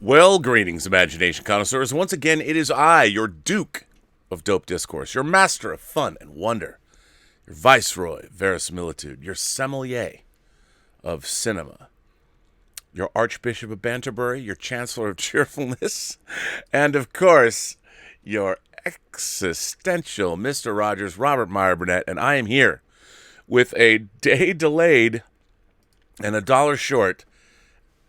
Well, greetings, imagination connoisseurs. Once again, it is I, your Duke of Dope Discourse, your master of fun and wonder, your viceroy of verisimilitude, your sommelier of cinema, your Archbishop of Banterbury, your Chancellor of Cheerfulness, and of course, your existential Mr. Rogers, Robert Meyer Burnett, and I am here with a day delayed and a dollar short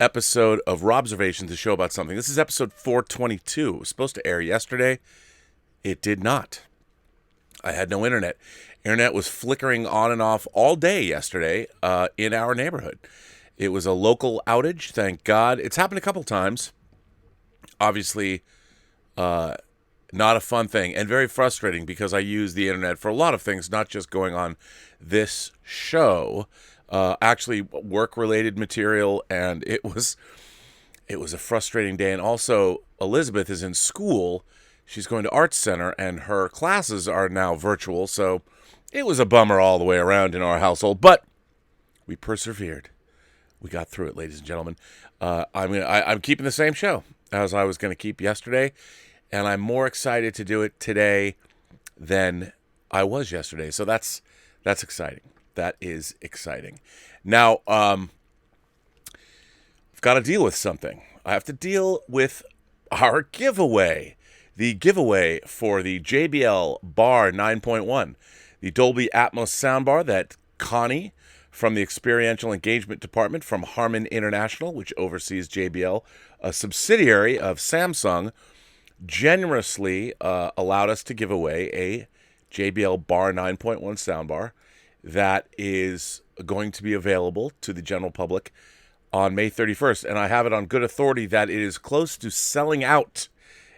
episode of Robservations, to show about something. This is episode 422. It was supposed to air yesterday. It did not. I had no internet. Internet was flickering on and off all day yesterday in our neighborhood. It was a local outage, thank God. It's happened a couple times. Obviously, not a fun thing and very frustrating because I use the internet for a lot of things, not just going on this show. Actually work-related material, and it was a frustrating day. And also, Elizabeth is in school. She's going to Arts Center, and her classes are now virtual, so it was a bummer all the way around in our household. But we persevered. We got through it, ladies and gentlemen. I'm keeping the same show as I was going to keep yesterday, and I'm more excited to do it today than I was yesterday. So that's exciting. That is exciting. Now, I've got to deal with something. I have to deal with our giveaway. The giveaway for the JBL Bar 9.1, the Dolby Atmos soundbar that Connie from the Experiential Engagement Department from Harman International, which oversees JBL, a subsidiary of Samsung, generously allowed us to give away a JBL Bar 9.1 soundbar that is going to be available to the general public on May 31st. And I have it on good authority that it is close to selling out.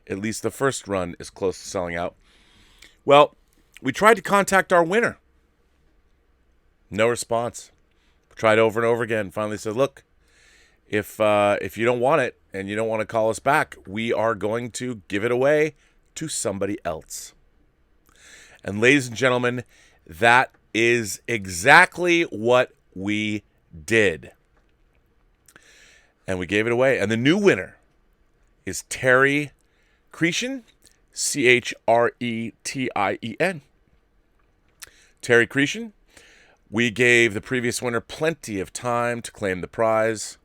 At least the first run is close to selling out. Well, we tried to contact our winner. No response. Tried over and over again. Finally said, look, if you don't want it and you don't want to call us back, we are going to give it away to somebody else. And ladies and gentlemen, that is exactly what we did. And we gave it away. And the new winner is Terry Cretion, Chretien. Terry Cretion. We gave the previous winner plenty of time to claim the prize,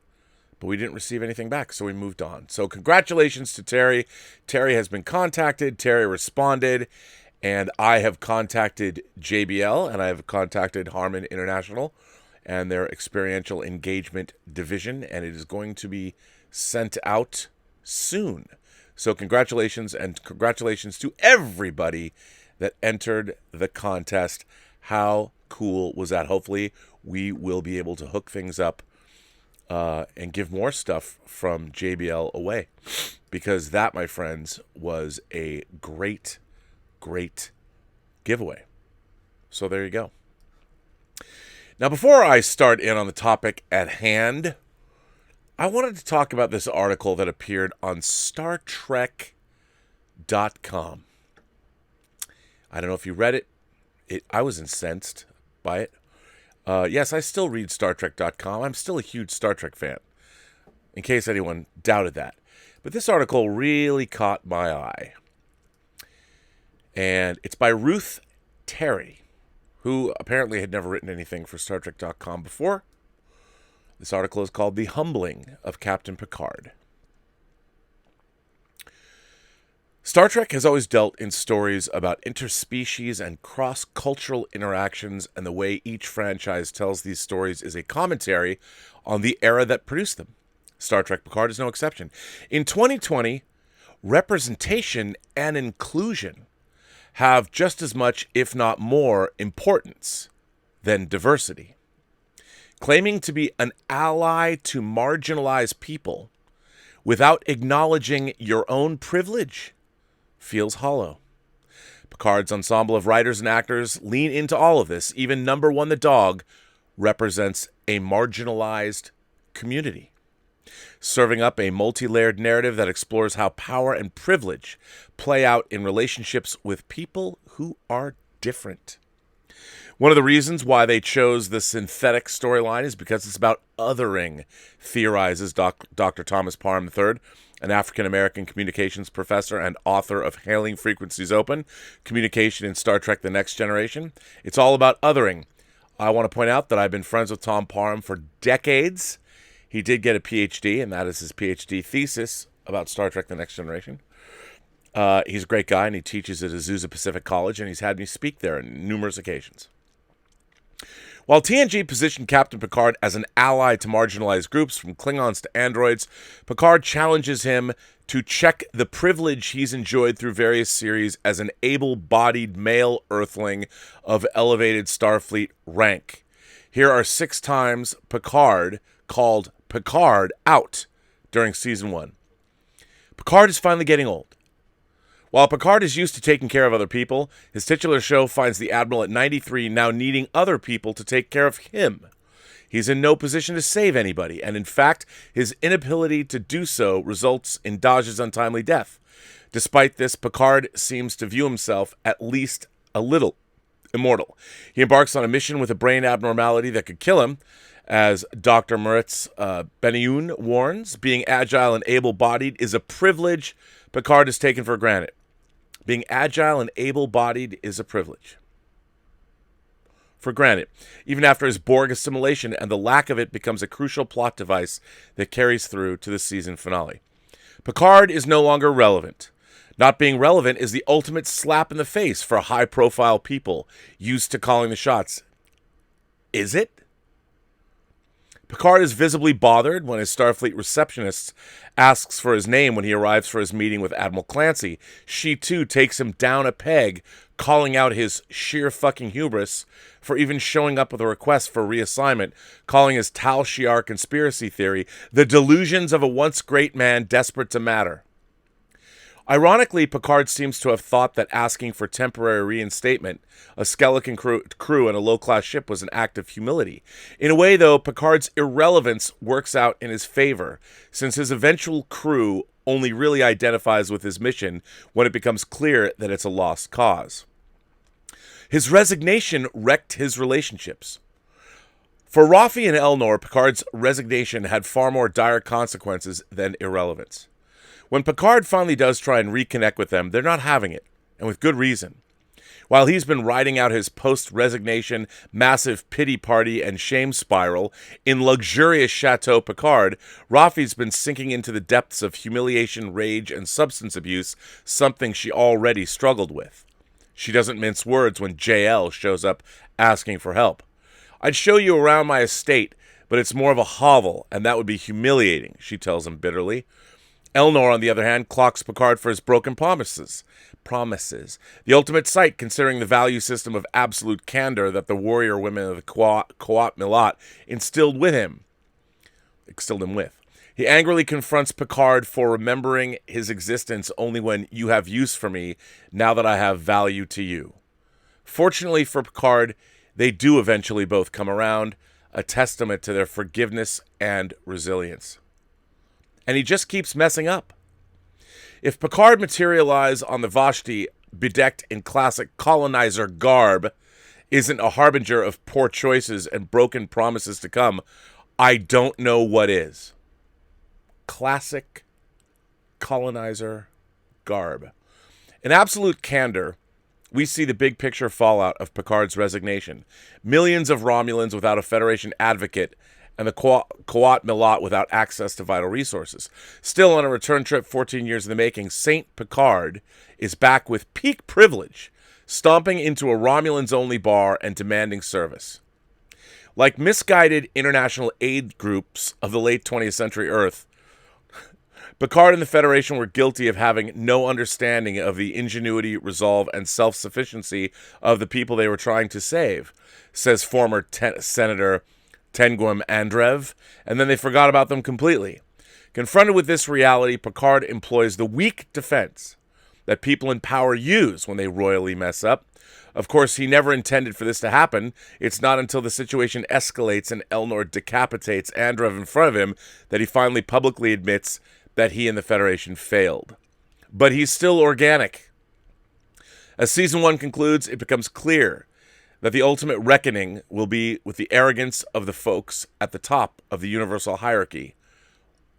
but we didn't receive anything back, so we moved on. So congratulations to Terry. Terry has been contacted. Terry responded. And I have contacted JBL, and I have contacted Harman International and their Experiential Engagement Division, and it is going to be sent out soon. So congratulations, and congratulations to everybody that entered the contest. How cool was that? Hopefully we will be able to hook things up and give more stuff from JBL away, because that, my friends, was a great giveaway. So there you go. Now, before I start in on the topic at hand, I wanted to talk about this article that appeared on StarTrek.com. I don't know if you read it. I was incensed by it. Yes, I still read StarTrek.com. I'm still a huge Star Trek fan, in case anyone doubted that. But this article really caught my eye. And it's by Ruth Terry, who apparently had never written anything for StarTrek.com before. This article is called The Humbling of Captain Picard. Star Trek has always dealt in stories about interspecies and cross-cultural interactions, and the way each franchise tells these stories is a commentary on the era that produced them. Star Trek Picard is no exception. In 2020, representation and inclusion have just as much, if not more, importance than diversity. Claiming to be an ally to marginalized people without acknowledging your own privilege feels hollow. Picard's ensemble of writers and actors lean into all of this. Even Number One the dog represents a marginalized community, serving up a multi-layered narrative that explores how power and privilege play out in relationships with people who are different. One of the reasons why they chose the synthetic storyline is because it's about othering, theorizes Dr. Thomas Parham III, an African-American communications professor and author of Hailing Frequencies Open, Communication in Star Trek The Next Generation. It's all about othering. I want to point out that I've been friends with Tom Parham for decades. He did get a PhD, and that is his PhD thesis about Star Trek The Next Generation. He's a great guy, and he teaches at Azusa Pacific College, and he's had me speak there on numerous occasions. While TNG positioned Captain Picard as an ally to marginalized groups, from Klingons to androids, Picard challenges him to check the privilege he's enjoyed through various series as an able-bodied male Earthling of elevated Starfleet rank. Here are 6 times Picard called Picard out during Season 1. Picard is finally getting old. While Picard is used to taking care of other people, his titular show finds the Admiral at 93 now needing other people to take care of him. He's in no position to save anybody, and in fact, his inability to do so results in Daj's untimely death. Despite this, Picard seems to view himself at least a little immortal. He embarks on a mission with a brain abnormality that could kill him. As Dr. Moritz Benioun warns, being agile and able-bodied is a privilege Picard is taken for granted. Being agile and able-bodied is a privilege. For granted, even after his Borg assimilation, and the lack of it becomes a crucial plot device that carries through to the season finale. Picard is no longer relevant. Not being relevant is the ultimate slap in the face for high-profile people used to calling the shots. Is it? Picard is visibly bothered when his Starfleet receptionist asks for his name when he arrives for his meeting with Admiral Clancy. She, too, takes him down a peg, calling out his sheer fucking hubris for even showing up with a request for reassignment, calling his Tal Shiar conspiracy theory the delusions of a once great man desperate to matter. Ironically, Picard seems to have thought that asking for temporary reinstatement, a skeleton crew and a low-class ship was an act of humility. In a way, though, Picard's irrelevance works out in his favor, since his eventual crew only really identifies with his mission when it becomes clear that it's a lost cause. His resignation wrecked his relationships. For Raffi and Elnor, Picard's resignation had far more dire consequences than irrelevance. When Picard finally does try and reconnect with them, they're not having it, and with good reason. While he's been riding out his post-resignation massive pity party and shame spiral in luxurious Chateau Picard, Raffi's been sinking into the depths of humiliation, rage, and substance abuse, something she already struggled with. She doesn't mince words when JL shows up asking for help. I'd show you around my estate, but it's more of a hovel, and that would be humiliating, she tells him bitterly. Elnor, on the other hand, clocks Picard for his broken promises. The ultimate sight, considering the value system of absolute candor that the warrior women of the Qowat Milat instilled him with. He angrily confronts Picard for remembering his existence only when you have use for me, now that I have value to you. Fortunately for Picard, they do eventually both come around, a testament to their forgiveness and resilience. And he just keeps messing up. If Picard materialized on the Vashti, bedecked in classic colonizer garb, isn't a harbinger of poor choices and broken promises to come, I don't know what is. Classic colonizer garb. In absolute candor, we see the big picture fallout of Picard's resignation. Millions of Romulans without a Federation advocate, and the Qowat Milat without access to vital resources. Still, on a return trip 14 years in the making, Saint Picard is back with peak privilege, stomping into a Romulans-only bar and demanding service. Like misguided international aid groups of the late 20th century Earth, Picard and the Federation were guilty of having no understanding of the ingenuity, resolve, and self-sufficiency of the people they were trying to save, says former Senator Tenguim Andreev, and then they forgot about them completely. Confronted with this reality, Picard employs the weak defense that people in power use when they royally mess up. Of course, he never intended for this to happen. It's not until the situation escalates and Elnor decapitates Andreev in front of him that he finally publicly admits that he and the Federation failed. But he's still organic. As Season 1 concludes, it becomes clear that the ultimate reckoning will be with the arrogance of the folks at the top of the universal hierarchy.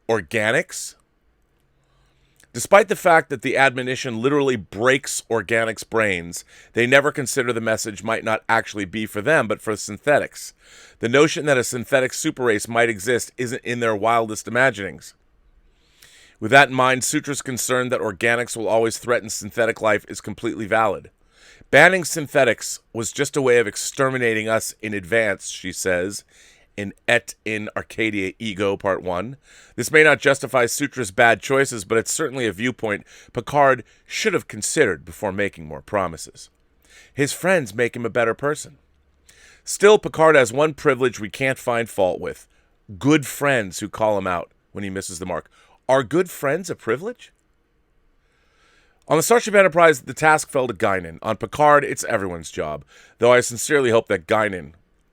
Organics? Despite the fact that the admonition literally breaks organics' brains, they never consider the message might not actually be for them, but for synthetics. The notion that a synthetic super race might exist isn't in their wildest imaginings. With that in mind, Sutra's concern that organics will always threaten synthetic life is completely valid. Banning synthetics was just a way of exterminating us in advance, she says, in Et in Arcadia Ego Part 1. This may not justify Sutra's bad choices, but it's certainly a viewpoint Picard should have considered before making more promises. His friends make him a better person. Still, Picard has one privilege we can't find fault with. Good friends who call him out when he misses the mark. Are good friends a privilege? On the Starship Enterprise, the task fell to Guinan. On Picard, it's everyone's job, though I sincerely hope that Guinan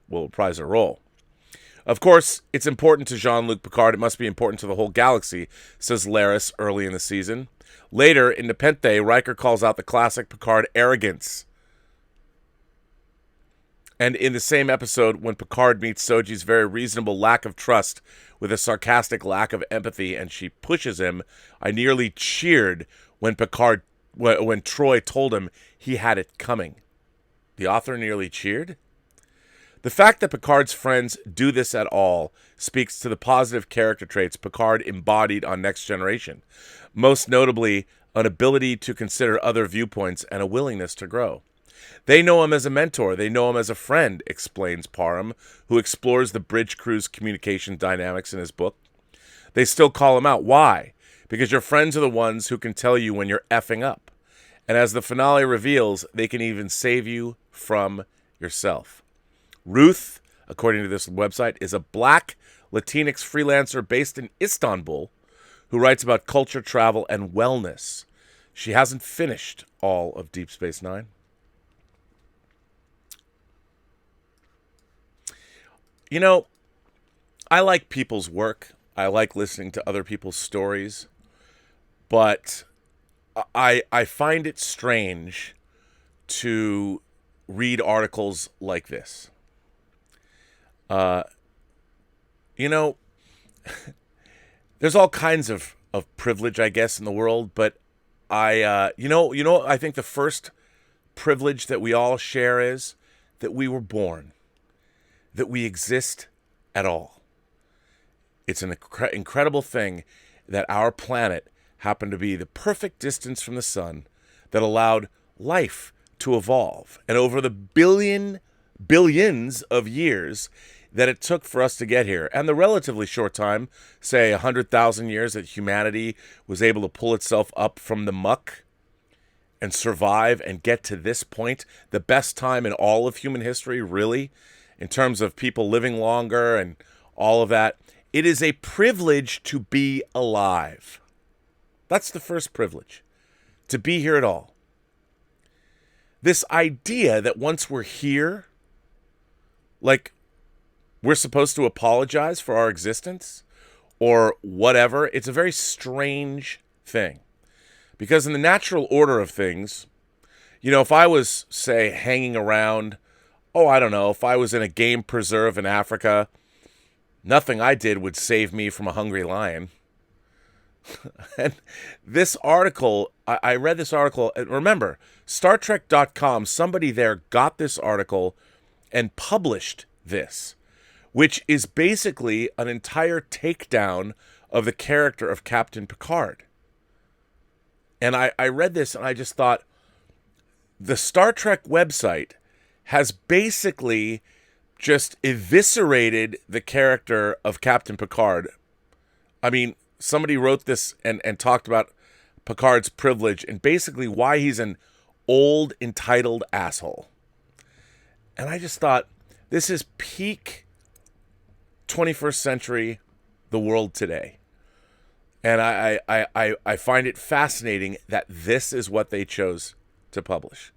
will reprise her role. Of course, it's important to Jean-Luc Picard. It must be important to the whole galaxy, says Laris early in the season. Later, in Nepenthe, Riker calls out the classic Picard arrogance. And in the same episode, when Picard meets Soji's very reasonable lack of trust with a sarcastic lack of empathy, and she pushes him, I nearly cheered when Troy told him he had it coming. The author nearly cheered? The fact that Picard's friends do this at all speaks to the positive character traits Picard embodied on Next Generation, most notably an ability to consider other viewpoints and a willingness to grow. They know him as a mentor. They know him as a friend, explains Parham, who explores the bridge crew's communication dynamics in his book. They still call him out. Why? Because your friends are the ones who can tell you when you're effing up. And as the finale reveals, they can even save you from yourself. Ruth, according to this website, is a black Latinx freelancer based in Istanbul who writes about culture, travel, and wellness. She hasn't finished all of Deep Space Nine. You know, I like people's work. I like listening to other people's stories. But I find it strange to read articles like this. You know, there's all kinds of privilege, I guess, in the world, but I think the first privilege that we all share is that we were born, that we exist at all. It's an incredible thing that our planet happened to be the perfect distance from the sun that allowed life to evolve. And over the billions of years that it took for us to get here, and the relatively short time, say 100,000 years, that humanity was able to pull itself up from the muck and survive and get to this point, the best time in all of human history, really, in terms of people living longer and all of that. It is a privilege to be alive. That's the first privilege, to be here at all. This idea that once we're here, like, we're supposed to apologize for our existence or whatever, it's a very strange thing. Because in the natural order of things, you know, if I was, say, hanging around, if I was in a game preserve in Africa, nothing I did would save me from a hungry lion. And this article, I read this article, and remember, StarTrek.com, somebody there got this article and published this, which is basically an entire takedown of the character of Captain Picard. And I read this and I just thought, the Star Trek website has basically just eviscerated the character of Captain Picard. I mean, somebody wrote this and talked about Picard's privilege and basically why he's an old, entitled asshole. And I just thought, this is peak 21st century, the world today. And I find it fascinating that this is what they chose to publish.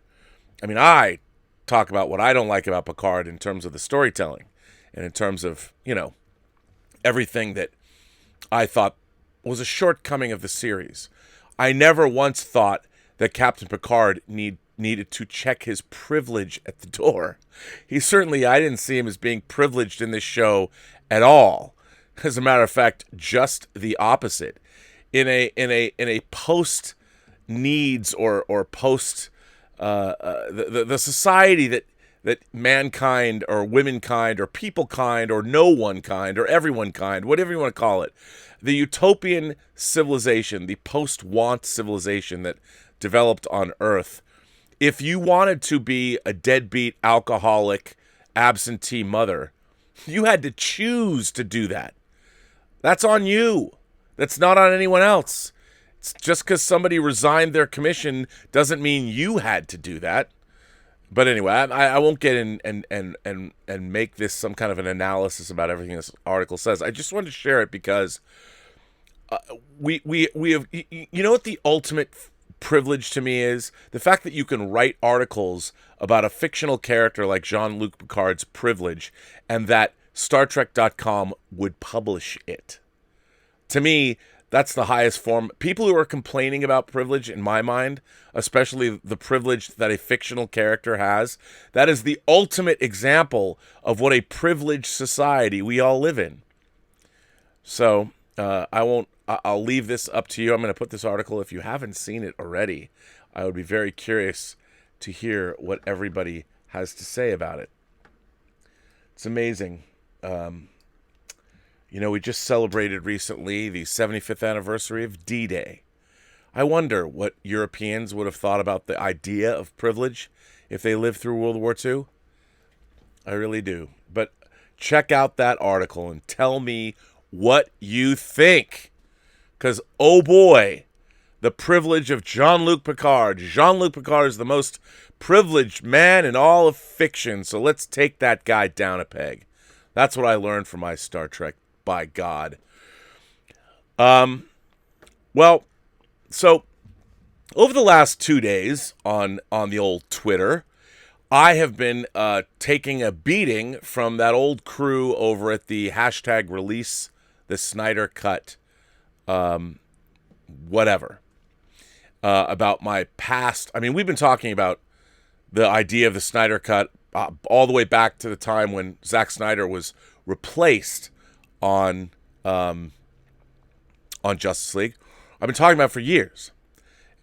I mean, I talk about what I don't like about Picard in terms of the storytelling and in terms of, you know, everything that I thought was a shortcoming of the series. I never once thought that Captain Picard needed to check his privilege at the door. I didn't see him as being privileged in this show at all. As a matter of fact, just the opposite. In a post needs or post the society that mankind or womankind or people kind or no one kind or everyone kind, whatever you want to call it, the utopian civilization, the post-want civilization that developed on Earth, if you wanted to be a deadbeat, alcoholic, absentee mother, you had to choose to do that. That's on you. That's not on anyone else. It's just because somebody resigned their commission doesn't mean you had to do that. But anyway, I won't get in and make this some kind of an analysis about everything this article says. I just wanted to share it because we have, you know what the ultimate privilege to me is? The fact that you can write articles about a fictional character like Jean-Luc Picard's privilege and that StarTrek.com would publish it. To me, that's the highest form. People who are complaining about privilege, in my mind, especially the privilege that a fictional character has, that is the ultimate example of what a privileged society we all live in. So, I'll leave this up to you. I'm going to put this article, if you haven't seen it already, I would be very curious to hear what everybody has to say about it. It's amazing. We just celebrated recently the 75th anniversary of D-Day. I wonder what Europeans would have thought about the idea of privilege if they lived through World War II. I really do. But check out that article and tell me what you think. Because, oh boy, the privilege of Jean-Luc Picard. Jean-Luc Picard is the most privileged man in all of fiction. So let's take that guy down a peg. That's what I learned from my Star Trek. By God. So over the last 2 days on the old Twitter, I have been taking a beating from that old crew over at the hashtag release the Snyder cut, whatever, about my past. I mean, we've been talking about the idea of the Snyder cut all the way back to the time when Zack Snyder was replaced on Justice League. I've been talking about it for years.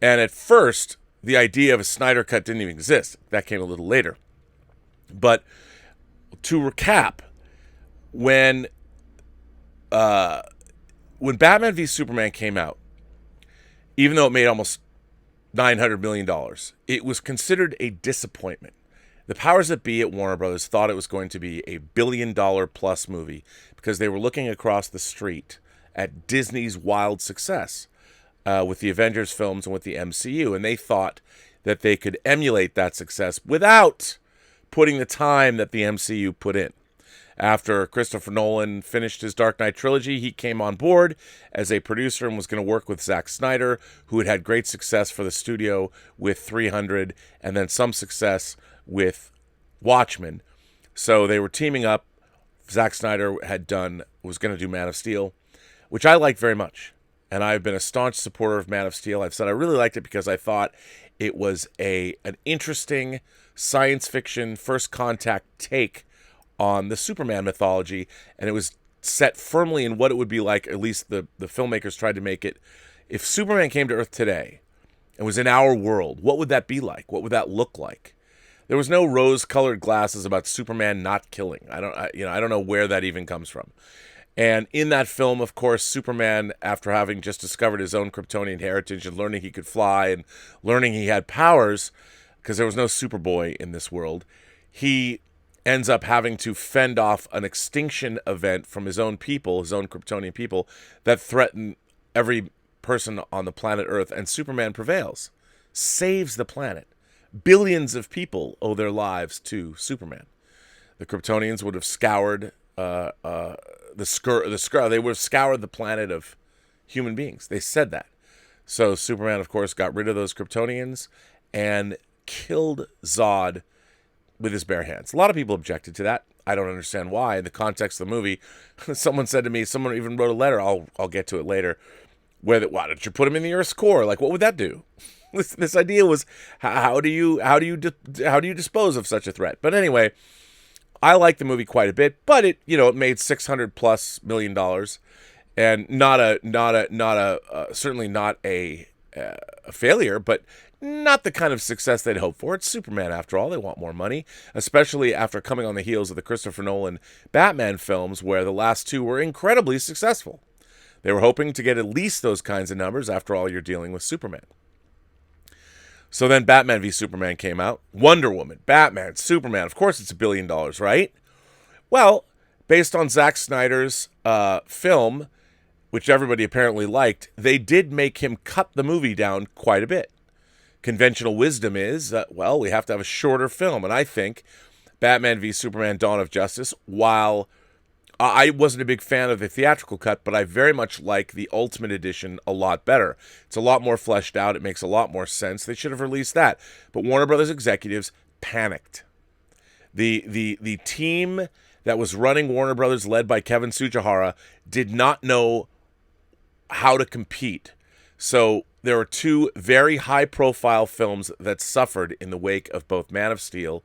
And at first, the idea of a Snyder cut didn't even exist. That came a little later. But to recap, when Batman v Superman came out, even though it made almost $900 million, it was considered a disappointment. The powers that be at Warner Brothers thought it was going to be a $1 billion-plus movie because they were looking across the street at Disney's wild success with the Avengers films and with the MCU, and they thought that they could emulate that success without putting the time that the MCU put in. After Christopher Nolan finished his Dark Knight trilogy, he came on board as a producer and was going to work with Zack Snyder, who had had great success for the studio with 300 and then some success with Watchmen. So they were teaming up. Zack Snyder was going to do Man of Steel, which I liked very much. And I've been a staunch supporter of Man of Steel. I've said I really liked it because I thought it was an interesting science fiction first contact take on the Superman mythology, and it was set firmly in what it would be like, at least the filmmakers tried to make it. If Superman came to Earth today and was in our world, what would that be like? What would that look like? There was no rose-colored glasses about Superman not killing. I don't know where that even comes from. And in that film, of course, Superman, after having just discovered his own Kryptonian heritage and learning he could fly and learning he had powers, because there was no Superboy in this world, he ends up having to fend off an extinction event from his own people, his own Kryptonian people, that threaten every person on the planet Earth. And Superman prevails, saves the planet. Billions of people owe their lives to Superman. The Kryptonians would have scoured they would have scoured the planet of human beings. They said that. So Superman, of course, got rid of those Kryptonians and killed Zod with his bare hands. A lot of people objected to that. I don't understand why. In the context of the movie, someone said to me, someone even wrote a letter, I'll get to it later, why did you put him in the Earth's core? Like, what would that do? This idea was how do you dispose of such a threat? But anyway, I like the movie quite a bit, but it made $600+ million, and certainly not a failure, but not the kind of success they'd hoped for. It's Superman, after all. They want more money, especially after coming on the heels of the Christopher Nolan Batman films, where the last two were incredibly successful. They were hoping to get at least those kinds of numbers. After all, you're dealing with Superman. So then Batman v Superman came out. Wonder Woman, Batman, Superman. Of course it's $1 billion, right? Well, based on Zack Snyder's film, which everybody apparently liked, they did make him cut the movie down quite a bit. Conventional wisdom is, we have to have a shorter film. And I think Batman v Superman Dawn of Justice, while I wasn't a big fan of the theatrical cut, but I very much like the Ultimate Edition a lot better. It's a lot more fleshed out. It makes a lot more sense. They should have released that. But Warner Brothers executives panicked. The team that was running Warner Brothers, led by Kevin Tsujihara, did not know how to compete. So there were two very high-profile films that suffered in the wake of both Man of Steel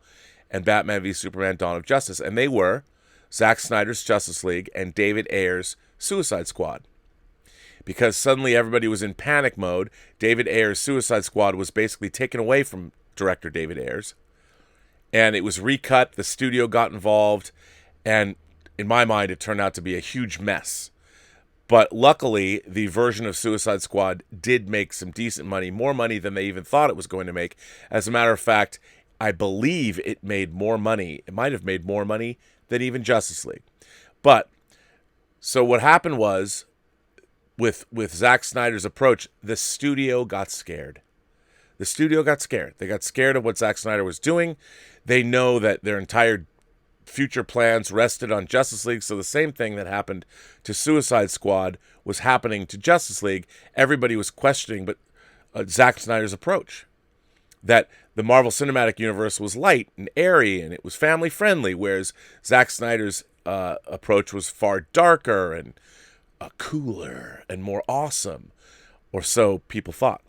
and Batman v Superman Dawn of Justice, and they were Zack Snyder's Justice League and David Ayer's Suicide Squad. Because suddenly everybody was in panic mode, David Ayer's Suicide Squad was basically taken away from director David Ayers, and it was recut, the studio got involved, and in my mind it turned out to be a huge mess. But luckily, the version of Suicide Squad did make some decent money, more money than they even thought it was going to make. As a matter of fact, I believe it made more money. It might have made more money than even Justice League. But, so what happened was, with Zack Snyder's approach, the studio got scared. The studio got scared. They got scared of what Zack Snyder was doing. They know that their entire future plans rested on Justice League, so the same thing that happened to Suicide Squad was happening to Justice League. Everybody was questioning Zack Snyder's approach, that the Marvel Cinematic Universe was light and airy and it was family friendly, whereas Zack Snyder's approach was far darker and cooler and more awesome, or so people thought.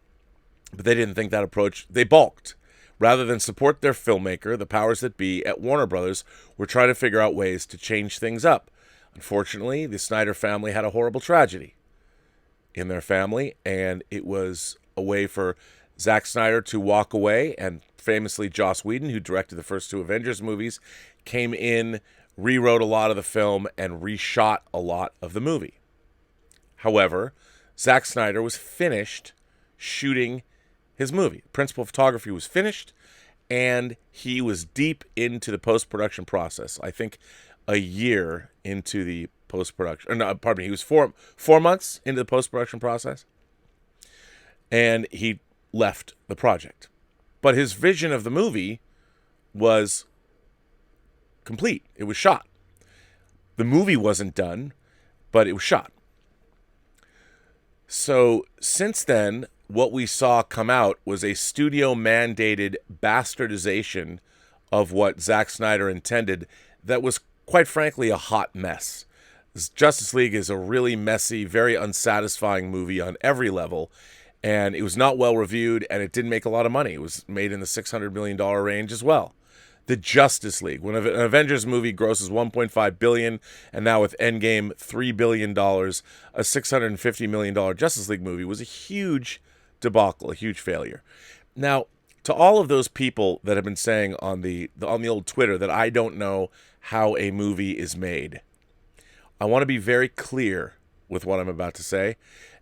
But they didn't think that approach. They balked. Rather than support their filmmaker, the powers that be at Warner Brothers were trying to figure out ways to change things up. Unfortunately, the Snyder family had a horrible tragedy in their family, and it was a way for Zack Snyder to walk away, and famously Joss Whedon, who directed the first two Avengers movies, came in, rewrote a lot of the film, and reshot a lot of the movie. However, Zack Snyder was finished shooting his movie. Principal photography was finished, and he was deep into the post-production process. I think a year into the post-production. Or no, pardon me, he was four months into the post-production process, and he left the project. But his vision of the movie was complete. It was shot. The movie wasn't done, but it was shot. So since then, what we saw come out was a studio-mandated bastardization of what Zack Snyder intended that was, quite frankly, a hot mess. Justice League is a really messy, very unsatisfying movie on every level, and it was not well reviewed, and it didn't make a lot of money. It was made in the $600 million range as well. The Justice League, when an Avengers movie grosses $1.5 billion, and now with Endgame $3 billion, a $650 million Justice League movie was a huge debacle, a huge failure. Now, to all of those people that have been saying on the old Twitter that I don't know how a movie is made, I want to be very clear with what I'm about to say.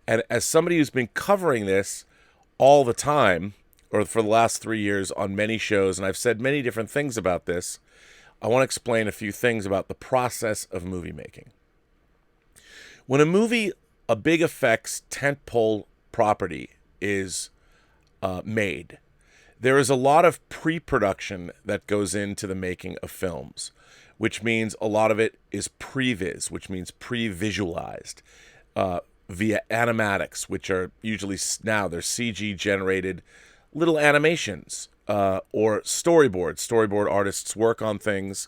And as somebody who's been covering this all the time, or for the last 3 years on many shows, and I've said many different things about this, I want to explain a few things about the process of movie making. When a movie, a big effects tentpole property is made, there is a lot of pre-production that goes into the making of films, which means a lot of it is previs, which means pre-visualized via animatics, which are usually now they're CG generated little animations or storyboards. Storyboard artists work on things,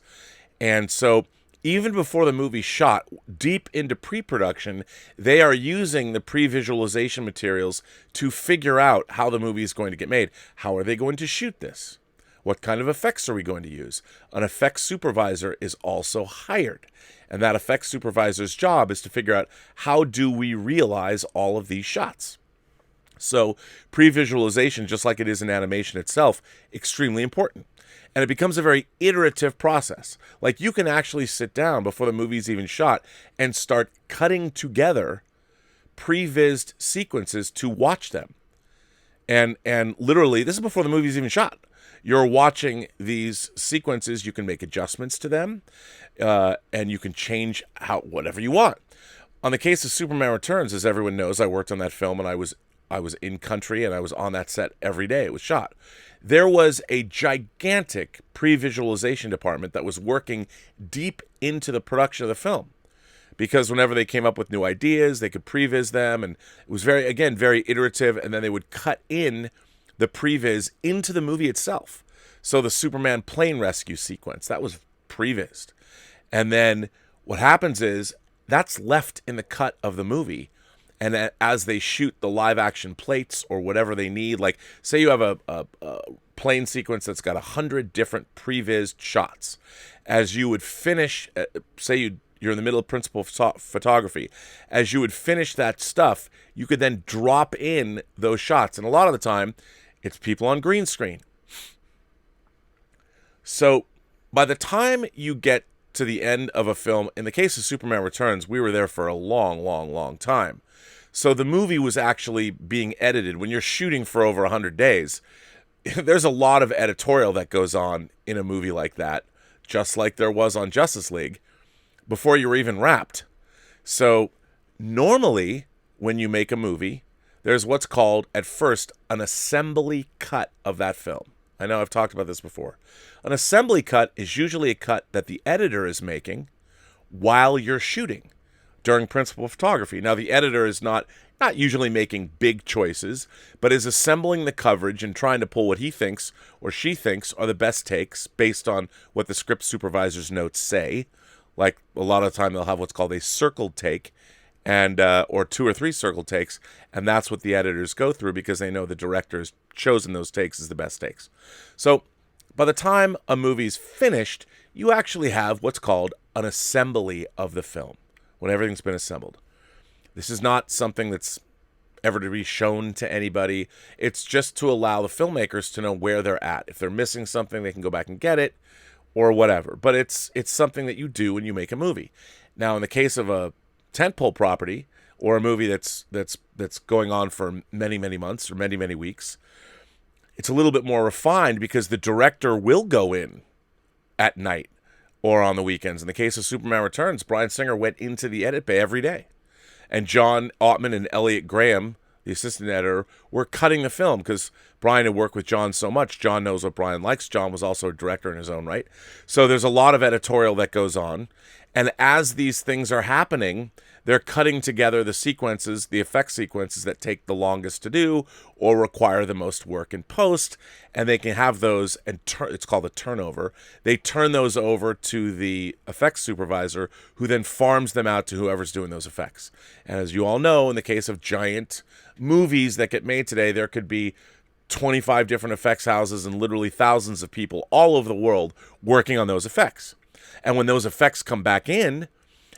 and so even before the movie's shot, deep into pre-production, they are using the pre-visualization materials to figure out how the movie is going to get made. How are they going to shoot this? What kind of effects are we going to use? An effects supervisor is also hired. And that effects supervisor's job is to figure out, how do we realize all of these shots? So pre-visualization, just like it is in animation itself, extremely important. And it becomes a very iterative process. Like, you can actually sit down before the movie's even shot and start cutting together pre-vised sequences to watch them. And literally, this is before the movie's even shot. You're watching these sequences, you can make adjustments to them, and you can change whatever you want. On the case of Superman Returns, as everyone knows, I worked on that film, and I was in country, and I was on that set every day it was shot. There was a gigantic pre-visualization department that was working deep into the production of the film, because whenever they came up with new ideas, they could previs them, and it was very iterative, and then they would cut in the previs into the movie itself. So the Superman plane rescue sequence, that was prevised. And then what happens is, that's left in the cut of the movie, and as they shoot the live action plates or whatever they need, like say you have a plane sequence that's got 100 different previs shots. As you would finish, say you're in the middle of principal photography, as you would finish that stuff, you could then drop in those shots. And a lot of the time, it's people on green screen. So by the time you get to the end of a film, in the case of Superman Returns, we were there for a long time. So the movie was actually being edited. When you're shooting for over 100 days, there's a lot of editorial that goes on in a movie like that, just like there was on Justice League, before you were even wrapped. So normally, when you make a movie, there's what's called, at first, an assembly cut of that film. I know I've talked about this before. An assembly cut is usually a cut that the editor is making while you're shooting during principal photography. Now, the editor is not usually making big choices, but is assembling the coverage and trying to pull what he thinks or she thinks are the best takes based on what the script supervisor's notes say. Like, a lot of the time they'll have what's called a circled take, and or 2 or 3 circle takes, and that's what the editors go through because they know the director's chosen those takes as the best takes. So by the time a movie's finished, you actually have what's called an assembly of the film, when everything's been assembled. This is not something that's ever to be shown to anybody. It's just to allow the filmmakers to know where they're at. If they're missing something, they can go back and get it, or whatever. But it's something that you do when you make a movie. Now, in the case of a tentpole property, or a movie that's going on for many months or many weeks, it's a little bit more refined because the director will go in at night or on the weekends. In the case of Superman Returns, Bryan Singer went into the edit bay every day, and John Ottman and Elliot Graham, the assistant editor, were cutting the film because Bryan had worked with John so much. John knows what Bryan likes. John was also a director in his own right. So there's a lot of editorial that goes on. And as these things are happening, they're cutting together the sequences, the effect sequences that take the longest to do or require the most work in post, and they can have those, and it's called a turnover. They turn those over to the effects supervisor, who then farms them out to whoever's doing those effects. And as you all know, in the case of giant movies that get made today, there could be 25 different effects houses and literally thousands of people all over the world working on those effects. And when those effects come back in,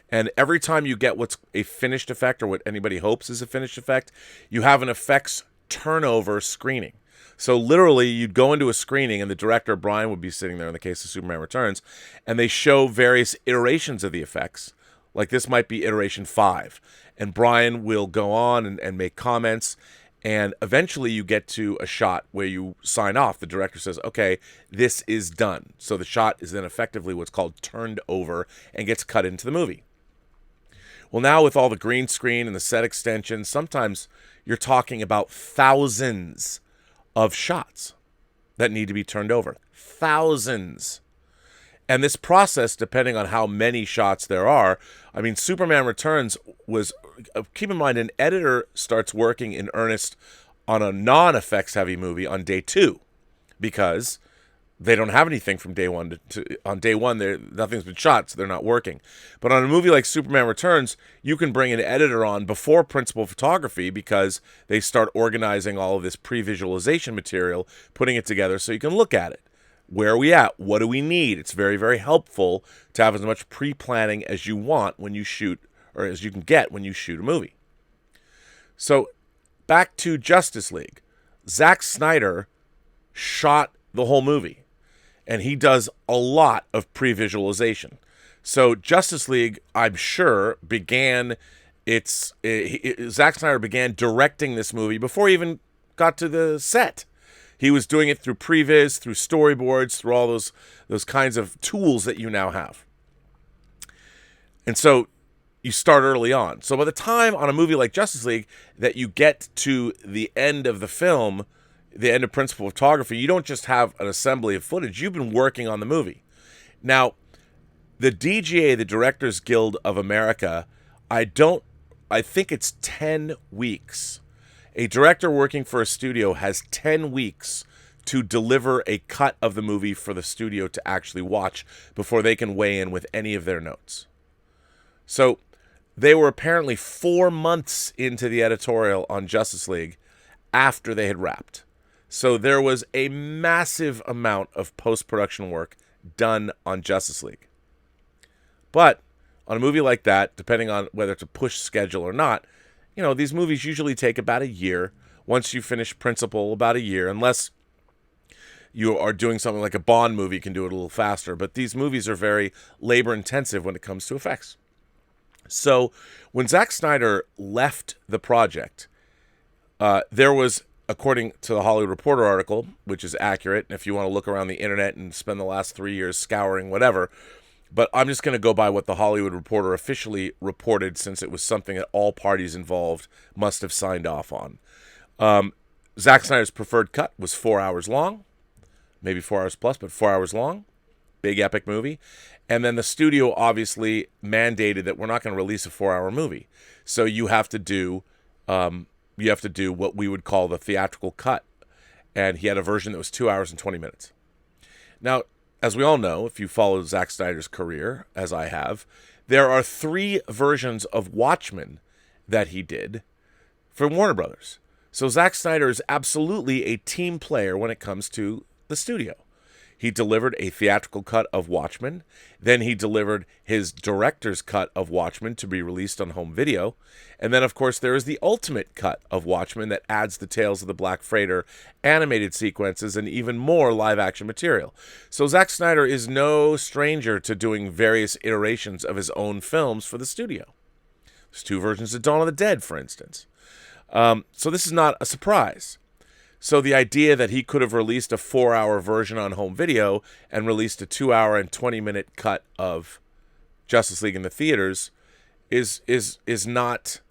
and every time you get what's a finished effect, or what anybody hopes is a finished effect, you have an effects turnover screening. So literally, you'd go into a screening, and the director, Bryan, would be sitting there in the case of Superman Returns, and they show various iterations of the effects. Like, this might be iteration 5. And Bryan will go on and make comments, and eventually you get to a shot where you sign off. The director says, okay, this is done. So the shot is then effectively what's called turned over and gets cut into the movie. Well, now with all the green screen and the set extensions, sometimes you're talking about thousands of shots that need to be turned over. Thousands. And this process, depending on how many shots there are, I mean, Superman Returns was, keep in mind, an editor starts working in earnest on a non-effects heavy movie on day 2, because they don't have anything from day one on day one. Nothing's been shot, so they're not working. But on a movie like Superman Returns, you can bring an editor on before principal photography because they start organizing all of this pre-visualization material, putting it together so you can look at it. Where are we at? What do we need? It's very, very helpful to have as much pre-planning as you want when you shoot, or as you can get when you shoot a movie. So back to Justice League. Zack Snyder shot the whole movie, and he does a lot of pre-visualization. So Justice League, I'm sure, Zack Snyder began directing this movie before he even got to the set. He was doing it through previs, through storyboards, through all those kinds of tools that you now have. And so you start early on. So by the time on a movie like Justice League that you get to the end of the film, the end of principal photography, you don't just have an assembly of footage. You've been working on the movie. Now, the DGA, the Directors Guild of America, I think it's 10 weeks. A director working for a studio has 10 weeks to deliver a cut of the movie for the studio to actually watch before they can weigh in with any of their notes. So they were apparently 4 months into the editorial on Justice League after they had wrapped. So there was a massive amount of post-production work done on Justice League. But on a movie like that, depending on whether it's a push schedule or not, these movies usually take about a year. Once you finish principal, about a year, unless you are doing something like a Bond movie, can do it a little faster. But these movies are very labor-intensive when it comes to effects. So when Zack Snyder left the project, there was, according to the Hollywood Reporter article, which is accurate, and if you want to look around the internet and spend the last 3 years scouring whatever, but I'm just going to go by what the Hollywood Reporter officially reported, since it was something that all parties involved must have signed off on. Zack Snyder's preferred cut was 4 hours long, maybe 4 hours plus, but 4 hours long. Big epic movie. And then the studio obviously mandated that we're not going to release a 4-hour movie. So you have to do what we would call the theatrical cut. And he had a version that was 2 hours and 20 minutes. Now, as we all know, if you follow Zack Snyder's career, as I have, there are 3 versions of Watchmen that he did for Warner Brothers. So Zack Snyder is absolutely a team player when it comes to the studio. He delivered a theatrical cut of Watchmen. Then he delivered his director's cut of Watchmen to be released on home video. And then, of course, there is the ultimate cut of Watchmen that adds the Tales of the Black Freighter animated sequences and even more live-action material. So Zack Snyder is no stranger to doing various iterations of his own films for the studio. There's 2 versions of Dawn of the Dead, for instance. So this is not a surprise. So the idea that he could have released a 4-hour version on home video and released a 2-hour and 20-minute cut of Justice League in the theaters is not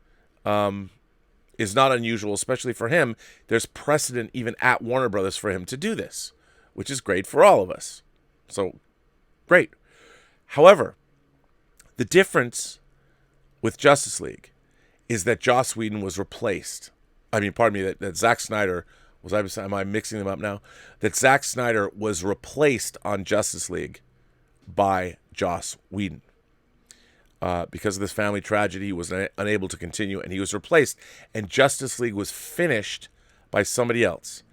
unusual, especially for him. There's precedent even at Warner Brothers for him to do this, which is great for all of us. So great. However, the difference with Justice League is that Joss Whedon was replaced. That Zack Snyder am I mixing them up now? That Zack Snyder was replaced on Justice League by Joss Whedon. Because of this family tragedy, he was unable to continue, and he was replaced. And Justice League was finished by somebody else.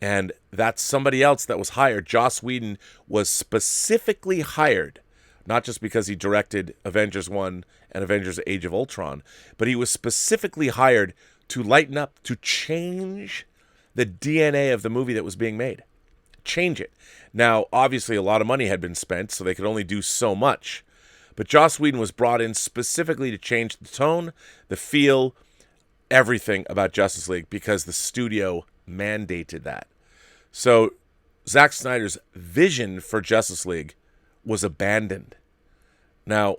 And that somebody else that was hired, Joss Whedon, was specifically hired, not just because he directed Avengers 1 and Avengers Age of Ultron, but he was specifically hired to lighten up, to change the DNA of the movie that was being made. Change it. Now, obviously, a lot of money had been spent, so they could only do so much. But Joss Whedon was brought in specifically to change the tone, the feel, everything about Justice League, because the studio mandated that. So Zack Snyder's vision for Justice League was abandoned. Now,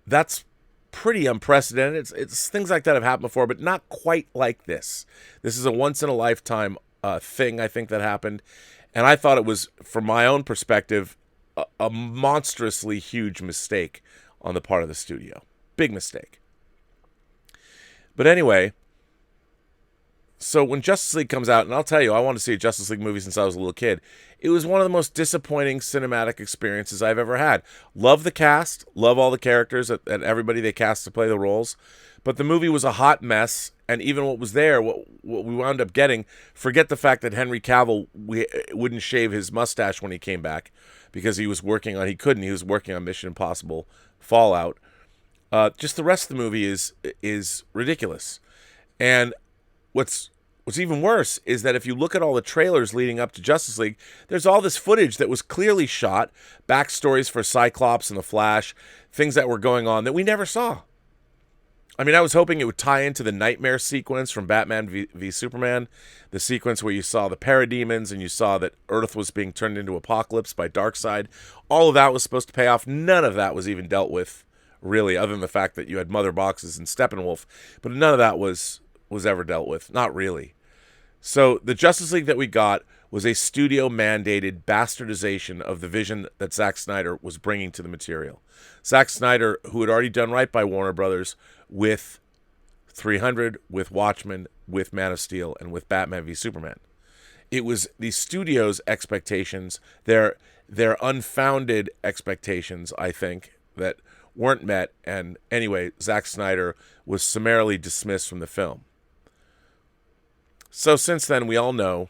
that's pretty unprecedented. It's things like that have happened before, but not quite like this. This is a once-in-a-lifetime thing, I think, that happened. And I thought it was, from my own perspective, a monstrously huge mistake on the part of the studio. Big mistake. But anyway, So when Justice League comes out, and I'll tell you, I wanted to see a Justice League movie since I was a little kid. It was one of the most disappointing cinematic experiences I've ever had. Love the cast, love all the characters and everybody they cast to play the roles, but the movie was a hot mess. And even what was there, what we wound up getting, forget the fact that Henry Cavill wouldn't shave his mustache when he came back because he was working on Mission Impossible Fallout. Just the rest of the movie is ridiculous. And what's even worse is that if you look at all the trailers leading up to Justice League, there's all this footage that was clearly shot, backstories for Cyclops and the Flash, things that were going on that we never saw. I mean, I was hoping it would tie into the nightmare sequence from Batman v Superman, the sequence where you saw the parademons and you saw that Earth was being turned into Apocalypse by Darkseid. All of that was supposed to pay off. None of that was even dealt with, really, other than the fact that you had Mother Boxes and Steppenwolf. But none of that was ever dealt with. Not really. So the Justice League that we got was a studio-mandated bastardization of the vision that Zack Snyder was bringing to the material. Zack Snyder, who had already done right by Warner Brothers with 300, with Watchmen, with Man of Steel, and with Batman v Superman. It was the studio's expectations, their unfounded expectations, I think, that weren't met. And anyway, Zack Snyder was summarily dismissed from the film. So since then, we all know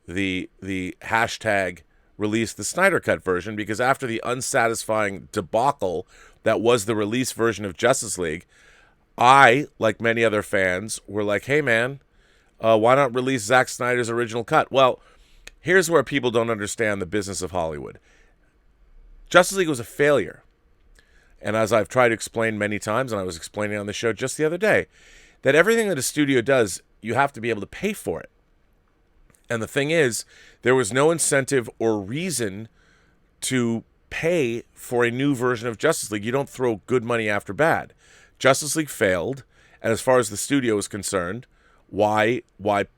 the hashtag release the Snyder Cut version, because after the unsatisfying debacle that was the release version of Justice League, I, like many other fans, were like, hey man, why not release Zack Snyder's original cut? Well, here's where people don't understand the business of Hollywood. Justice League was a failure. And as I've tried to explain many times, and I was explaining on the show just the other day, that everything that a studio does, you have to be able to pay for it. And the thing is, there was no incentive or reason to pay for a new version of Justice League. You don't throw good money after bad. Justice League failed, and as far as the studio is concerned, why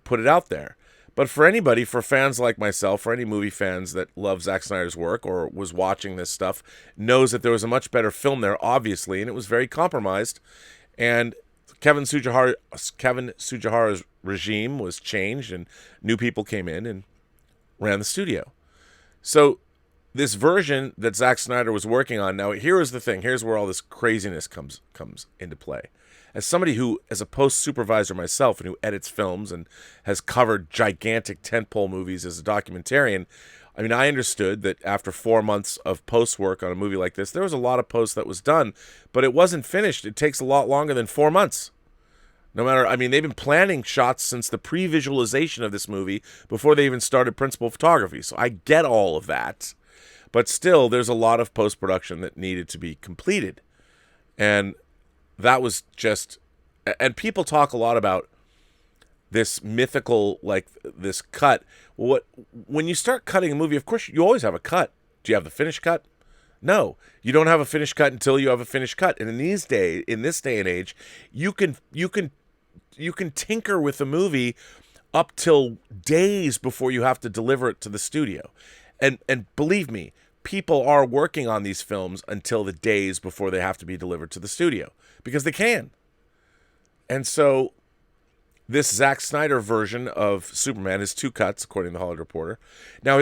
put it out there? But for anybody, for fans like myself, for any movie fans that love Zack Snyder's work or was watching this stuff, knows that there was a much better film there, obviously, and it was very compromised. And Kevin Tsujihara's regime was changed, and new people came in and ran the studio. So this version that Zack Snyder was working on, now here is the thing. Here's where all this craziness comes into play. As somebody who, as a post supervisor myself and who edits films and has covered gigantic tentpole movies as a documentarian, I mean, I understood that after 4 months of post work on a movie like this, there was a lot of post that was done, but it wasn't finished. It takes a lot longer than 4 months. No matter, I mean, they've been planning shots since the pre-visualization of this movie before they even started principal photography. So I get all of that. But still, there's a lot of post-production that needed to be completed. And that was just... And people talk a lot about this mythical, like, this cut. Well, when you start cutting a movie, of course, you always have a cut. Do you have the finished cut? No, you don't have a finished cut until you have a finished cut. And in this day and age, you can tinker with the movie up till days before you have to deliver it to the studio. And believe me, people are working on these films until the days before they have to be delivered to the studio because they can. And so this Zack Snyder version of Superman has 2 cuts, according to the Hollywood Reporter. Now,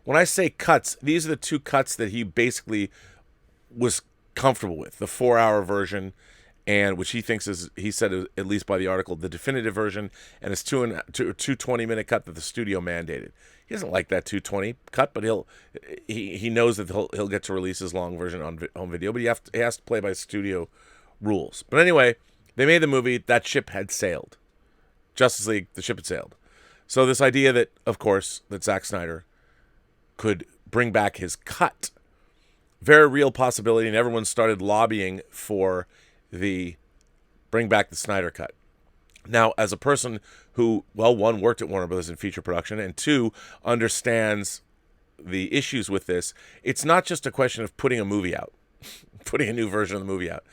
when I say cuts, these are the 2 cuts that he basically was comfortable with. The 4-hour version, and which he thinks is, he said, at least by the article, the definitive version, and his 2 20-minute cut that the studio mandated. He doesn't like that 2:20 cut, but he knows that he'll get to release his long version on home video, but he has to play by studio rules. But anyway, they made the movie. That ship had sailed. Justice League, the ship had sailed. So this idea that, of course, that Zack Snyder could bring back his cut, very real possibility, and everyone started lobbying for the bring back the Snyder cut. Now, as a person who, well, 1, worked at Warner Brothers in feature production, and 2, understands the issues with this, it's not just a question of putting a movie out, putting a new version of the movie out.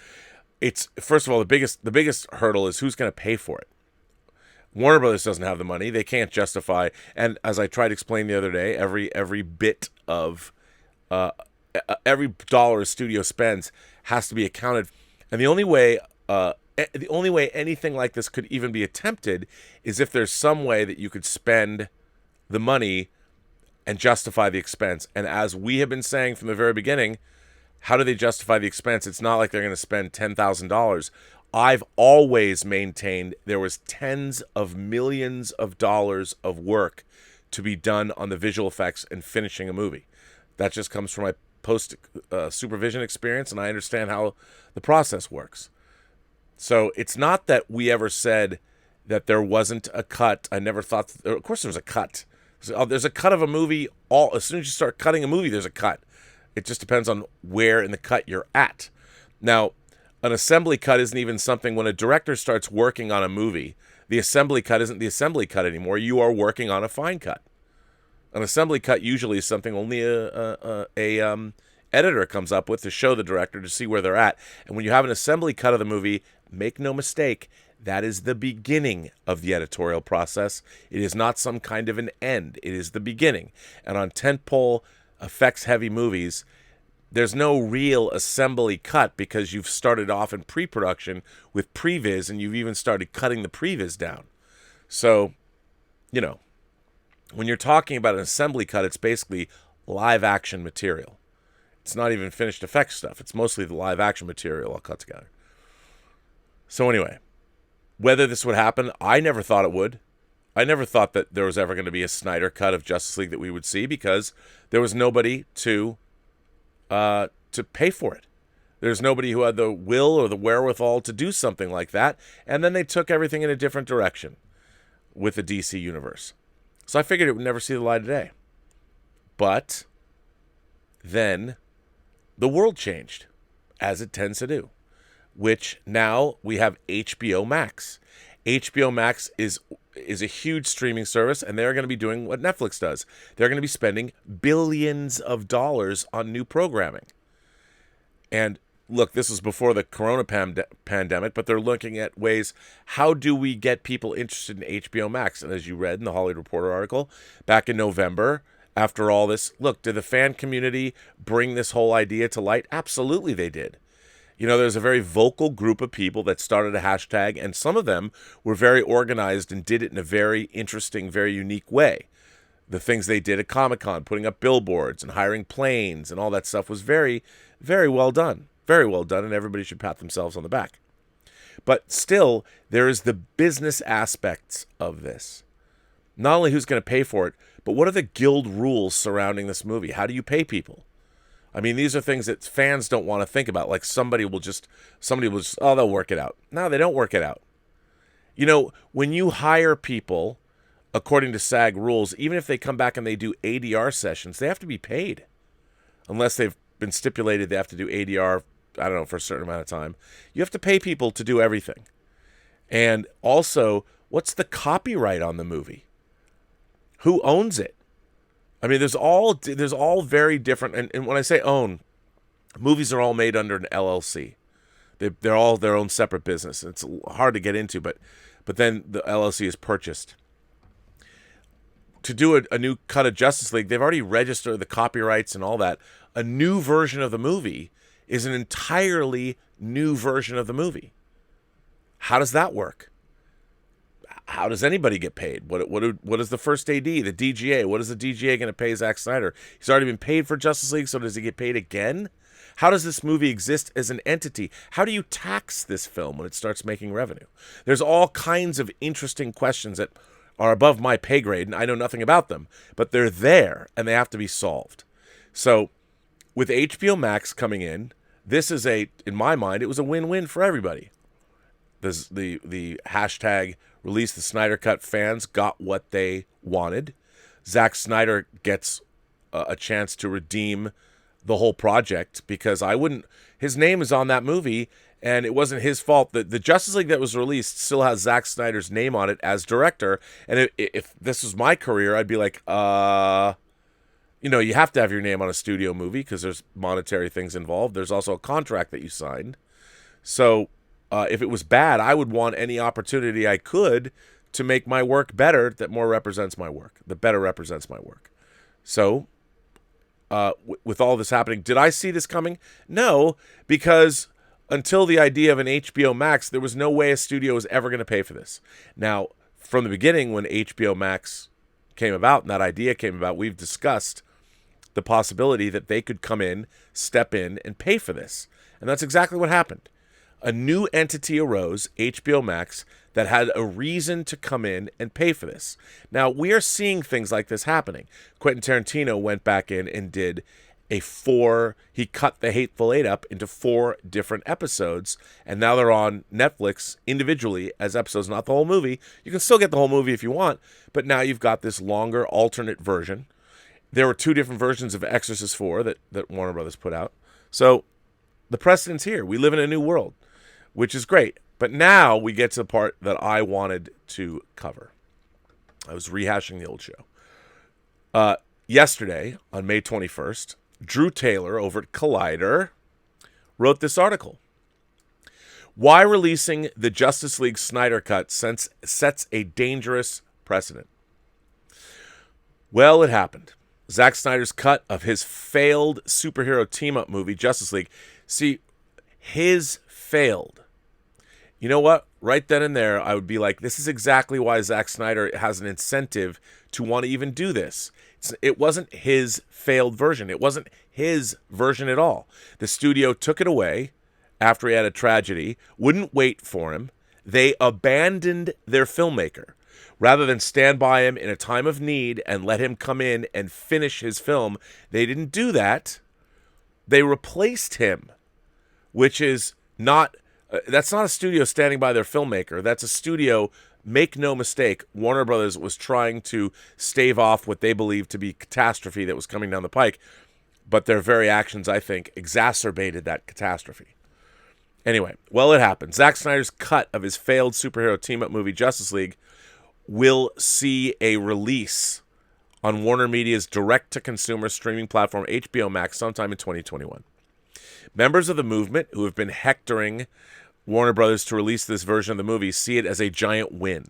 It's, first of all, the biggest hurdle is who's going to pay for it. Warner Brothers doesn't have the money. They can't justify, and as I tried to explain the other day, every bit of, every dollar a studio spends has to be accounted. And the only way the only way anything like this could even be attempted is if there's some way that you could spend the money and justify the expense. And as we have been saying from the very beginning, how do they justify the expense? It's not like they're going to spend $10,000. I've always maintained there was tens of millions of dollars of work to be done on the visual effects and finishing a movie. That just comes from my post-supervision experience, and I understand how the process works. So it's not that we ever said that there wasn't a cut. I never thought, of course there's a cut. There's a cut of a movie. As soon as you start cutting a movie, there's a cut. It just depends on where in the cut you're at. Now, an assembly cut isn't even something when a director starts working on a movie. The assembly cut isn't the assembly cut anymore. You are working on a fine cut. An assembly cut usually is something only a editor comes up with to show the director to see where they're at. And when you have an assembly cut of the movie, make no mistake, that is the beginning of the editorial process. It is not some kind of an end. It is the beginning. And on tentpole, effects-heavy movies, there's no real assembly cut because you've started off in pre-production with previs, and you've even started cutting the previs down. So, when you're talking about an assembly cut, it's basically live-action material. It's not even finished effects stuff. It's mostly the live-action material all cut together. So anyway, whether this would happen, I never thought it would. I never thought that there was ever going to be a Snyder cut of Justice League that we would see because there was nobody to pay for it. There's nobody who had the will or the wherewithal to do something like that, and then they took everything in a different direction with the DC universe. So I figured it would never see the light of day. But then the world changed, as it tends to do, which now we have HBO Max. HBO Max is a huge streaming service, and they're going to be doing what Netflix does. They're going to be spending billions of dollars on new programming. And look, this was before the corona pandemic, but they're looking at ways, how do we get people interested in HBO Max? And as you read in the Hollywood Reporter article, back in November, after all this, look, did the fan community bring this whole idea to light? Absolutely they did. There's a very vocal group of people that started a hashtag, and some of them were very organized and did it in a very interesting, very unique way. The things they did at Comic-Con, putting up billboards and hiring planes and all that stuff was very, very well done. Very well done, and everybody should pat themselves on the back. But still, there is the business aspects of this. Not only who's going to pay for it, but what are the guild rules surrounding this movie? How do you pay people? I mean, these are things that fans don't want to think about. Like somebody will just, oh, they'll work it out. No, they don't work it out. When you hire people, according to SAG rules, even if they come back and they do ADR sessions, they have to be paid. Unless they've been stipulated they have to do ADR, I don't know, for a certain amount of time. You have to pay people to do everything. And also, what's the copyright on the movie? Who owns it? I mean, there's all very different, and when I say own, movies are all made under an LLC. They're all their own separate business. It's hard to get into, but then the LLC is purchased. To do a new cut of Justice League, they've already registered the copyrights and all that. A new version of the movie is an entirely new version of the movie. How does that work? How does anybody get paid? What is the first AD, the DGA? What is the DGA going to pay Zack Snyder? He's already been paid for Justice League, so does he get paid again? How does this movie exist as an entity? How do you tax this film when it starts making revenue? There's all kinds of interesting questions that are above my pay grade, and I know nothing about them, but they're there, and they have to be solved. So with HBO Max coming in, this is in my mind, it was a win-win for everybody. The hashtag release the Snyder Cut fans got what they wanted. Zack Snyder gets a chance to redeem the whole project because his name is on that movie and it wasn't his fault. The Justice League that was released still has Zack Snyder's name on it as director. And if this was my career, I'd be like, you have to have your name on a studio movie because there's monetary things involved. There's also a contract that you signed. So if it was bad, I would want any opportunity I could to make my work better that more represents my work, that better represents my work. So with all this happening, did I see this coming? No, because until the idea of an HBO Max, there was no way a studio was ever going to pay for this. Now, from the beginning, when HBO Max came about and that idea came about, we've discussed the possibility that they could come in, step in, and pay for this. And that's exactly what happened. A new entity arose, HBO Max, that had a reason to come in and pay for this. Now, we are seeing things like this happening. Quentin Tarantino went back in and did he cut The Hateful Eight up into 4 different episodes, and now they're on Netflix individually as episodes, not the whole movie. You can still get the whole movie if you want, but now you've got this longer alternate version. There were 2 different versions of Exorcist 4 that Warner Brothers put out. So the precedent's here. We live in a new world, which is great. But now we get to the part that I wanted to cover. I was rehashing the old show. Yesterday, on May 21st, Drew Taylor over at Collider wrote this article. Why releasing the Justice League Snyder Cut sets a dangerous precedent. Well, it happened. Zack Snyder's cut of his failed superhero team-up movie, Justice League. See, his failed. You know what? Right then and there, I would be like, this is exactly why Zack Snyder has an incentive to want to even do this. It wasn't his failed version. It wasn't his version at all. The studio took it away after he had a tragedy, wouldn't wait for him. They abandoned their filmmaker. Rather than stand by him in a time of need and let him come in and finish his film, they didn't do that. They replaced him, which is not... that's not a studio standing by their filmmaker. That's a studio, make no mistake, Warner Brothers was trying to stave off what they believed to be catastrophe that was coming down the pike. But their very actions, I think, exacerbated that catastrophe. Anyway, well, it happened. Zack Snyder's cut of his failed superhero team-up movie, Justice League, will see a release on Warner Media's direct-to-consumer streaming platform, HBO Max, sometime in 2021. Members of the movement who have been hectoring Warner Brothers to release this version of the movie see it as a giant win.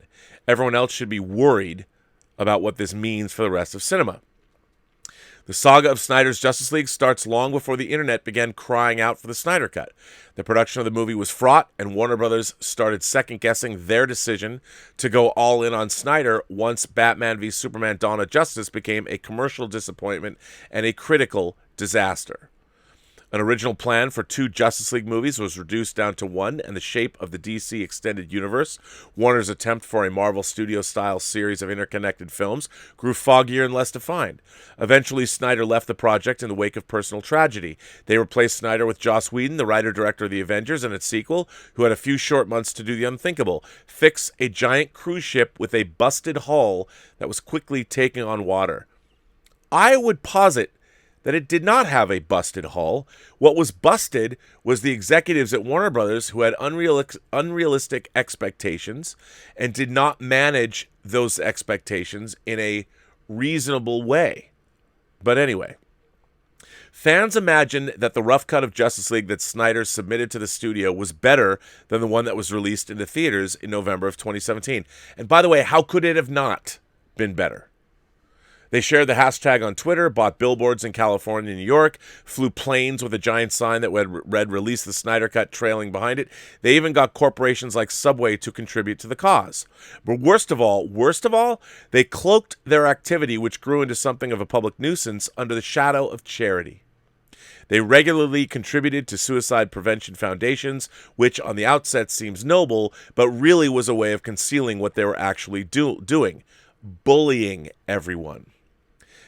Everyone else should be worried about what this means for the rest of cinema. The saga of Snyder's Justice League starts long before the internet began crying out for the Snyder Cut. The production of the movie was fraught, and Warner Brothers started second-guessing their decision to go all in on Snyder once Batman v Superman: Dawn of Justice became a commercial disappointment and a critical disaster. An original plan for 2 Justice League movies was reduced down to 1, and the shape of the DC Extended Universe, Warner's attempt for a Marvel Studios-style series of interconnected films, grew foggier and less defined. Eventually, Snyder left the project in the wake of personal tragedy. They replaced Snyder with Joss Whedon, the writer-director of The Avengers and its sequel, who had a few short months to do the unthinkable: fix a giant cruise ship with a busted hull that was quickly taking on water. I would posit that it did not have a busted hull. What was busted was the executives at Warner Brothers who had unrealistic expectations and did not manage those expectations in a reasonable way. But anyway, fans imagined that the rough cut of Justice League that Snyder submitted to the studio was better than the one that was released into theaters in November of 2017. And by the way, how could it have not been better? They shared the hashtag on Twitter, bought billboards in California and New York, flew planes with a giant sign that read "Release the Snyder Cut" trailing behind it. They even got corporations like Subway to contribute to the cause. But worst of all, they cloaked their activity, which grew into something of a public nuisance, under the shadow of charity. They regularly contributed to suicide prevention foundations, which on the outset seems noble, but really was a way of concealing what they were actually doing, bullying everyone.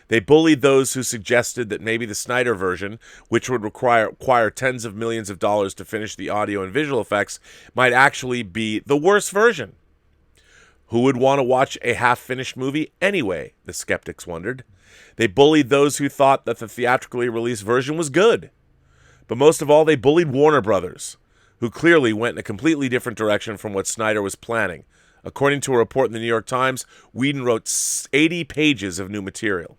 They bullied those who suggested that maybe the Snyder version, which would require tens of millions of dollars to finish the audio and visual effects, might actually be the worst version. Who would want to watch a half-finished movie anyway, the skeptics wondered. They bullied those who thought that the theatrically released version was good. But most of all, they bullied Warner Brothers, who clearly went in a completely different direction from what Snyder was planning. According to a report in the New York Times, Whedon wrote 80 pages of new material.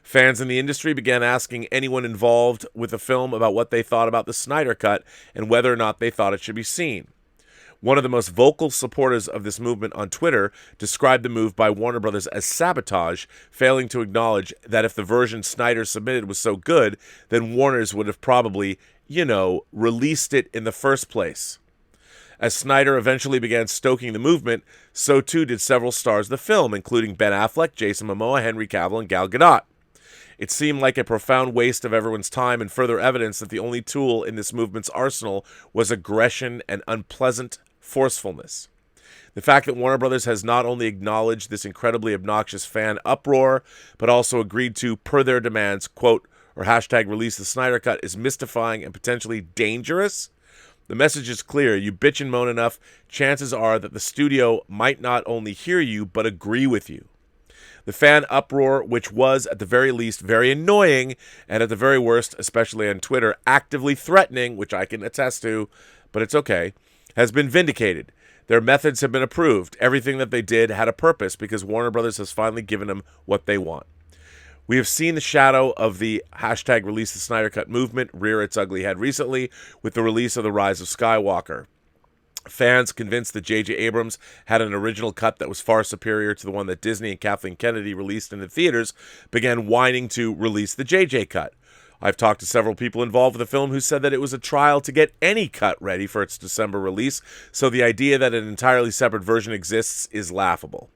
Fans in the industry began asking anyone involved with the film about what they thought about the Snyder Cut and whether or not they thought it should be seen. One of the most vocal supporters of this movement on Twitter described the move by Warner Brothers as sabotage, failing to acknowledge that if the version Snyder submitted was so good, then Warner's would have probably released it in the first place. As Snyder eventually began stoking the movement, so too did several stars of the film, including Ben Affleck, Jason Momoa, Henry Cavill, and Gal Gadot. It seemed like a profound waste of everyone's time and further evidence that the only tool in this movement's arsenal was aggression and unpleasant forcefulness. The fact that Warner Brothers has not only acknowledged this incredibly obnoxious fan uproar, but also agreed to, per their demands, quote, or hashtag release the Snyder Cut is mystifying and potentially dangerous. The message is clear. You bitch and moan enough, chances are that the studio might not only hear you, but agree with you. The fan uproar, which was at the very least very annoying, and at the very worst, especially on Twitter, actively threatening, which I can attest to, but it's okay, has been vindicated. Their methods have been approved. Everything that they did had a purpose because Warner Brothers has finally given them what they want. We have seen the shadow of the hashtag release the Snyder Cut movement rear its ugly head recently with the release of The Rise of Skywalker. Fans convinced that J.J. Abrams had an original cut that was far superior to the one that Disney and Kathleen Kennedy released in the theaters began whining to release the J.J. cut. I've talked to several people involved with the film who said that it was a trial to get any cut ready for its December release, so the idea that an entirely separate version exists is laughable.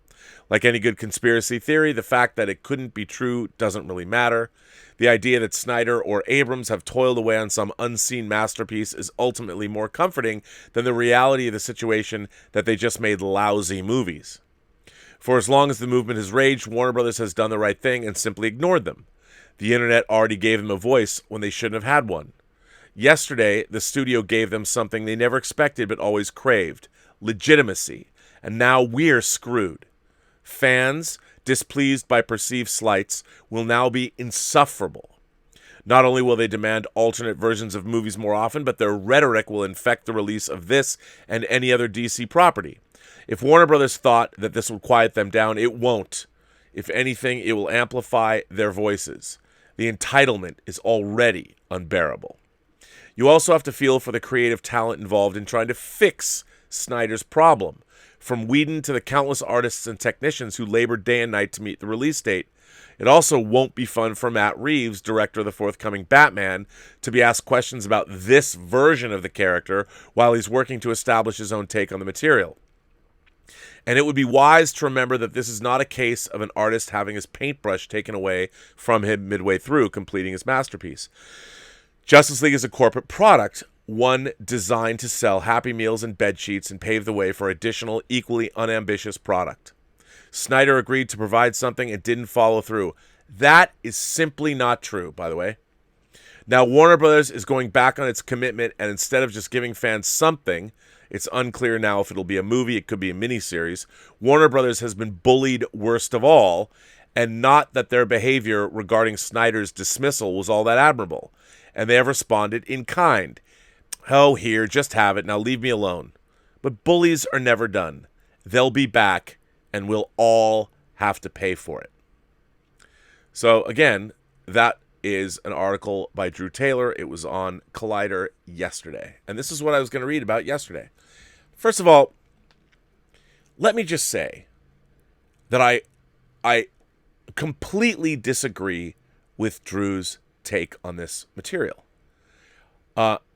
Like any good conspiracy theory, the fact that it couldn't be true doesn't really matter. The idea that Snyder or Abrams have toiled away on some unseen masterpiece is ultimately more comforting than the reality of the situation that they just made lousy movies. For as long as the movement has raged, Warner Brothers has done the right thing and simply ignored them. The internet already gave them a voice when they shouldn't have had one. Yesterday, the studio gave them something they never expected but always craved: legitimacy. And now we're screwed. Fans, displeased by perceived slights, will now be insufferable. Not only will they demand alternate versions of movies more often, but their rhetoric will infect the release of this and any other DC property. If Warner Brothers thought that this would quiet them down, it won't. If anything, it will amplify their voices. The entitlement is already unbearable. You also have to feel for the creative talent involved in trying to fix Snyder's problem. From Whedon to the countless artists and technicians who labored day and night to meet the release date. It also won't be fun for Matt Reeves, director of the forthcoming Batman, to be asked questions about this version of the character while he's working to establish his own take on the material. And it would be wise to remember that this is not a case of an artist having his paintbrush taken away from him midway through completing his masterpiece. Justice League is a corporate product, one designed to sell Happy Meals and bedsheets and pave the way for additional, equally unambitious product. Snyder agreed to provide something and didn't follow through. That is simply not true, by the way. Now, Warner Brothers is going back on its commitment, and instead of just giving fans something, it's unclear now if it'll be a movie, it could be a miniseries, Warner Brothers has been bullied worst of all, and not that their behavior regarding Snyder's dismissal was all that admirable. And they have responded in kind. Oh, here, just have it. Now leave me alone. But bullies are never done. They'll be back, and we'll all have to pay for it. So, again, that is an article by Drew Taylor. It was on Collider yesterday. And this is what I was going to read about yesterday. First of all, let me just say that I completely disagree with Drew's take on this material.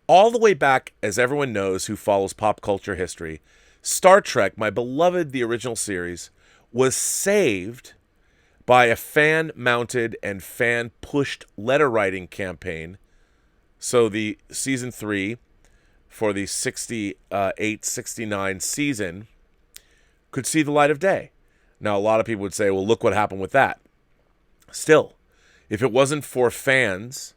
All the way back, as everyone knows who follows pop culture history, Star Trek, my beloved, the original series, was saved by a fan-mounted and fan-pushed letter-writing campaign. So the season 3 for the 68-69 season could see the light of day. Now, a lot of people would say, well, look what happened with that. Still, if it wasn't for fans,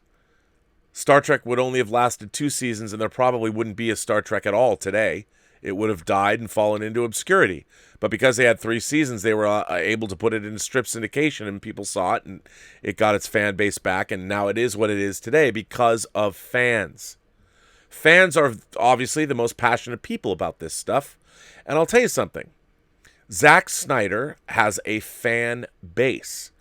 Star Trek would only have lasted 2 seasons, and there probably wouldn't be a Star Trek at all today. It would have died and fallen into obscurity. But because they had 3 seasons, they were able to put it in strip syndication, and people saw it, and it got its fan base back, and now it is what it is today because of fans. Fans are obviously the most passionate people about this stuff. And I'll tell you something. Zack Snyder has a fan base.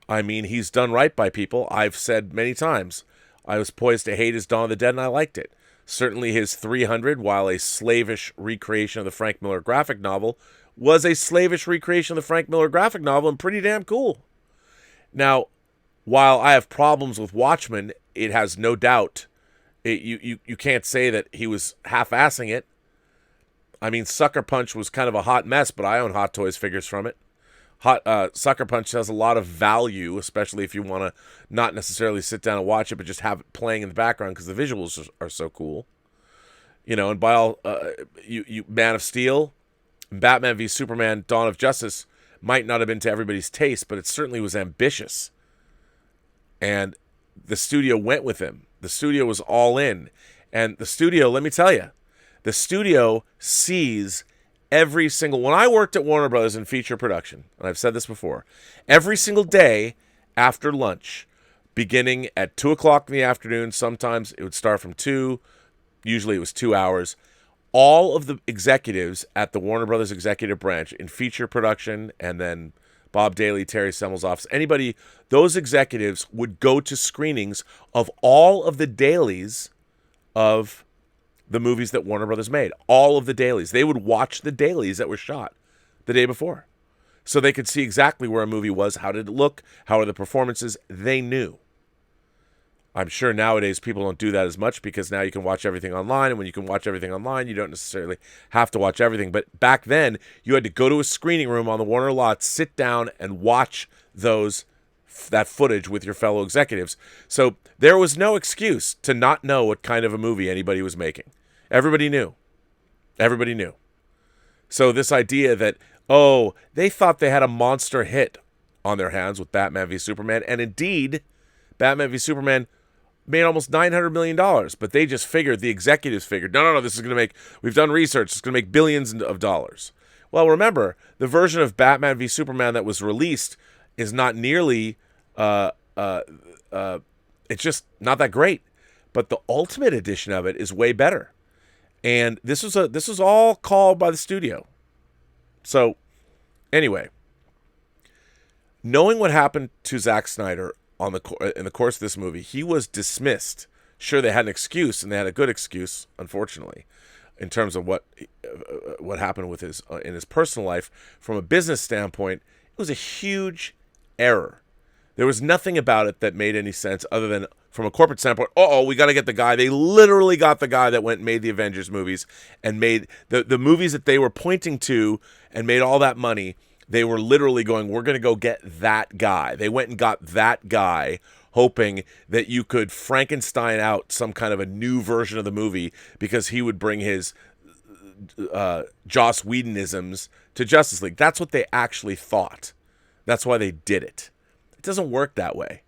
I mean, he's done right by people. I've said many times, I was poised to hate his Dawn of the Dead, and I liked it. Certainly his 300, while a slavish recreation of the Frank Miller graphic novel, was a slavish recreation of the Frank Miller graphic novel and pretty damn cool. Now, while I have problems with Watchmen, it has no doubt You can't say that he was half-assing it. I mean, Sucker Punch was kind of a hot mess, but I own Hot Toys figures from it. Sucker Punch has a lot of value, especially if you want to not necessarily sit down and watch it, but just have it playing in the background because the visuals are so cool. You know, and by all, Man of Steel, Batman v Superman: Dawn of Justice might not have been to everybody's taste, but it certainly was ambitious. And the studio went with him. The studio was all in. And the studio, let me tell you, the studio sees every single... When I worked at Warner Brothers in feature production, and I've said this before, every single day after lunch, beginning at 2 o'clock in the afternoon, sometimes it would start from 2, usually it was 2 hours, all of the executives at the Warner Brothers executive branch in feature production, and then Bob Daly, Terry Semmel's office, anybody, those executives would go to screenings of all of the dailies of the movies that Warner Brothers made. All of the dailies. They would watch the dailies that were shot the day before. So they could see exactly where a movie was, how did it look, how are the performances. They knew. I'm sure nowadays people don't do that as much because now you can watch everything online, and when you can watch everything online, you don't necessarily have to watch everything. But back then, you had to go to a screening room on the Warner lot, sit down, and watch that footage with your fellow executives. So there was no excuse to not know what kind of a movie anybody was making. Everybody knew. Everybody knew. So this idea that, oh, they thought they had a monster hit on their hands with Batman v Superman, and indeed, Batman v Superman made almost $900 million, but they just figured, the executives figured, no, this is going to make, we've done research, it's going to make billions of dollars. Well, remember, the version of Batman v Superman that was released is not nearly, it's just not that great. But the Ultimate Edition of it is way better. And this was all called by the studio. So, anyway, knowing what happened to Zack Snyder in the course of this movie, he was dismissed. Sure, they had an excuse, and they had a good excuse, unfortunately, in terms of what happened with in his personal life. From a business standpoint, it was a huge error. There was nothing about it that made any sense other than from a corporate standpoint, we got to get the guy. They literally got the guy that went and made the Avengers movies and made the movies that they were pointing to and made all that money. They were literally going, we're going to go get that guy. They went and got that guy, hoping that you could Frankenstein out some kind of a new version of the movie because he would bring his Joss Whedon-isms to Justice League. That's what they actually thought. That's why they did it. It doesn't work that way.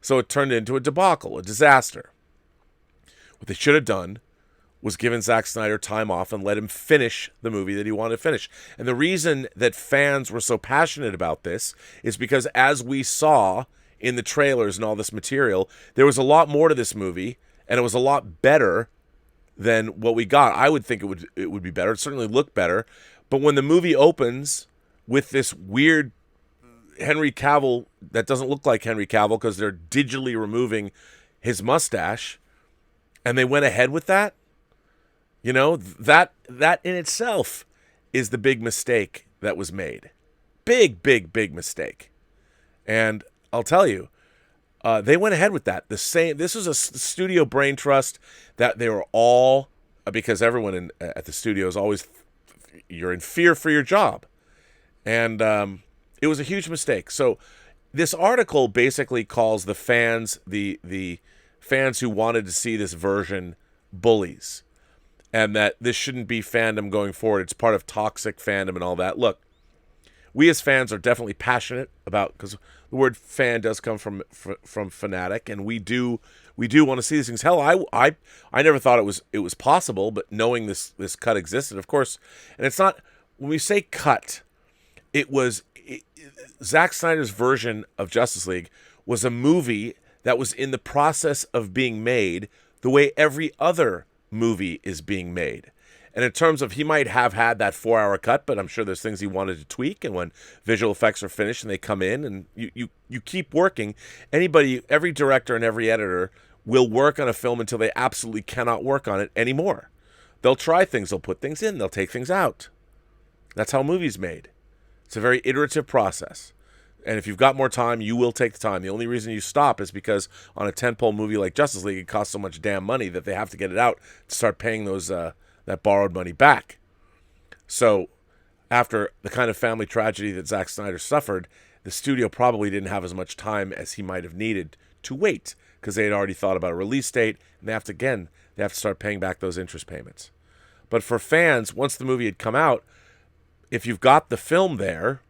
So it turned into a debacle, a disaster. What they should have done was given Zack Snyder time off and let him finish the movie that he wanted to finish. And the reason that fans were so passionate about this is because, as we saw in the trailers and all this material, there was a lot more to this movie, and it was a lot better than what we got. I would think it would be better. It certainly looked better. But when the movie opens with this weird Henry Cavill that doesn't look like Henry Cavill because they're digitally removing his mustache, and they went ahead with that, you know, that in itself is the big mistake that was made. Big mistake. And I'll tell you, they went ahead with that. This was a studio brain trust that they were all, because everyone at the studio is always, you're in fear for your job. And it was a huge mistake. So this article basically calls the fans, the fans who wanted to see this version, bullies. And that this shouldn't be fandom going forward. It's part of toxic fandom and all that. Look, we as fans are definitely passionate about, because the word fan does come from fanatic, and we do want to see these things. Hell, I never thought it was possible, but knowing this cut existed, of course. And it's not, when we say cut, Zack Snyder's version of Justice League was a movie that was in the process of being made the way every other movie is being made. And in terms of, he might have had that 4-hour cut, but I'm sure there's things he wanted to tweak. And when visual effects are finished and they come in and you keep working, every director and every editor will work on a film until they absolutely cannot work on it anymore. They'll try things, they'll put things in, they'll take things out. That's how a movie's made. It's a very iterative process. And if you've got more time, you will take the time. The only reason you stop is because on a tentpole movie like Justice League, it costs so much damn money that they have to get it out to start paying those that borrowed money back. So after the kind of family tragedy that Zack Snyder suffered, the studio probably didn't have as much time as he might have needed to wait, because they had already thought about a release date, and they have to start paying back those interest payments. But for fans, once the movie had come out, if you've got the film there,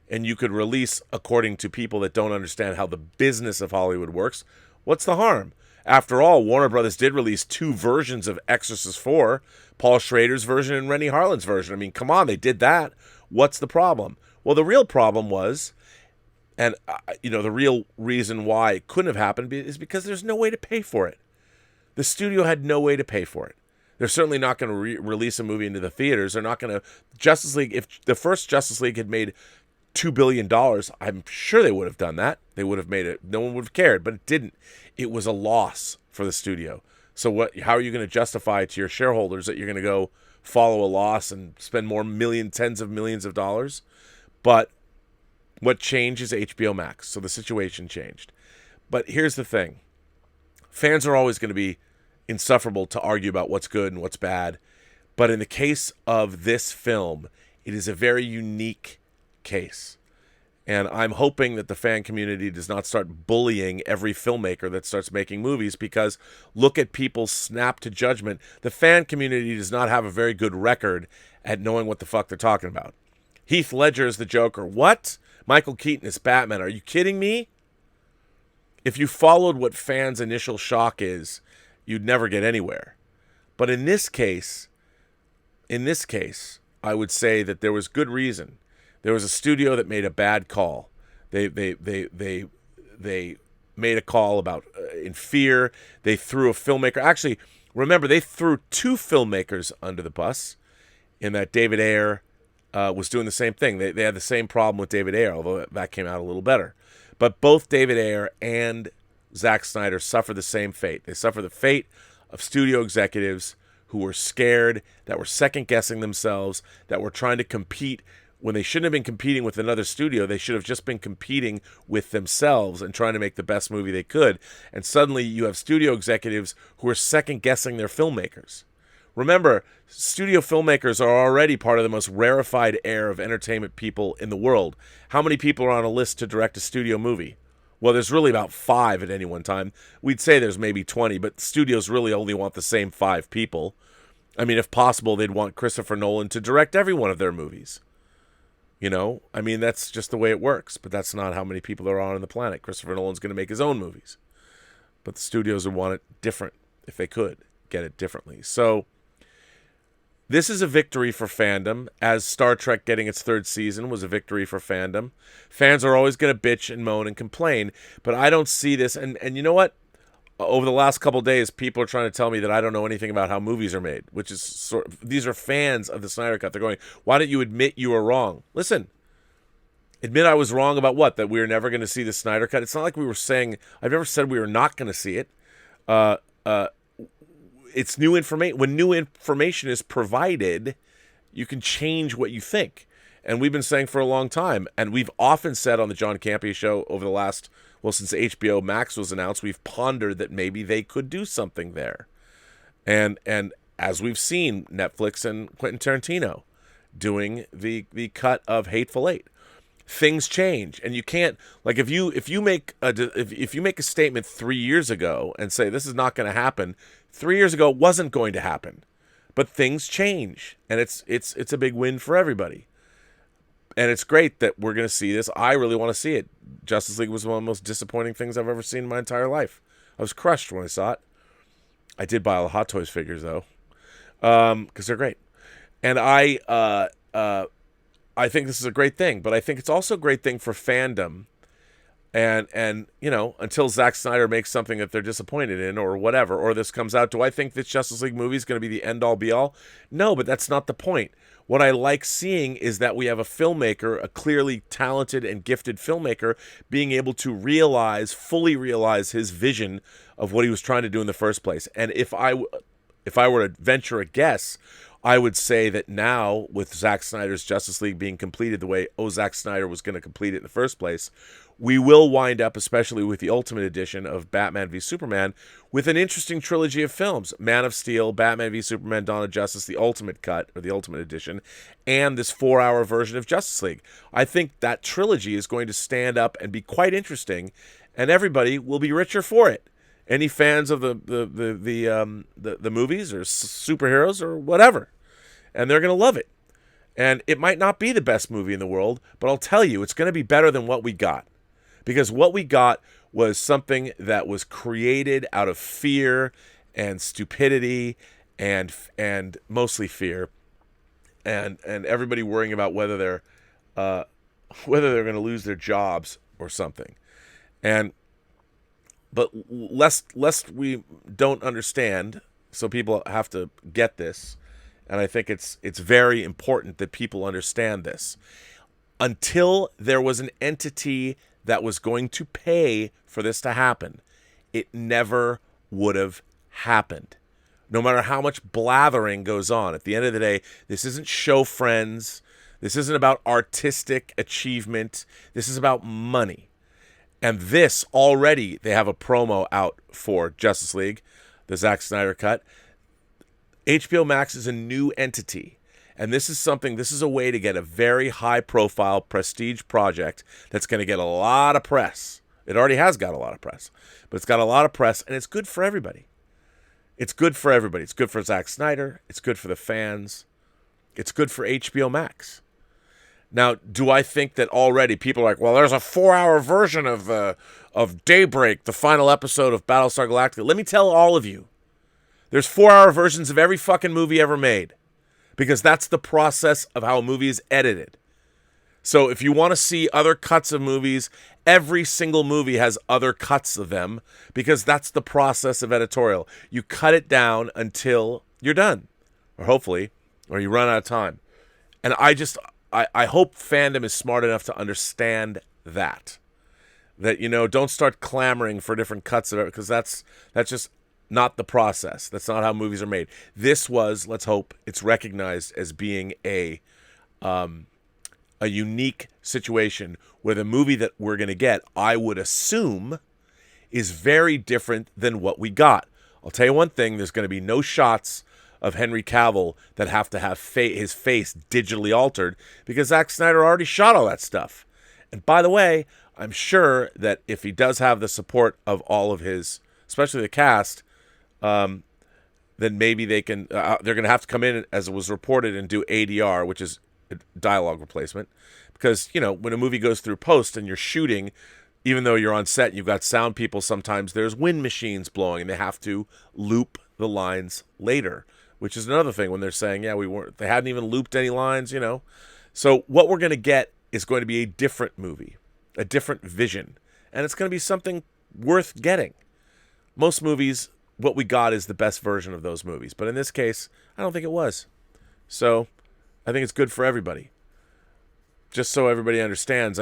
and you could release according to people that don't understand how the business of Hollywood works, what's the harm? After all, Warner Brothers did release 2 versions of Exorcist 4, Paul Schrader's version and Rennie Harlin's version. I mean, come on, they did that. What's the problem? Well, the real problem was, and the real reason why it couldn't have happened is because there's no way to pay for it. The studio had no way to pay for it. They're certainly not going to release a movie into the theaters. They're not going to... Justice League, if the first Justice League had made $2 billion, I'm sure they would have done that. They would have made it. No one would have cared, but it didn't. It was a loss for the studio. So how are you going to justify to your shareholders that you're going to go follow a loss and spend tens of millions of dollars? But what changed is HBO Max. So the situation changed. But here's the thing. Fans are always going to be insufferable to argue about what's good and what's bad. But in the case of this film, it is a very unique case. And I'm hoping that the fan community does not start bullying every filmmaker that starts making movies, because look at people's snap to judgment. The fan community does not have a very good record at knowing what the fuck they're talking about. Heath Ledger is the Joker. What? Michael Keaton is Batman. Are you kidding me? If you followed what fans' initial shock is, you'd never get anywhere. But in this case, I would say that there was good reason. There was a studio that made a bad call. They made a call about in fear. They threw a filmmaker. Actually, remember, they threw 2 filmmakers under the bus, in that David Ayer was doing the same thing. They had the same problem with David Ayer, although that came out a little better. But both David Ayer and Zack Snyder suffer the same fate. They suffer the fate of studio executives who were scared, that were second-guessing themselves, that were trying to compete when they shouldn't have been competing with another studio. They should have just been competing with themselves and trying to make the best movie they could. And suddenly you have studio executives who are second-guessing their filmmakers. Remember, studio filmmakers are already part of the most rarefied air of entertainment people in the world. How many people are on a list to direct a studio movie? Well, there's really about 5 at any one time. We'd say there's maybe 20, but studios really only want the same 5 people. I mean, if possible, they'd want Christopher Nolan to direct every one of their movies. I mean, that's just the way it works, but that's not how many people there are on the planet. Christopher Nolan's going to make his own movies. But the studios would want it different if they could get it differently. So this is a victory for fandom, as Star Trek getting its 3rd season was a victory for fandom. Fans are always going to bitch and moan and complain, but I don't see this. And you know what? Over the last couple of days, people are trying to tell me that I don't know anything about how movies are made, which is these are fans of the Snyder Cut. They're going, why don't you admit you were wrong? Listen, admit I was wrong about what? That we were never going to see the Snyder Cut? It's not like we were saying, I've never said we were not going to see it. It's new information. When new information is provided, you can change what you think. And we've been saying for a long time, and we've often said on the John Campea show over the last, since HBO Max was announced, we've pondered that maybe they could do something there. And as we've seen, Netflix and Quentin Tarantino doing the cut of Hateful Eight. Things change, and you can't, like, if you make a statement 3 years ago and say this is not going to happen, 3 years ago it wasn't going to happen, but things change, and it's a big win for everybody, and it's great that we're going to see this. I really want to see it. Justice League was one of the most disappointing things I've ever seen in my entire life. I was crushed when I saw it. I did buy all the Hot Toys figures though, because they're great, and I think this is a great thing, but I think it's also a great thing for fandom. And until Zack Snyder makes something that they're disappointed in or whatever, or this comes out, do I think this Justice League movie is going to be the end-all, be-all? No, but that's not the point. What I like seeing is that we have a filmmaker, a clearly talented and gifted filmmaker, being able to fully realize his vision of what he was trying to do in the first place. And if I were to venture a guess, I would say that now, with Zack Snyder's Justice League being completed the way Zack Snyder was going to complete it in the first place, we will wind up, especially with the Ultimate Edition of Batman v Superman, with an interesting trilogy of films. Man of Steel, Batman v Superman, Dawn of Justice, the Ultimate Cut, or the Ultimate Edition, and this 4-hour version of Justice League. I think that trilogy is going to stand up and be quite interesting, and everybody will be richer for it. Any fans of the movies or superheroes or whatever, and they're going to love it. And it might not be the best movie in the world, but I'll tell you, it's going to be better than what we got. Because what we got was something that was created out of fear and stupidity and mostly fear, and everybody worrying about whether they're going to lose their jobs or something. But lest we don't understand, so people have to get this, and I think it's very important that people understand this. Until there was an entity that was going to pay for this to happen, it never would have happened. No matter how much blathering goes on. At the end of the day, this isn't show friends. This isn't about artistic achievement. This is about money. And this, already, they have a promo out for Justice League, the Zack Snyder cut. HBO Max is a new entity. And this is a way to get a very high-profile prestige project that's going to get a lot of press. It already has got a lot of press. But it's got a lot of press, and it's good for everybody. It's good for everybody. It's good for Zack Snyder. It's good for the fans. It's good for HBO Max. Now, do I think that already people are like, well, there's a 4-hour version of Daybreak, the final episode of Battlestar Galactica. Let me tell all of you, there's 4-hour versions of every fucking movie ever made. Because that's the process of how a movie is edited. So if you want to see other cuts of movies, every single movie has other cuts of them, because that's the process of editorial. You cut it down until you're done, or hopefully, or you run out of time. And I hope fandom is smart enough to understand that. That, don't start clamoring for different cuts of it, because that's just not the process. That's not how movies are made. This was, let's hope, it's recognized as being a unique situation where the movie that we're going to get, I would assume, is very different than what we got. I'll tell you one thing, there's going to be no shots of Henry Cavill that have to have his face digitally altered, because Zack Snyder already shot all that stuff. And by the way, I'm sure that if he does have the support of all of his, especially the cast, then maybe they can. They're going to have to come in, as it was reported, and do ADR, which is dialogue replacement, because when a movie goes through post and you're shooting, even though you're on set and you've got sound people, sometimes there's wind machines blowing, and they have to loop the lines later, which is another thing when they're saying, they hadn't even looped any lines, So what we're going to get is going to be a different movie, a different vision, and it's going to be something worth getting. Most movies, what we got is the best version of those movies. But in this case, I don't think it was. So I think it's good for everybody. Just so everybody understands,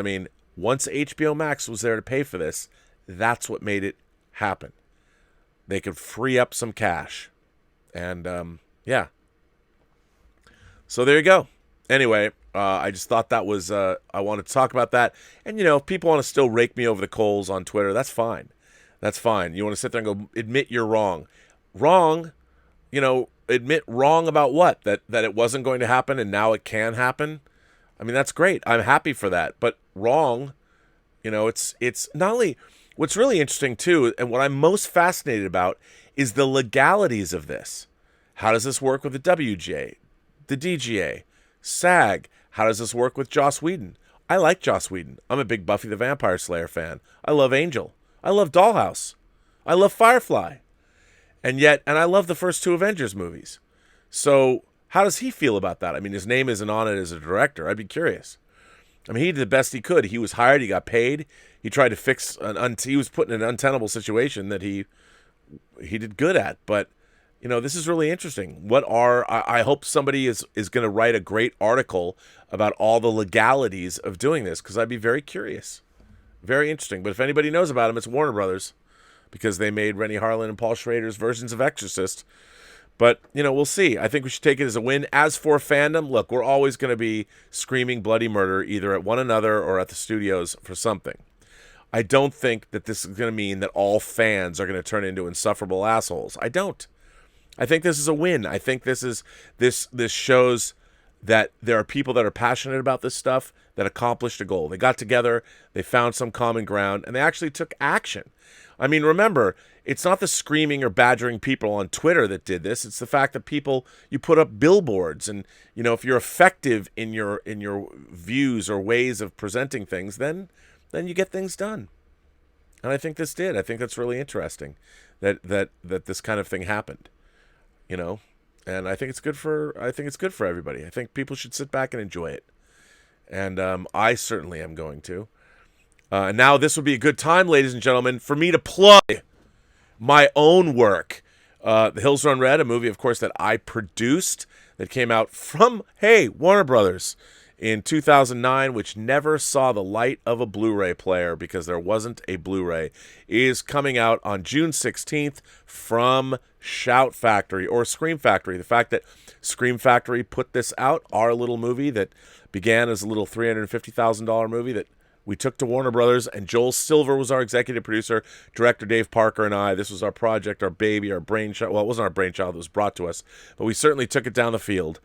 once HBO Max was there to pay for this, that's what made it happen. They could free up some cash. And, yeah. So there you go. Anyway, I just thought that was, I wanted to talk about that. And, if people want to still rake me over the coals on Twitter, that's fine. That's fine. You want to sit there and go, admit you're wrong. Wrong, admit wrong about what? That it wasn't going to happen and now it can happen? That's great. I'm happy for that. But wrong, it's not only, what's really interesting too, and what I'm most fascinated about, is the legalities of this. How does this work with the WGA, the DGA, SAG? How does this work with Joss Whedon? I like Joss Whedon. I'm a big Buffy the Vampire Slayer fan. I love Angel. I love Dollhouse. I love Firefly. And I love the first 2 Avengers movies. So how does he feel about that? His name isn't on it as a director. I'd be curious. He did the best he could. He was hired. He got paid. He tried to fix he was put in an untenable situation that he did good at. But, this is really interesting. I hope somebody is going to write a great article about all the legalities of doing this, because I'd be very curious. Very interesting. But if anybody knows about him, it's Warner Brothers, because they made Rennie Harlan and Paul Schrader's versions of Exorcist. But, we'll see. I think we should take it as a win. As for fandom, look, we're always going to be screaming bloody murder either at one another or at the studios for something. I don't think that this is going to mean that all fans are going to turn into insufferable assholes. I don't. I think this is a win. I think this shows that there are people that are passionate about this stuff that accomplished a goal. They got together, they found some common ground, and they actually took action. I mean, remember, it's not the screaming or badgering people on Twitter that did this. It's the fact that you put up billboards, and if you're effective in your views or ways of presenting things, then you get things done. And I think this did. I think that's really interesting that this kind of thing happened. And I think it's good for everybody. I think people should sit back and enjoy it. And I certainly am going to. And now this would be a good time, ladies and gentlemen, for me to plug my own work. The Hills Run Red, a movie, of course, that I produced that came out from, Warner Brothers in 2009, which never saw the light of a Blu-ray player because there wasn't a Blu-ray, is coming out on June 16th from Shout Factory or Scream Factory. The fact that Scream Factory put this out, our little movie that began as a little $350,000 movie that we took to Warner Brothers, and Joel Silver was our executive producer, director Dave Parker and I. This was our project, our baby, our brainchild. Well, it wasn't our brainchild, it was brought to us, but we certainly took it down the field.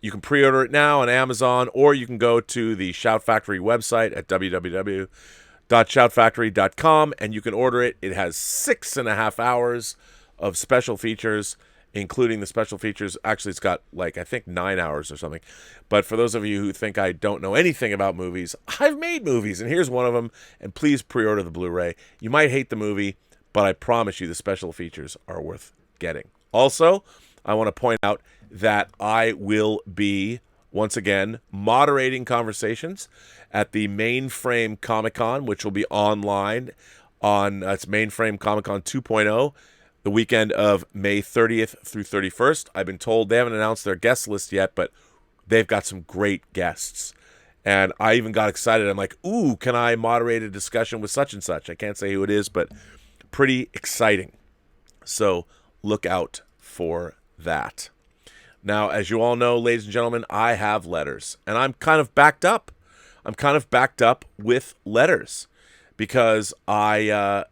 You can pre-order it now on Amazon, or you can go to the Shout Factory website at www.shoutfactory.com, and you can order it. It has 6.5 hours of special features, including the special features. Actually, it's got, I think 9 hours or something. But for those of you who think I don't know anything about movies, I've made movies, and here's one of them, and please pre-order the Blu-ray. You might hate the movie, but I promise you the special features are worth getting. Also, I want to point out that I will be, once again, moderating conversations at the Mainframe Comic-Con, which will be online on it's Mainframe Comic-Con 2.0, the weekend of May 30th through 31st. I've been told they haven't announced their guest list yet, but they've got some great guests. And I even got excited. I'm like, ooh, can I moderate a discussion with such and such? I can't say who it is, but pretty exciting. So look out for that. Now, as you all know, ladies and gentlemen, I have letters, and I'm kind of backed up. I'm kind of backed up with letters because I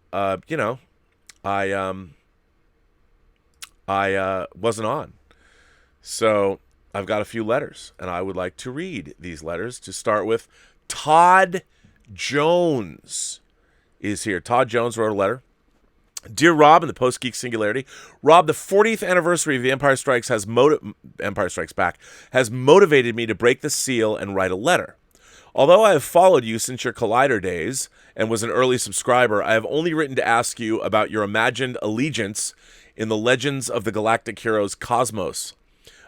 wasn't on. So I've got a few letters, and I would like to read these letters. To start with, Todd Jones is here. Todd Jones wrote a letter. Dear Rob and the Post-Geek Singularity, Rob, the 40th anniversary of The Empire Strikes Back has motivated me to break the seal and write a letter. Although I have followed you since your Collider days and was an early subscriber, I have only written to ask you about your imagined allegiance in the Legends of the Galactic Heroes cosmos.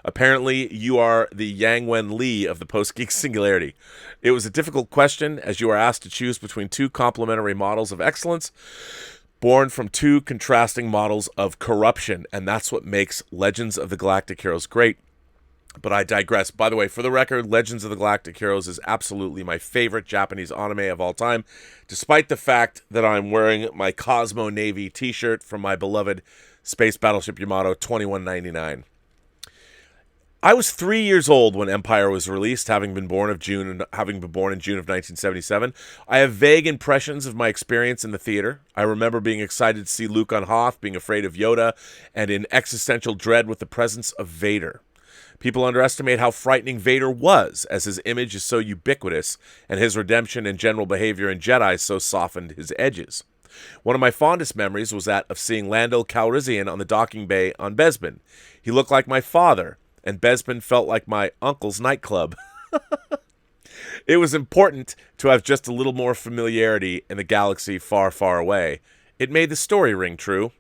Apparently, you are the Yang Wen Lee of the Post-Geek Singularity. It was a difficult question, as you are asked to choose between two complementary models of excellence, born from two contrasting models of corruption, and that's what makes Legends of the Galactic Heroes great. But I digress. By the way, for the record, Legends of the Galactic Heroes is absolutely my favorite Japanese anime of all time, despite the fact that I'm wearing my Cosmo Navy t-shirt from my beloved Space Battleship Yamato 2199. I was 3 years old when Empire was released, having been born in June of 1977. I have vague impressions of my experience in the theater. I remember being excited to see Luke on Hoth, being afraid of Yoda, and in existential dread with the presence of Vader. People underestimate how frightening Vader was, as his image is so ubiquitous, and his redemption and general behavior in Jedi so softened his edges. One of my fondest memories was that of seeing Lando Calrissian on the docking bay on Bespin. He looked like my father, and Bespin felt like my uncle's nightclub. It was important to have just a little more familiarity in the galaxy far, far away. It made the story ring true.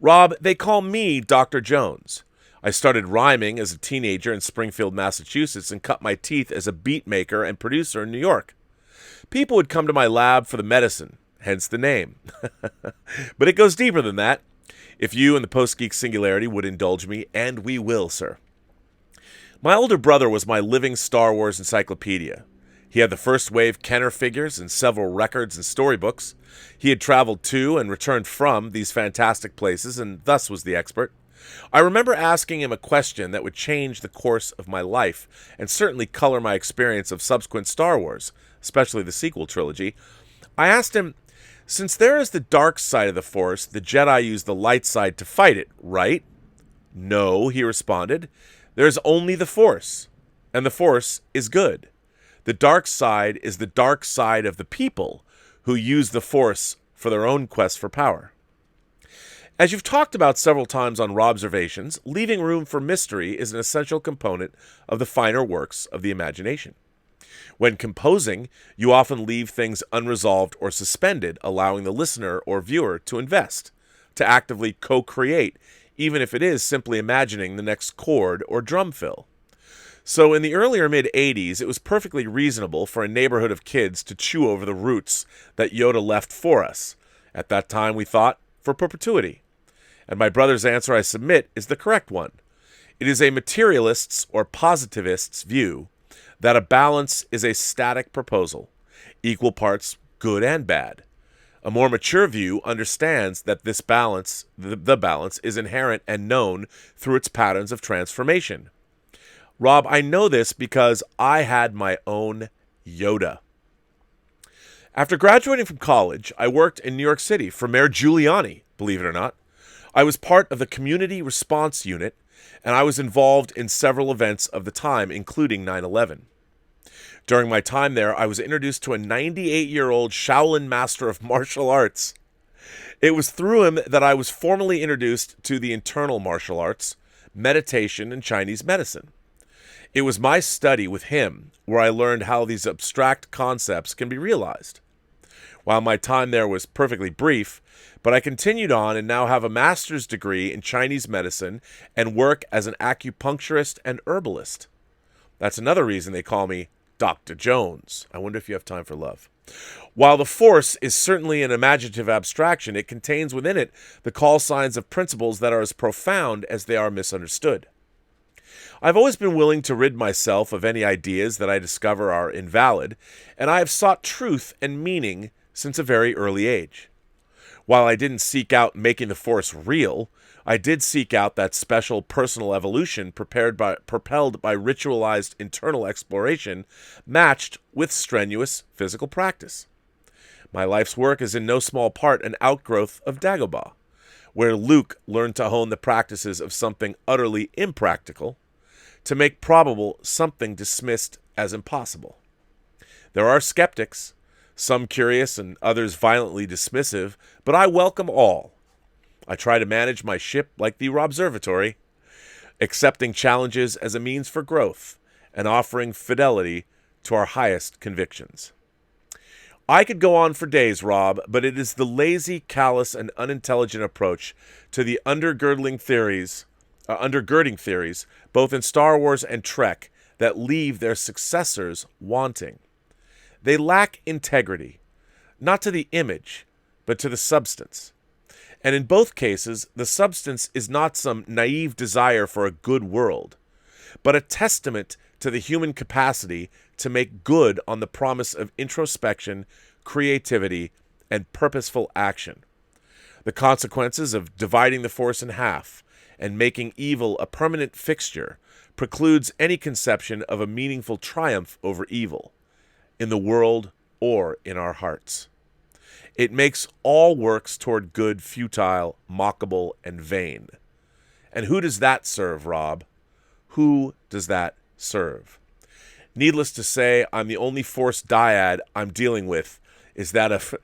Rob, they call me Dr. Jones. I started rhyming as a teenager in Springfield, Massachusetts, and cut my teeth as a beat maker and producer in New York. People would come to my lab for the medicine, hence the name. But it goes deeper than that. If you and the Post-Geek Singularity would indulge me, and we will, sir. My older brother was my living Star Wars encyclopedia. He had the first wave Kenner figures and several records and storybooks. He had traveled to and returned from these fantastic places, and thus was the expert. I remember asking him a question that would change the course of my life and certainly color my experience of subsequent Star Wars, especially the sequel trilogy. I asked him, since there is the dark side of the Force, the Jedi use the light side to fight it, right? No, he responded. There's only the Force, and the Force is good. The dark side is the dark side of the people who use the Force for their own quest for power. As you've talked about several times on Robservations, leaving room for mystery is an essential component of the finer works of the imagination. When composing, you often leave things unresolved or suspended, allowing the listener or viewer to invest, to actively co-create, even if it is simply imagining the next chord or drum fill. So in the earlier mid-'80s, it was perfectly reasonable for a neighborhood of kids to chew over the roots that Yoda left for us. At that time, we thought, for perpetuity. And my brother's answer, I submit, is the correct one. It is a materialist's or positivist's view that a balance is a static proposal, equal parts good and bad. A more mature view understands that this balance, the balance, is inherent and known through its patterns of transformation. Rob, I know this because I had my own Yoda. After graduating from college, I worked in New York City for Mayor Giuliani, believe it or not. I was part of the Community Response Unit, and I was involved in several events of the time, including 9/11. During my time there, I was introduced to a 98-year-old Shaolin master of martial arts. It was through him that I was formally introduced to the internal martial arts, meditation, and Chinese medicine. It was my study with him where I learned how these abstract concepts can be realized. While my time there was perfectly brief, but I continued on and now have a master's degree in Chinese medicine and work as an acupuncturist and herbalist. That's another reason they call me Dr. Jones. I wonder if you have time for love. While the Force is certainly an imaginative abstraction, it contains within it the call signs of principles that are as profound as they are misunderstood. I've always been willing to rid myself of any ideas that I discover are invalid, and I have sought truth and meaning since a very early age. While I didn't seek out making the Force real, I did seek out that special personal evolution propelled by ritualized internal exploration matched with strenuous physical practice. My life's work is in no small part an outgrowth of Dagobah, where Luke learned to hone the practices of something utterly impractical to make probable something dismissed as impossible. There are skeptics, some curious and others violently dismissive, but I welcome all. I try to manage my ship like the Robservatory, accepting challenges as a means for growth and offering fidelity to our highest convictions. I could go on for days, Rob, but it is the lazy, callous, and unintelligent approach to the undergirding theories, both in Star Wars and Trek, that leave their successors wanting. They lack integrity, not to the image, but to the substance. And in both cases, the substance is not some naive desire for a good world, but a testament to the human capacity to make good on the promise of introspection, creativity, and purposeful action. The consequences of dividing the Force in half and making evil a permanent fixture precludes any conception of a meaningful triumph over evil, in the world or in our hearts. It makes all works toward good futile, mockable, and vain. And who does that serve, Rob? Who does that serve? Needless to say, I'm the only Force dyad I'm dealing with is that of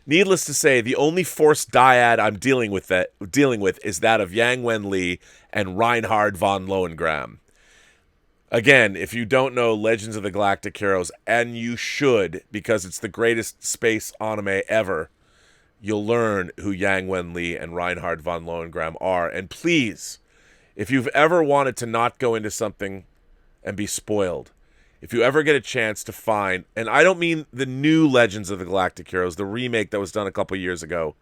Needless to say, the only Force dyad I'm dealing with is that of Yang Wen Li and Reinhard von Lohengram. Again, if you don't know Legends of the Galactic Heroes, and you should, because it's the greatest space anime ever, you'll learn who Yang Wen Li and Reinhard von Lohengram are. And please, if you've ever wanted to not go into something and be spoiled, if you ever get a chance to find, and I don't mean the new Legends of the Galactic Heroes, the remake that was done a couple years ago,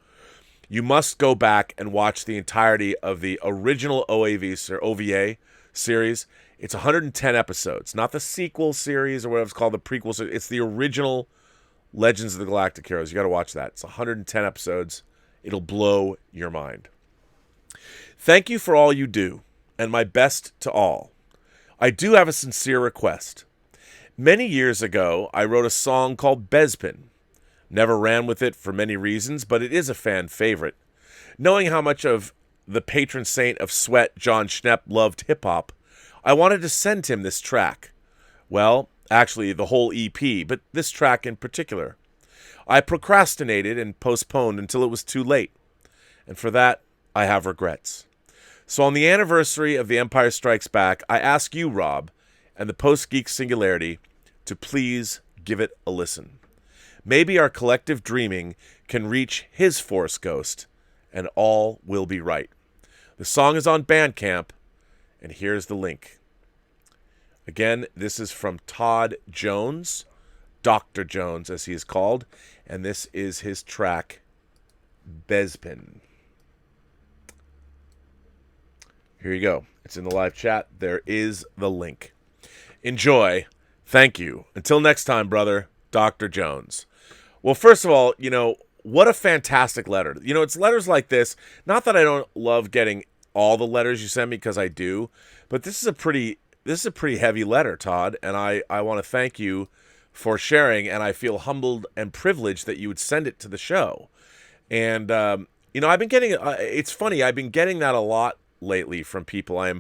you must go back and watch the entirety of the original OVA series. It's 110 episodes, not the sequel series or whatever it's called, the prequel series. It's the original Legends of the Galactic Heroes. You got to watch that. It's 110 episodes. It'll blow your mind. Thank you for all you do, and my best to all. I do have a sincere request. Many years ago, I wrote a song called Bespin. Never ran with it for many reasons, but it is a fan favorite. Knowing how much of the patron saint of sweat, John Schnepp, loved hip-hop, I wanted to send him this track. Well, actually the whole EP, but this track in particular. I procrastinated and postponed until it was too late, and for that, I have regrets. So on the anniversary of The Empire Strikes Back, I ask you, Rob, and the Post-Geek Singularity to please give it a listen. Maybe our collective dreaming can reach his Force Ghost, and all will be right. The song is on Bandcamp, and here's the link. Again, this is from Todd Jones, Dr. Jones as he is called, and this is his track, Bespin. Here you go. It's in the live chat. There is the link. Enjoy. Thank you. Until next time, brother, Dr. Jones. Well, first of all, what a fantastic letter. It's letters like this. Not that I don't love getting all the letters you send me, because I do, but this is a pretty heavy letter, Todd, and I want to thank you for sharing, and I feel humbled and privileged that you would send it to the show. And I've been getting it's funny, I've been getting that a lot lately from people. I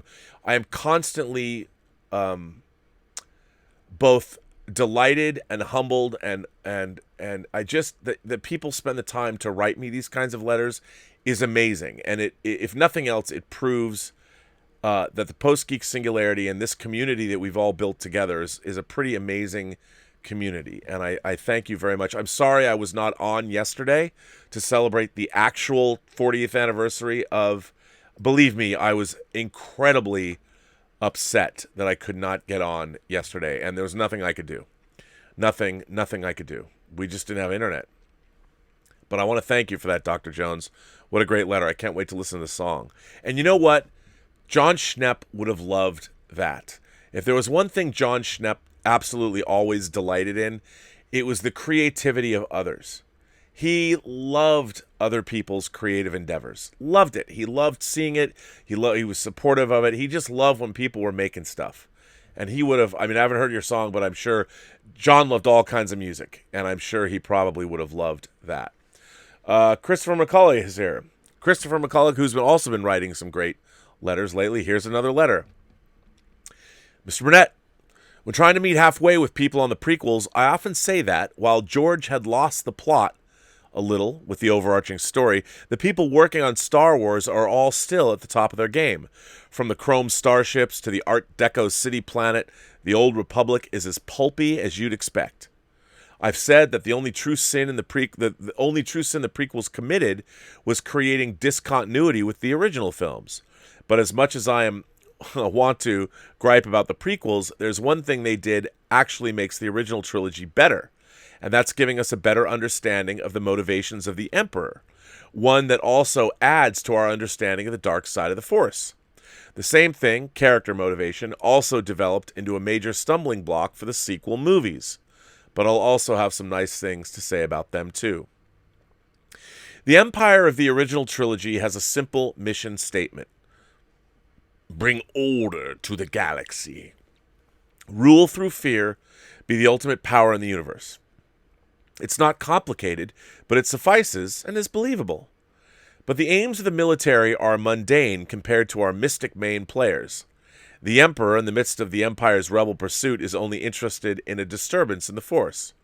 am constantly both delighted and humbled, and I just that people spend the time to write me these kinds of letters is amazing. And it if nothing else, it proves that the Post-Geek Singularity and this community that we've all built together is a pretty amazing community. And I thank you very much. I'm sorry I was not on yesterday to celebrate the actual 40th anniversary of, believe me, I was incredibly upset that I could not get on yesterday, and there was nothing I could do. Nothing I could do. We just didn't have internet. But I want to thank you for that, Dr. Jones. What a great letter. I can't wait to listen to the song. And you know what? John Schnepp would have loved that. If there was one thing John Schnepp absolutely always delighted in, it was the creativity of others. He loved other people's creative endeavors. Loved it. He loved seeing it. He was supportive of it. He just loved when people were making stuff. And he would have, I haven't heard your song, but I'm sure John loved all kinds of music. And I'm sure he probably would have loved that. Christopher McCullough is here. Christopher McCullough, who's also been writing some great letters lately. Here's another letter. Mr. Burnett, when trying to meet halfway with people on the prequels, I often say that while George had lost the plot a little with the overarching story, the people working on Star Wars are all still at the top of their game. From the chrome starships to the Art Deco city planet, the Old Republic is as pulpy as you'd expect. I've said that the only true sin the prequels committed was creating discontinuity with the original films. But as much as I want to gripe about the prequels, there's one thing they did actually makes the original trilogy better, and that's giving us a better understanding of the motivations of the Emperor, one that also adds to our understanding of the dark side of the Force. The same thing, character motivation, also developed into a major stumbling block for the sequel movies, but I'll also have some nice things to say about them too. The Empire of the original trilogy has a simple mission statement. Bring order to the galaxy. Rule through fear, be the ultimate power in the universe. It's not complicated, but it suffices and is believable. But the aims of the military are mundane compared to our mystic main players. The Emperor, in the midst of the Empire's rebel pursuit, is only interested in a disturbance in the Force.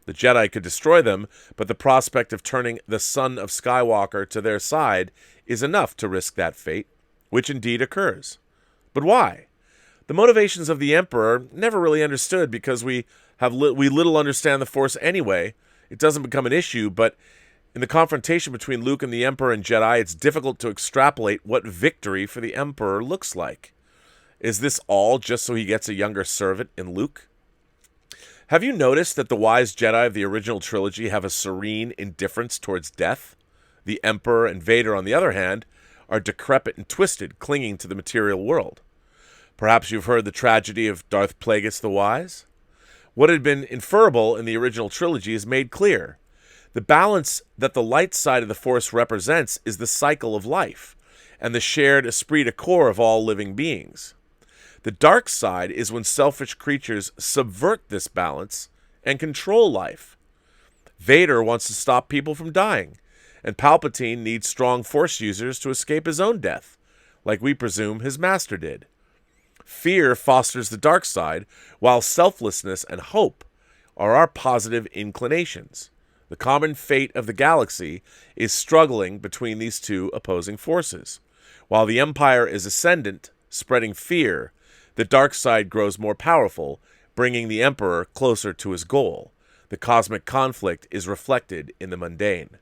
The Jedi could destroy them, but the prospect of turning the son of Skywalker to their side is enough to risk that fate, which indeed occurs. But why? The motivations of the Emperor never really understood because we little understand the Force anyway. It doesn't become an issue, but in the confrontation between Luke and the Emperor and Jedi, it's difficult to extrapolate what victory for the Emperor looks like. Is this all just so he gets a younger servant in Luke? Have you noticed that the wise Jedi of the original trilogy have a serene indifference towards death? The Emperor and Vader, on the other hand, are decrepit and twisted, clinging to the material world. Perhaps you've heard the tragedy of Darth Plagueis the Wise? What had been inferable in the original trilogy is made clear. The balance that the light side of the Force represents is the cycle of life, and the shared esprit de corps of all living beings. The dark side is when selfish creatures subvert this balance and control life. Vader wants to stop people from dying, and Palpatine needs strong Force users to escape his own death, like we presume his master did. Fear fosters the dark side, while selflessness and hope are our positive inclinations. The common fate of the galaxy is struggling between these two opposing forces. While the Empire is ascendant, spreading fear, the dark side grows more powerful, bringing the Emperor closer to his goal. The cosmic conflict is reflected in the mundane.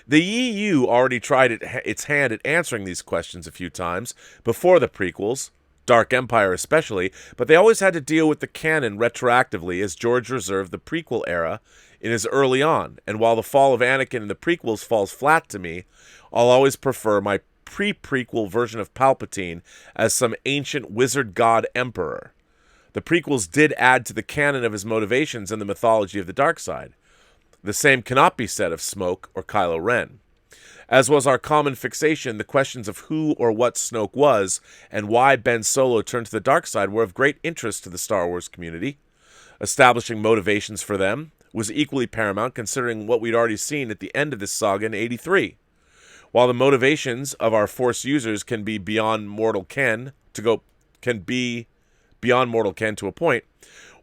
The EU already tried its hand at answering these questions a few times before the prequels, Dark Empire especially, but they always had to deal with the canon retroactively, as George reserved the prequel era in his early on. And while the fall of Anakin in the prequels falls flat to me, I'll always prefer my pre-prequel version of Palpatine as some ancient wizard god emperor. The prequels did add to the canon of his motivations and the mythology of the dark side. The same cannot be said of Snoke or Kylo Ren. As was our common fixation, the questions of who or what Snoke was and why Ben Solo turned to the dark side were of great interest to the Star Wars community. Establishing motivations for them was equally paramount, considering what we'd already seen at the end of this saga in '83. While the motivations of our Force users can be beyond mortal ken to a point,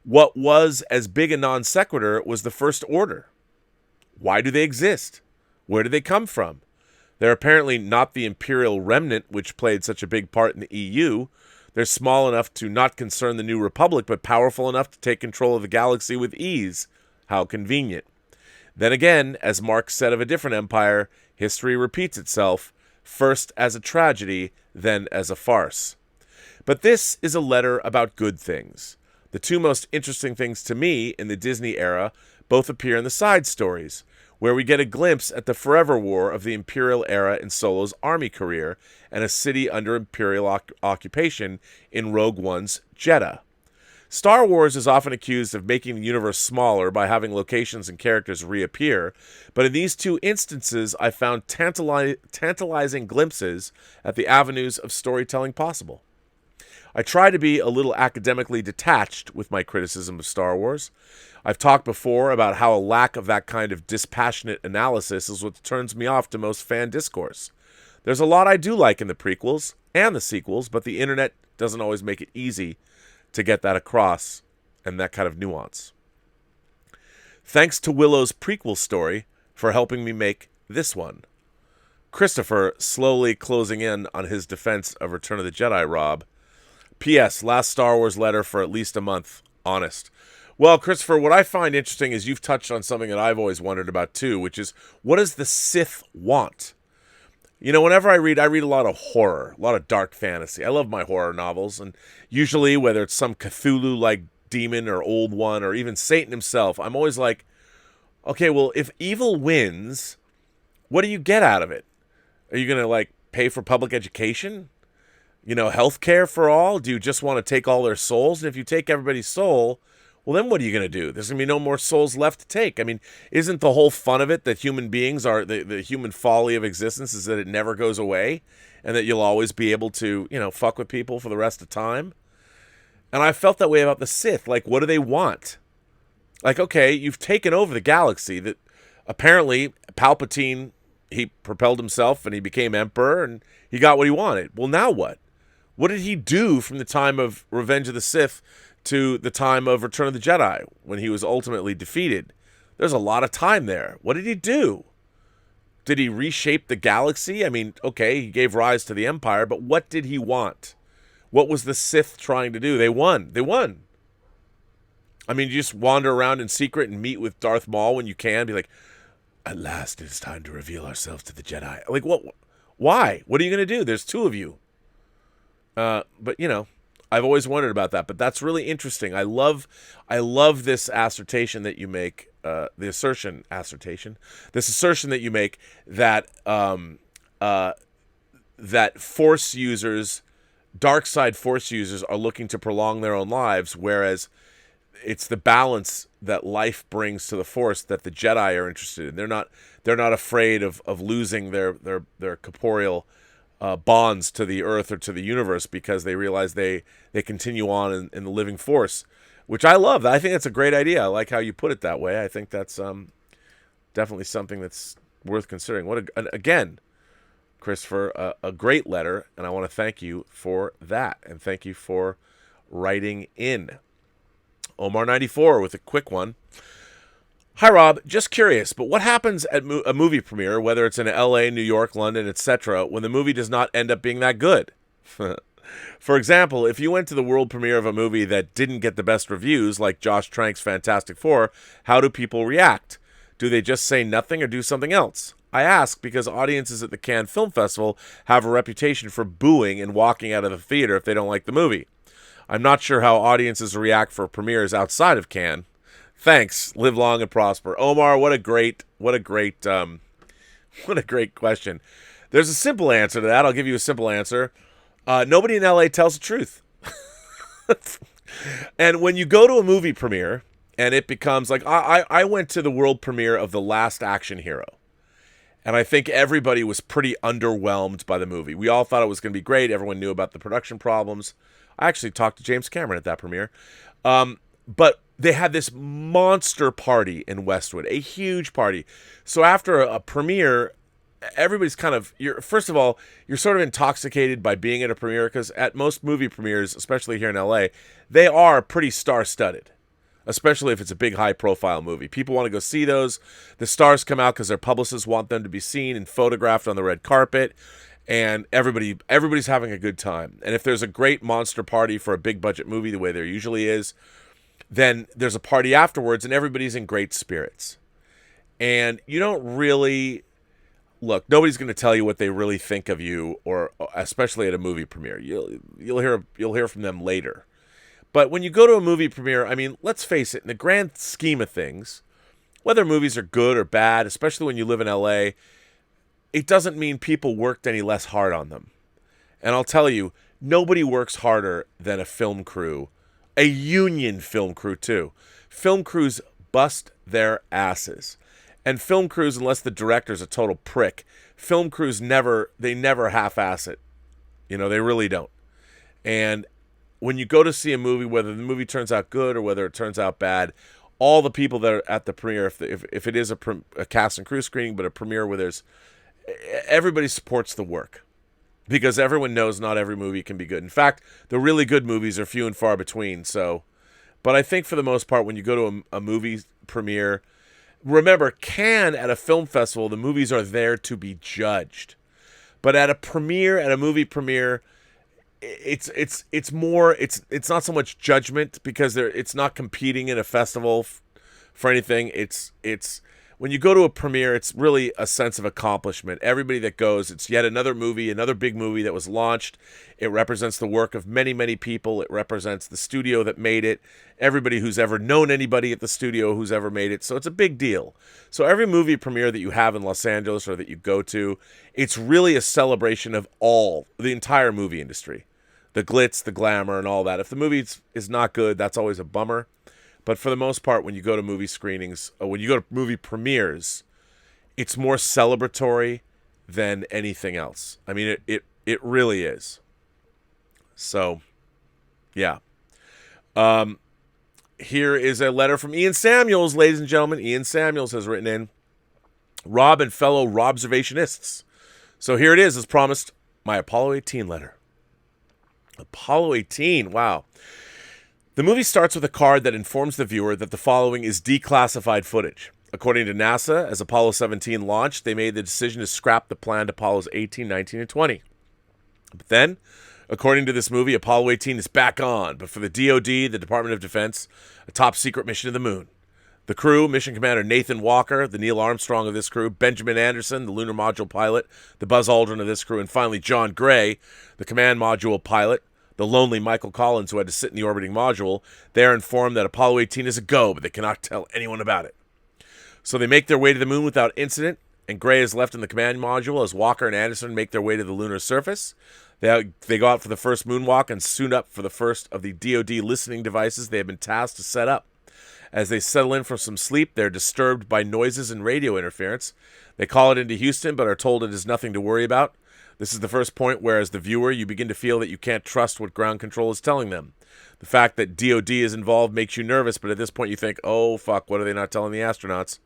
what was as big a non sequitur was the First Order. Why do they exist? Where do they come from? They're apparently not the Imperial Remnant, which played such a big part in the EU. They're small enough to not concern the New Republic, but powerful enough to take control of the galaxy with ease. How convenient. Then again, as Marx said of a different empire, history repeats itself, first as a tragedy, then as a farce. But this is a letter about good things. The two most interesting things to me in the Disney era both appear in the side stories, where we get a glimpse at the forever war of the Imperial era in Solo's army career and a city under Imperial occupation in Rogue One's Jeddah. Star Wars is often accused of making the universe smaller by having locations and characters reappear, but in these two instances I found tantalizing glimpses at the avenues of storytelling possible. I try to be a little academically detached with my criticism of Star Wars. I've talked before about how a lack of that kind of dispassionate analysis is what turns me off to most fan discourse. There's a lot I do like in the prequels and the sequels, but the internet doesn't always make it easy to get that across and that kind of nuance. Thanks to Willow's prequel story for helping me make this one. Christopher slowly closing in on his defense of Return of the Jedi, Rob. P.S. Last Star Wars letter for at least a month. Honest. Well, Christopher, what I find interesting is you've touched on something that I've always wondered about too, which is, what does the Sith want? You know, whenever I read a lot of horror, a lot of dark fantasy. I love my horror novels, and usually whether it's some Cthulhu-like demon or old one or even Satan himself, I'm always like, okay, well, if evil wins, what do you get out of it? Are you going to, pay for public education? Health care for all? Do you just want to take all their souls? And if you take everybody's soul, well, then what are you going to do? There's going to be no more souls left to take. I mean, isn't the whole fun of it that human beings are, the human folly of existence is that it never goes away and that you'll always be able to, fuck with people for the rest of time? And I felt that way about the Sith. What do they want? Okay, you've taken over the galaxy. That apparently Palpatine, he propelled himself and he became emperor and he got what he wanted. Well, now what? What did he do from the time of Revenge of the Sith to the time of Return of the Jedi, when he was ultimately defeated? There's a lot of time there. What did he do? Did he reshape the galaxy? I mean, okay, he gave rise to the Empire, but what did he want? What was the Sith trying to do? They won. I mean, you just wander around in secret and meet with Darth Maul when you can, be like, at last it's time to reveal ourselves to the Jedi. What? Why? What are you going to do? There's two of you. But, I've always wondered about that, but that's really interesting. I love this assertion that you make, this assertion that you make that that Force users, dark side Force users, are looking to prolong their own lives, whereas it's the balance that life brings to the Force that the Jedi are interested in. They're not afraid of losing their corporeal bonds to the Earth or to the universe because they realize they continue on in the living force, which I love. I think that's a great idea. I like how you put it that way. I think that's definitely something that's worth considering. Again, Christopher, a great letter, and I want to thank you for that, and thank you for writing in. Omar94 with a quick one. Hi, Rob. Just curious, but what happens at a movie premiere, whether it's in LA, New York, London, etc., when the movie does not end up being that good? For example, if you went to the world premiere of a movie that didn't get the best reviews, like Josh Trank's Fantastic Four, how do people react? Do they just say nothing or do something else? I ask because audiences at the Cannes Film Festival have a reputation for booing and walking out of the theater if they don't like the movie. I'm not sure how audiences react for premieres outside of Cannes. Thanks. Live long and prosper. Omar, what a great question. There's a simple answer to that. I'll give you a simple answer. Nobody in LA tells the truth. And when you go to a movie premiere and it becomes like, I went to the world premiere of The Last Action Hero. And I think everybody was pretty underwhelmed by the movie. We all thought it was going to be great. Everyone knew about the production problems. I actually talked to James Cameron at that premiere. But they had this monster party in Westwood, a huge party. So after a premiere, everybody's kind of, first of all, you're sort of intoxicated by being at a premiere, because at most movie premieres, especially here in LA, they are pretty star-studded, especially if it's a big high-profile movie. People want to go see those. The stars come out because their publicists want them to be seen and photographed on the red carpet, and everybody's having a good time. And if there's a great monster party for a big-budget movie, the way there usually is, then there's a party afterwards, and everybody's in great spirits. And you don't really... Look, nobody's going to tell you what they really think of you, or especially at a movie premiere. You'll hear from them later. But when you go to a movie premiere, I mean, let's face it, in the grand scheme of things, whether movies are good or bad, especially when you live in LA, it doesn't mean people worked any less hard on them. And I'll tell you, nobody works harder than a film crew, a union film crew too. Film crews bust their asses. And film crews, unless the director's a total prick, film crews never half-ass it. You know, they really don't. And when you go to see a movie, whether the movie turns out good or whether it turns out bad, all the people that are at the premiere, if it is a cast and crew screening, but a premiere where everybody supports the work. Because everyone knows not every movie can be good. In fact, the really good movies are few and far between. But I think for the most part, when you go to a movie premiere, remember, Cannes at a film festival, the movies are there to be judged. But at a movie premiere, it's not so much judgment, because it's not competing in a festival for anything. It's when you go to a premiere, it's really a sense of accomplishment. Everybody that goes, it's yet another movie, another big movie that was launched. It represents the work of many, many people. It represents the studio that made it, everybody who's ever known anybody at the studio who's ever made it. So it's a big deal. So every movie premiere that you have in Los Angeles or that you go to, it's really a celebration of the entire movie industry. The glitz, the glamour, and all that. If the movie is not good, that's always a bummer. But for the most part, when you go to movie screenings, or when you go to movie premieres, it's more celebratory than anything else. I mean, it really is. So, yeah. Here is a letter from Ian Samuels, ladies and gentlemen. Ian Samuels has written in, Rob and fellow Robservationists. So here it is, as promised, my Apollo 18 letter. Apollo 18, wow. The movie starts with a card that informs the viewer that the following is declassified footage. According to NASA, as Apollo 17 launched, they made the decision to scrap the planned Apollos 18, 19, and 20. But then, according to this movie, Apollo 18 is back on, but for the DoD, the Department of Defense, a top-secret mission to the moon. The crew, Mission Commander Nathan Walker, the Neil Armstrong of this crew, Benjamin Anderson, the lunar module pilot, the Buzz Aldrin of this crew, and finally John Gray, the command module pilot, the lonely Michael Collins who had to sit in the orbiting module. They are informed that Apollo 18 is a go, but they cannot tell anyone about it. So they make their way to the moon without incident, and Gray is left in the command module as Walker and Anderson make their way to the lunar surface. They go out for the first moonwalk and suit up for the first of the DoD listening devices they have been tasked to set up. As they settle in for some sleep, they're disturbed by noises and radio interference. They call it into Houston, but are told it is nothing to worry about. This is the first point where, as the viewer, you begin to feel that you can't trust what ground control is telling them. The fact that DOD is involved makes you nervous, but at this point you think, oh, fuck, what are they not telling the astronauts?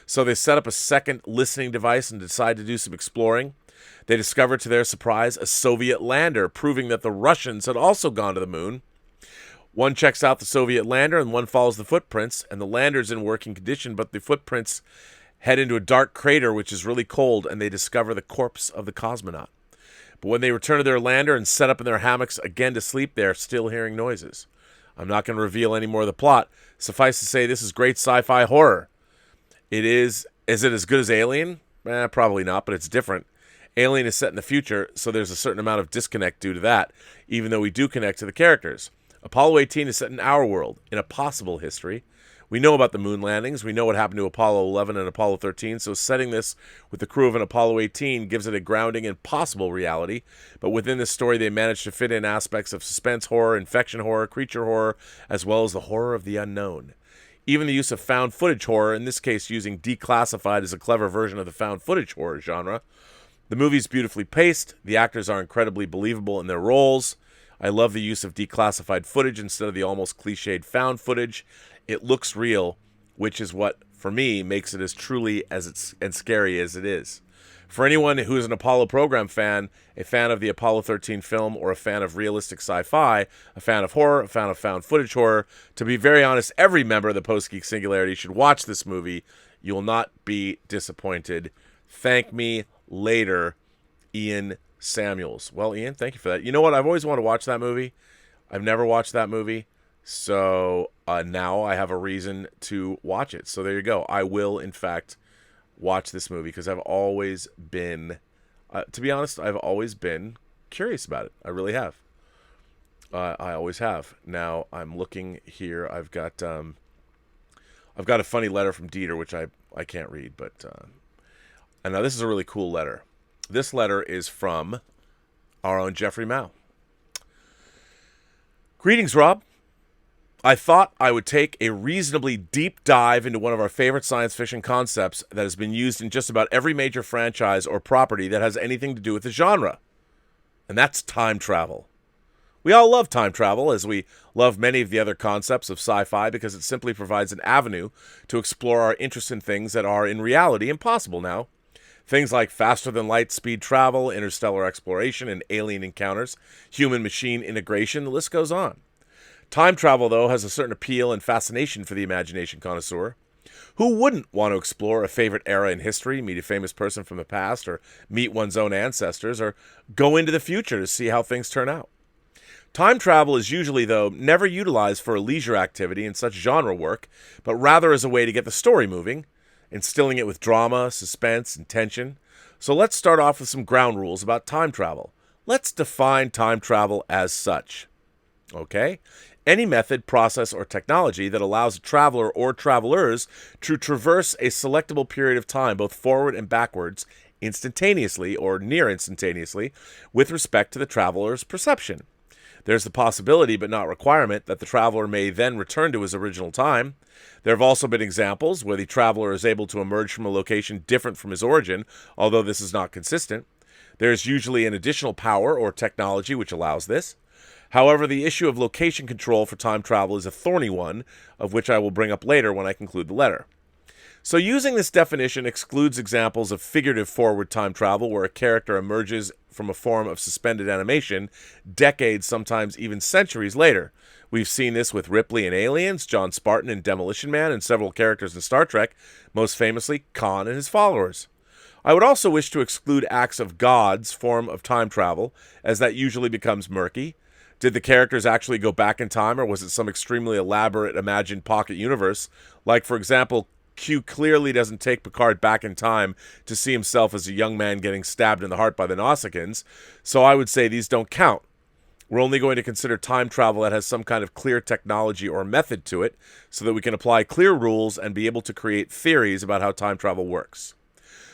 So they set up a second listening device and decide to do some exploring. They discover, to their surprise, a Soviet lander, proving that the Russians had also gone to the moon. One checks out the Soviet lander and one follows the footprints, and the lander's in working condition, but the footprints head into a dark crater which is really cold, and they discover the corpse of the cosmonaut. But when they return to their lander and set up in their hammocks again to sleep, they are still hearing noises. I'm not going to reveal any more of the plot. Suffice to say, this is great sci-fi horror. Is it as good as Alien? Probably not, but it's different. Alien is set in the future, so there's a certain amount of disconnect due to that, even though we do connect to the characters. Apollo 18 is set in our world, in a possible history. We know about the moon landings. We know what happened to Apollo 11 and Apollo 13, so setting this with the crew of an Apollo 18 gives it a grounding in possible reality. But within this story, they managed to fit in aspects of suspense horror, infection horror, creature horror, as well as the horror of the unknown. Even the use of found footage horror, in this case using Declassified as a clever version of the found footage horror genre. The movie's beautifully paced. The actors are incredibly believable in their roles. I love the use of declassified footage instead of the almost cliched found footage. It looks real, which is what, for me, makes it as truly and scary as it is. For anyone who is an Apollo program fan, a fan of the Apollo 13 film, or a fan of realistic sci-fi, a fan of horror, a fan of found footage horror, to be very honest, every member of the Post-Geek Singularity should watch this movie. You will not be disappointed. Thank me later, Ian Samuels. Well, Ian, thank you for that. You know what? I've always wanted to watch that movie. I've never watched that movie. So now I have a reason to watch it. So there you go. I will, in fact, watch this movie because I've always been, to be honest, I've always been curious about it. I really have. I always have. Now I'm looking here. I've got a funny letter from Dieter, which I can't read, but and now this is a really cool letter. This letter is from our own Jeffrey Mao. Greetings, Rob. I thought I would take a reasonably deep dive into one of our favorite science fiction concepts that has been used in just about every major franchise or property that has anything to do with the genre. And that's time travel. We all love time travel, as we love many of the other concepts of sci-fi, because it simply provides an avenue to explore our interest in things that are in reality impossible now. Things like faster-than-light speed travel, interstellar exploration, and alien encounters, human-machine integration, the list goes on. Time travel, though, has a certain appeal and fascination for the imagination connoisseur. Who wouldn't want to explore a favorite era in history, meet a famous person from the past, or meet one's own ancestors, or go into the future to see how things turn out? Time travel is usually, though, never utilized for a leisure activity in such genre work, but rather as a way to get the story moving, instilling it with drama, suspense, and tension. So let's start off with some ground rules about time travel. Let's define time travel as such. Okay? Any method, process, or technology that allows a traveler or travelers to traverse a selectable period of time, both forward and backwards, instantaneously or near instantaneously, with respect to the traveler's perception. There's the possibility, but not requirement, that the traveler may then return to his original time. There have also been examples where the traveler is able to emerge from a location different from his origin, although this is not consistent. There is usually an additional power or technology which allows this. However, the issue of location control for time travel is a thorny one, of which I will bring up later when I conclude the letter. So using this definition excludes examples of figurative forward time travel where a character emerges from a form of suspended animation decades, sometimes even centuries later. We've seen this with Ripley in Aliens, John Spartan in Demolition Man, and several characters in Star Trek, most famously Khan and his followers. I would also wish to exclude acts of God's form of time travel, as that usually becomes murky. Did the characters actually go back in time, or was it some extremely elaborate imagined pocket universe? Like, for example, Q clearly doesn't take Picard back in time to see himself as a young man getting stabbed in the heart by the Nausicaans, so I would say these don't count. We're only going to consider time travel that has some kind of clear technology or method to it, so that we can apply clear rules and be able to create theories about how time travel works.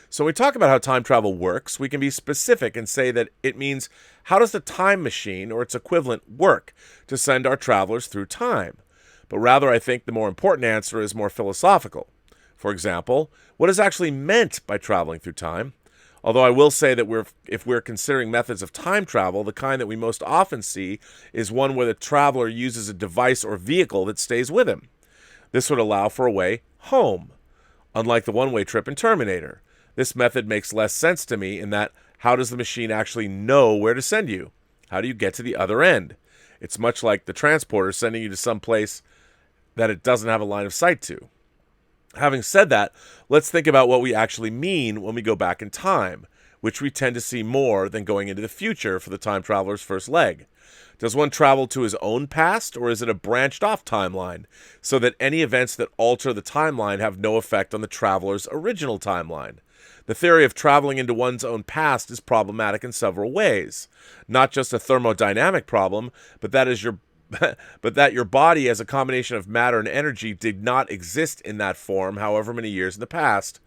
So when we talk about how time travel works, we can be specific and say that it means, how does the time machine or its equivalent work to send our travelers through time? But rather, I think the more important answer is more philosophical. For example, what is actually meant by traveling through time? Although I will say that if we're considering methods of time travel, the kind that we most often see is one where the traveler uses a device or vehicle that stays with him. This would allow for a way home, unlike the one-way trip in Terminator. This method makes less sense to me in that how does the machine actually know where to send you? How do you get to the other end? It's much like the transporter sending you to some place that it doesn't have a line of sight to. Having said that, let's think about what we actually mean when we go back in time, which we tend to see more than going into the future for the time traveler's first leg. Does one travel to his own past, or is it a branched-off timeline, so that any events that alter the timeline have no effect on the traveler's original timeline? The theory of traveling into one's own past is problematic in several ways. Not just a thermodynamic problem, but that your body as a combination of matter and energy did not exist in that form however many years in the past.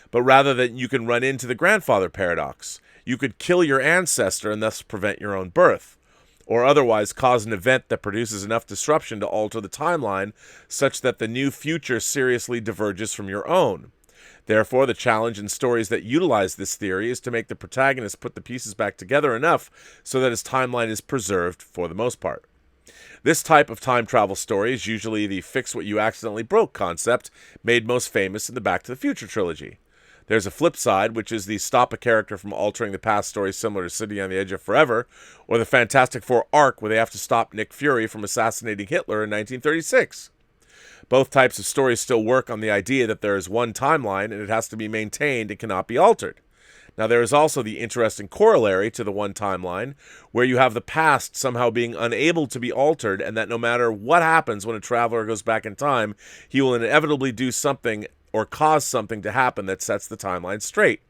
But rather that you can run into the grandfather paradox. You could kill your ancestor and thus prevent your own birth, or otherwise cause an event that produces enough disruption to alter the timeline such that the new future seriously diverges from your own. Therefore, the challenge in stories that utilize this theory is to make the protagonist put the pieces back together enough so that his timeline is preserved for the most part. This type of time travel story is usually the fix what you accidentally broke concept, made most famous in the Back to the Future trilogy. There's a flip side, which is the stop a character from altering the past story similar to City on the Edge of Forever, or the Fantastic Four arc where they have to stop Nick Fury from assassinating Hitler in 1936. Both types of stories still work on the idea that there is one timeline and it has to be maintained and cannot be altered. Now, there is also the interesting corollary to the one timeline, where you have the past somehow being unable to be altered, and that no matter what happens when a traveler goes back in time, he will inevitably do something or cause something to happen that sets the timeline straight.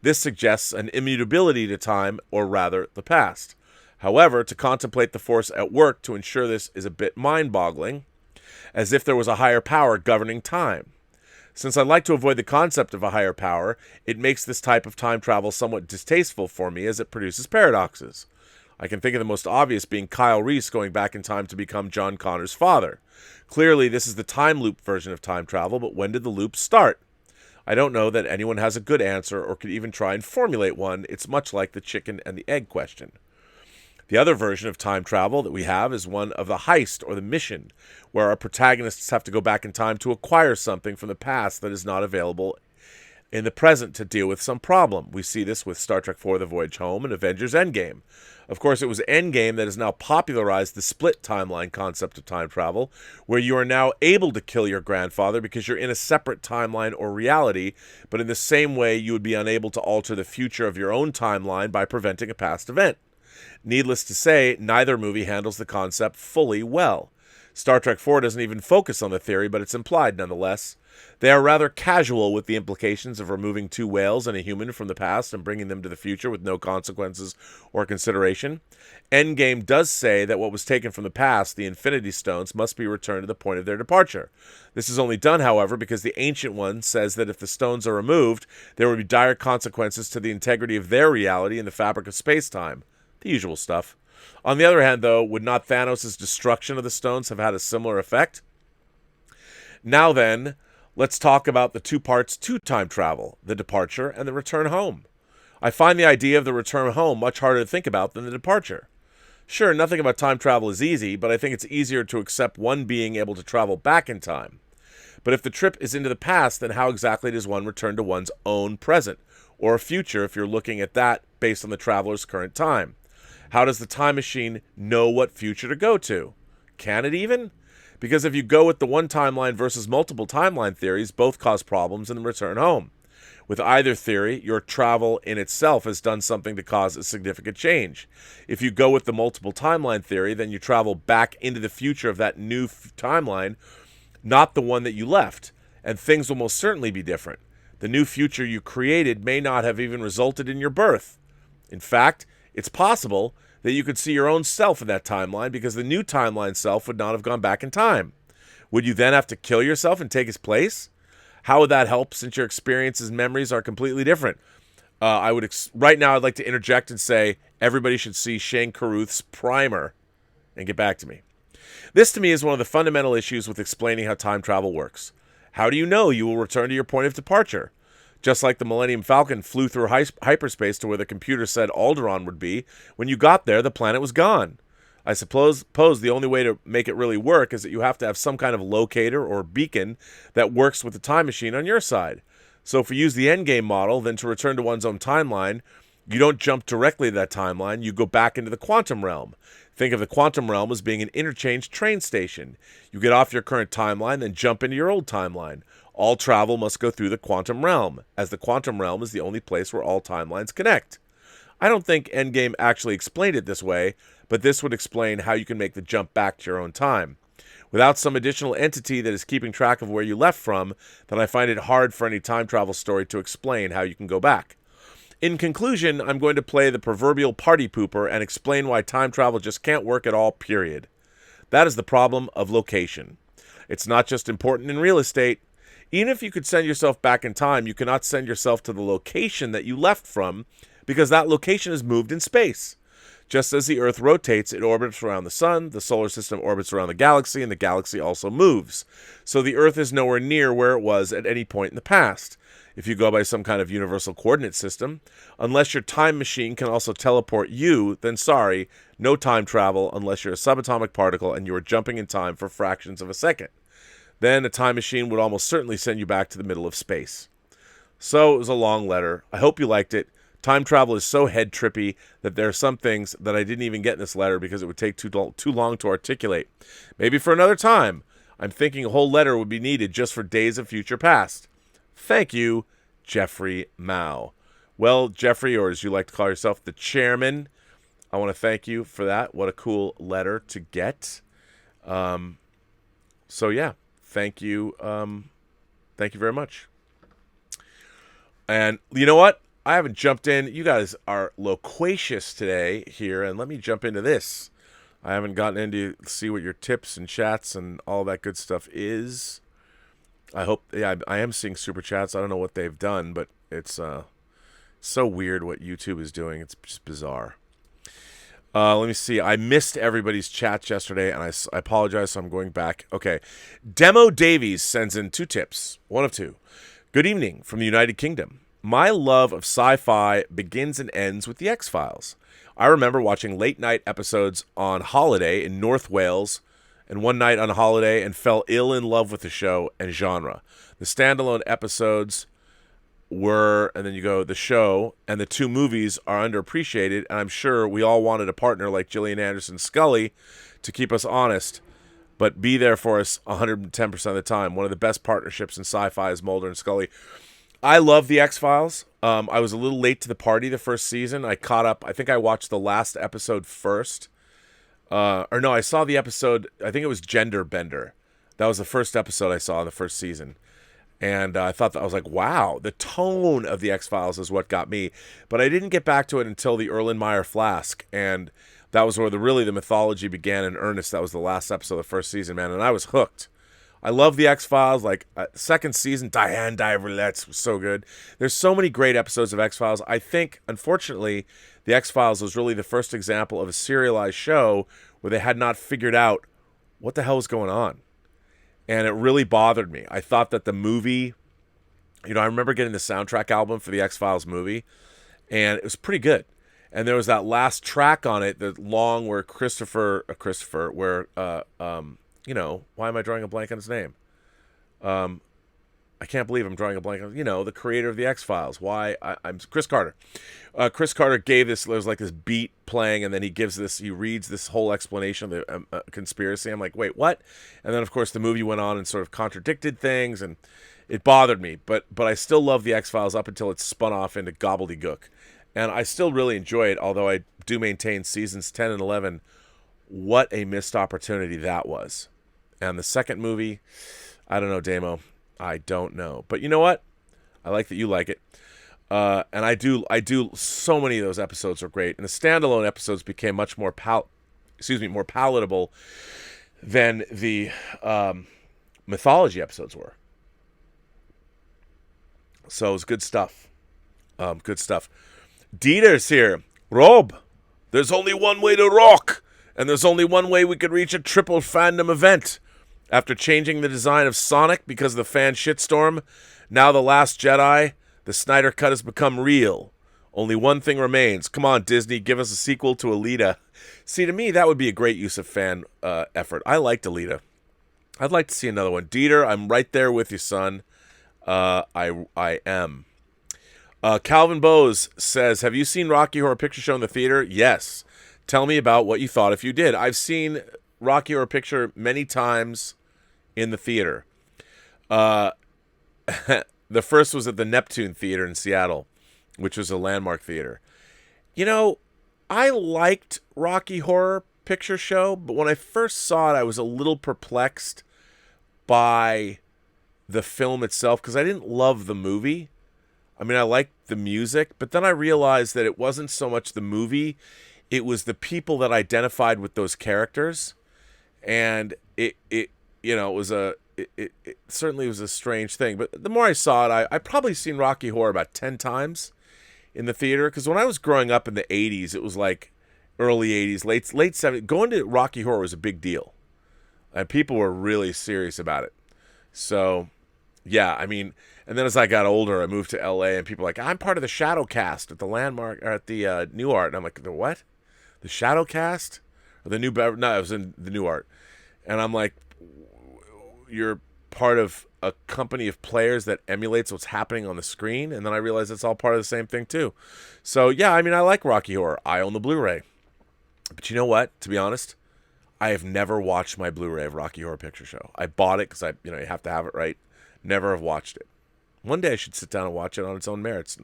This suggests an immutability to time, or rather, the past. However, to contemplate the force at work to ensure this is a bit mind-boggling, as if there was a higher power governing time. Since I like to avoid the concept of a higher power, it makes this type of time travel somewhat distasteful for me as it produces paradoxes. I can think of the most obvious being Kyle Reese going back in time to become John Connor's father. Clearly, this is the time loop version of time travel, but when did the loop start? I don't know that anyone has a good answer or could even try and formulate one. It's much like the chicken and the egg question. The other version of time travel that we have is one of the heist or the mission, where our protagonists have to go back in time to acquire something from the past that is not available in the present to deal with some problem. We see this with Star Trek IV: The Voyage Home and Avengers Endgame. Of course, it was Endgame that has now popularized the split timeline concept of time travel, where you are now able to kill your grandfather because you're in a separate timeline or reality, but in the same way you would be unable to alter the future of your own timeline by preventing a past event. Needless to say, neither movie handles the concept fully well. Star Trek IV doesn't even focus on the theory, but it's implied nonetheless. They are rather casual with the implications of removing two whales and a human from the past and bringing them to the future with no consequences or consideration. Endgame does say that what was taken from the past, the Infinity Stones, must be returned to the point of their departure. This is only done, however, because the Ancient One says that if the stones are removed, there would be dire consequences to the integrity of their reality and the fabric of space-time. The usual stuff. On the other hand, though, would not Thanos' destruction of the stones have had a similar effect? Now then, let's talk about the two parts to time travel, the departure and the return home. I find the idea of the return home much harder to think about than the departure. Sure, nothing about time travel is easy, but I think it's easier to accept one being able to travel back in time. But if the trip is into the past, then how exactly does one return to one's own present, or future if you're looking at that based on the traveler's current time? How does the time machine know what future to go to? Can it even? Because if you go with the one timeline versus multiple timeline theories, both cause problems in the return home. With either theory, your travel in itself has done something to cause a significant change. If you go with the multiple timeline theory, then you travel back into the future of that new timeline, not the one that you left, and things will most certainly be different. The new future you created may not have even resulted in your birth. In fact, it's possible that you could see your own self in that timeline because the new timeline self would not have gone back in time. Would you then have to kill yourself and take his place? How would that help since your experiences and memories are completely different? Right now I'd like to interject and say everybody should see Shane Carruth's Primer and get back to me. This to me is one of the fundamental issues with explaining how time travel works. How do you know you will return to your point of departure? Just like the Millennium Falcon flew through hyperspace to where the computer said Alderaan would be, when you got there, the planet was gone. I suppose the only way to make it really work is that you have to have some kind of locator or beacon that works with the time machine on your side. So if we use the endgame model, then to return to one's own timeline, you don't jump directly to that timeline, you go back into the quantum realm. Think of the quantum realm as being an interchange train station. You get off your current timeline, then jump into your old timeline. All travel must go through the quantum realm, as the quantum realm is the only place where all timelines connect. I don't think Endgame actually explained it this way, but this would explain how you can make the jump back to your own time. Without some additional entity that is keeping track of where you left from, then I find it hard for any time travel story to explain how you can go back. In conclusion, I'm going to play the proverbial party pooper and explain why time travel just can't work at all, period. That is the problem of location. It's not just important in real estate. Even if you could send yourself back in time, you cannot send yourself to the location that you left from, because that location is moved in space. Just as the Earth rotates, it orbits around the sun, the solar system orbits around the galaxy, and the galaxy also moves. So the Earth is nowhere near where it was at any point in the past. If you go by some kind of universal coordinate system, unless your time machine can also teleport you, then sorry, no time travel unless you're a subatomic particle and you are jumping in time for fractions of a second. Then a time machine would almost certainly send you back to the middle of space. So it was a long letter. I hope you liked it. Time travel is so head trippy that there are some things that I didn't even get in this letter because it would take too long to articulate. Maybe for another time. I'm thinking a whole letter would be needed just for Days of Future Past. Thank you, Jeffrey Mao. Well, Jeffrey, or as you like to call yourself, the chairman, I want to thank you for that. What a cool letter to get. So yeah, thank you. Thank you very much. And you know what? I haven't jumped in. You guys are loquacious today here, and let me jump into this. I haven't gotten into see what your tips and chats and all that good stuff is. I hope, yeah, I am seeing super chats. I don't know what they've done, but it's so weird what YouTube is doing. It's just bizarre. Let me see. I missed everybody's chats yesterday, and I apologize, so I'm going back. Okay. Demo Davies sends in 2 tips. One of 2. Good evening from the United Kingdom. My love of sci-fi begins and ends with The X-Files. I remember watching late-night episodes on holiday in North Wales and one night on holiday and fell ill in love with the show and genre. The standalone episodes were, and then you go, the show and the 2 movies are underappreciated, and I'm sure we all wanted a partner like Gillian Anderson Scully to keep us honest, but be there for us 110% of the time. One of the best partnerships in sci-fi is Mulder and Scully. I love The X-Files. I was a little late to the party the first season. I caught up. I think I watched the last episode first. I saw the episode, I think it was Gender Bender. That was the first episode I saw in the first season. And I thought that I was like, wow, the tone of The X-Files is what got me. But I didn't get back to it until the Erlenmeyer Flask. And that was where the mythology began in earnest. That was the last episode of the first season, man. And I was hooked. I love The X-Files. Like, second season, Diane Diverlet's was so good. There's so many great episodes of X-Files. I think, unfortunately, The X-Files was really the first example of a serialized show where they had not figured out what the hell was going on. And it really bothered me. I thought that the movie, I remember getting the soundtrack album for the X-Files movie, and it was pretty good. And there was that last track on it, the long where why am I drawing a blank on his name? I can't believe I'm drawing a blank on, the creator of the X-Files. I'm Chris Carter. Chris Carter gave this, there's like this beat playing, and then he reads this whole explanation of the conspiracy. I'm like, wait, what? And then, of course, the movie went on and sort of contradicted things, and it bothered me. But I still love the X-Files up until it spun off into gobbledygook. And I still really enjoy it, although I do maintain seasons 10 and 11, what a missed opportunity that was. And the second movie, I don't know, Damo. I don't know. But you know what? I like that you like it. And I do, so many of those episodes are great. And the standalone episodes became much more more palatable than the mythology episodes were. So it was good stuff. Good stuff. Dieter's here. Rob, there's only one way to rock. And there's only one way we could reach a triple fandom event. After changing the design of Sonic because of the fan shitstorm, now The Last Jedi, The Snyder Cut has become real. Only one thing remains. Come on, Disney, give us a sequel to Alita. See, to me, that would be a great use of fan effort. I liked Alita. I'd like to see another one. Dieter, I'm right there with you, son. I am. Calvin Bose says, have you seen Rocky Horror Picture Show in the theater? Yes. Tell me about what you thought if you did. I've seen Rocky Horror Picture many times in the theater. The first was at the Neptune Theater in Seattle, which was a landmark theater. You know, I liked Rocky Horror Picture Show, but when I first saw it, I was a little perplexed by the film itself because I didn't love the movie. I mean, I liked the music, but then I realized that it wasn't so much the movie, it was the people that identified with those characters, and it certainly was a strange thing. But the more I saw it, I probably seen Rocky Horror about 10 times in the theater, because when I was growing up in the 80s, it was like early 80s, late 70s. Going to Rocky Horror was a big deal, and people were really serious about it. So, yeah, I mean, and then as I got older, I moved to LA, and people were like, I'm part of the Shadow Cast at the Landmark, or at the New Art. And I'm like, the what? The Shadow Cast? Or the New Beverly? No, it was in the New Art. And I'm like, you're part of a company of players that emulates what's happening on the screen? And then I realized it's all part of the same thing, too. So, yeah, I mean, I like Rocky Horror. I own the Blu-ray. But you know what? To be honest, I have never watched my Blu-ray of Rocky Horror Picture Show. I bought it because you have to have it right. Never have watched it. One day I should sit down and watch it on its own merits.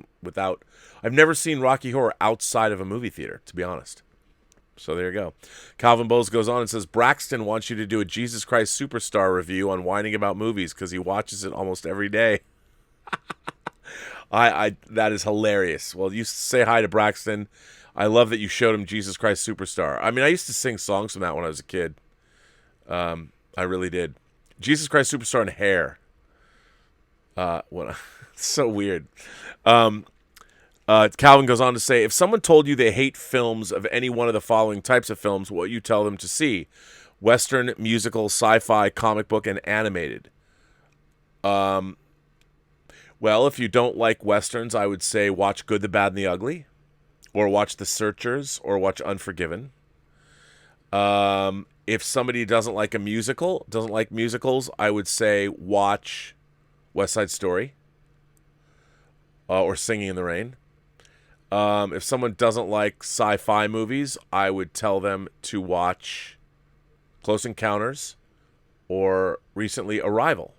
I've never seen Rocky Horror outside of a movie theater, to be honest. So there you go. Calvin Bowles goes on and says, Braxton wants you to do a Jesus Christ Superstar review on whining about movies because he watches it almost every day. That is hilarious. Well, you say hi to Braxton. I love that you showed him Jesus Christ Superstar. I mean, I used to sing songs from that when I was a kid. I really did. Jesus Christ Superstar and Hair. So weird. Calvin goes on to say, if someone told you they hate films of any one of the following types of films, what would you tell them to see? Western, musical, sci-fi, comic book, and animated. Well, if you don't like Westerns, I would say watch Good, the Bad, and the Ugly. Or watch The Searchers, or watch Unforgiven. If somebody doesn't like musicals, I would say watch West Side Story. Or Singing in the Rain. If someone doesn't like sci-fi movies, I would tell them to watch Close Encounters or recently Arrival.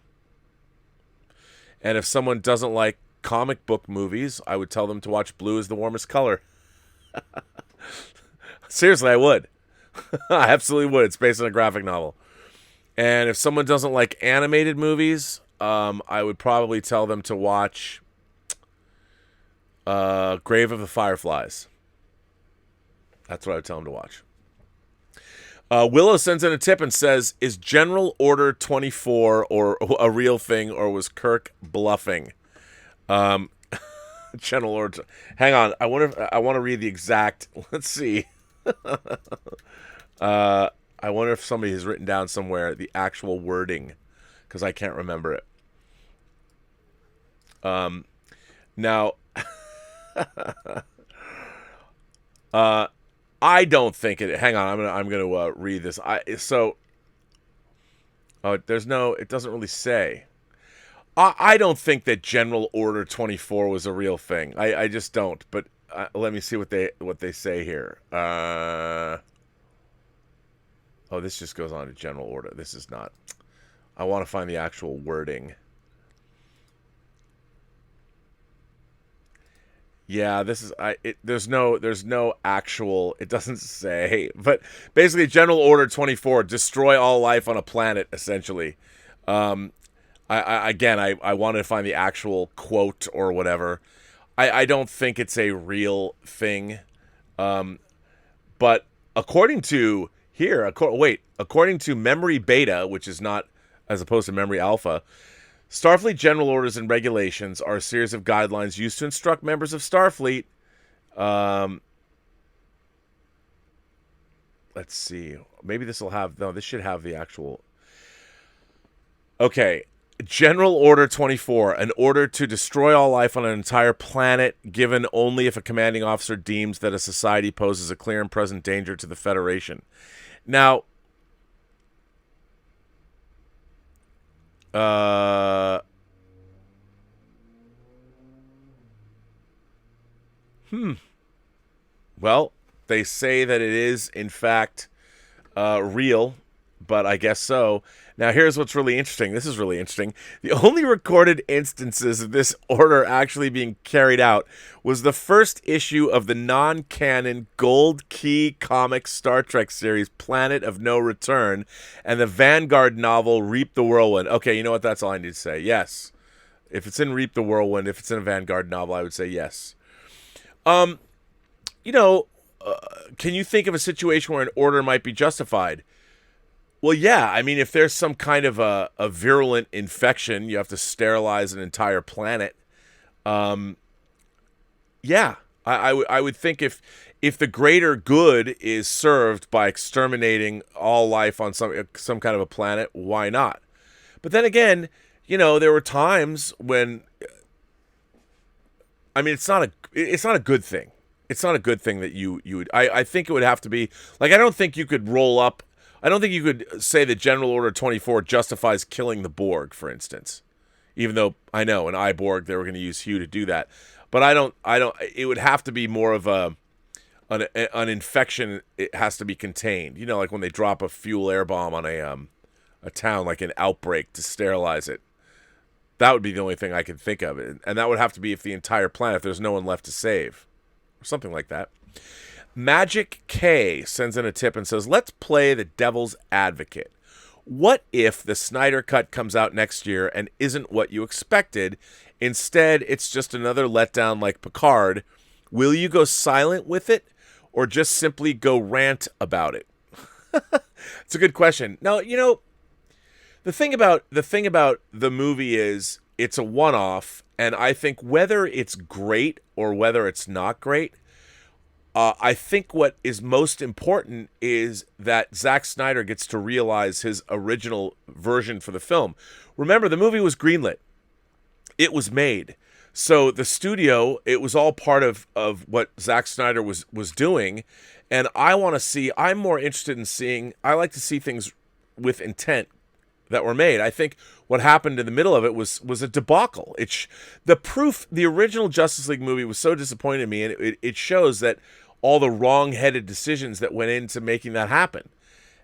And if someone doesn't like comic book movies, I would tell them to watch Blue is the Warmest Color. Seriously, I would. I absolutely would. It's based on a graphic novel. And if someone doesn't like animated movies, I would probably tell them to watch Grave of the Fireflies. That's what I would tell them to watch. Willow sends in a tip and says, is General Order 24 or a real thing, or was Kirk bluffing? General Order. Hang on. I want to read the exact. Let's see. I wonder if somebody has written down somewhere the actual wording, because I can't remember it. Now, I don't think it. Hang on. I'm gonna read this. It doesn't really say. I don't think that General Order 24 was a real thing. I just don't. But let me see what they say here. This just goes on to General Order. This is not. I want to find the actual wording. Yeah, this is. There's no actual. It doesn't say. But basically, General Order 24: destroy all life on a planet. Essentially. I wanted to find the actual quote or whatever. I don't think it's a real thing. But according to Memory Beta, which is not as opposed to Memory Alpha, Starfleet General Orders and Regulations are a series of guidelines used to instruct members of Starfleet. Let's see. Maybe this will have. No, this should have the actual. Okay. General Order 24, an order to destroy all life on an entire planet, given only if a commanding officer deems that a society poses a clear and present danger to the Federation. Now, well, they say that it is, in fact, real, but I guess so. Now, here's what's really interesting. This is really interesting. The only recorded instances of this order actually being carried out was the first issue of the non-canon Gold Key comic Star Trek series Planet of No Return and the Vanguard novel Reap the Whirlwind. Okay, you know what? That's all I need to say. Yes. If it's in Reap the Whirlwind, if it's in a Vanguard novel, I would say yes. You know, can you think of a situation where an order might be justified? Well, yeah. I mean, if there's some kind of a virulent infection, you have to sterilize an entire planet. Yeah, I would think if the greater good is served by exterminating all life on some kind of a planet, why not? But then again, you know, there were times when, I mean, it's not a good thing. It's not a good thing that you would. I think it would have to be like, I don't think you could roll up. I don't think you could say that General Order 24 justifies killing the Borg, for instance. Even though I know in iBorg they were going to use Hugh to do that, but I don't. It would have to be more of an infection. It has to be contained. You know, like when they drop a fuel air bomb on a town, like an outbreak, to sterilize it. That would be the only thing I could think of, and that would have to be if the entire planet, if there's no one left to save, or something like that. Magic K sends in a tip and says, let's play the devil's advocate. What if the Snyder Cut comes out next year and isn't what you expected? Instead, it's just another letdown like Picard. Will you go silent with it or just simply go rant about it? It's a good question. Now, you know, the thing about the movie is it's a one-off, and I think whether it's great or whether it's not great, I think what is most important is that Zack Snyder gets to realize his original version for the film. Remember, the movie was greenlit. It was made. So the studio, it was all part of what Zack Snyder was doing. And I'm more interested in seeing, I like to see things with intent that were made. I think what happened in the middle of it was a debacle. The original Justice League movie was so disappointing to me, and it shows that all the wrong-headed decisions that went into making that happen.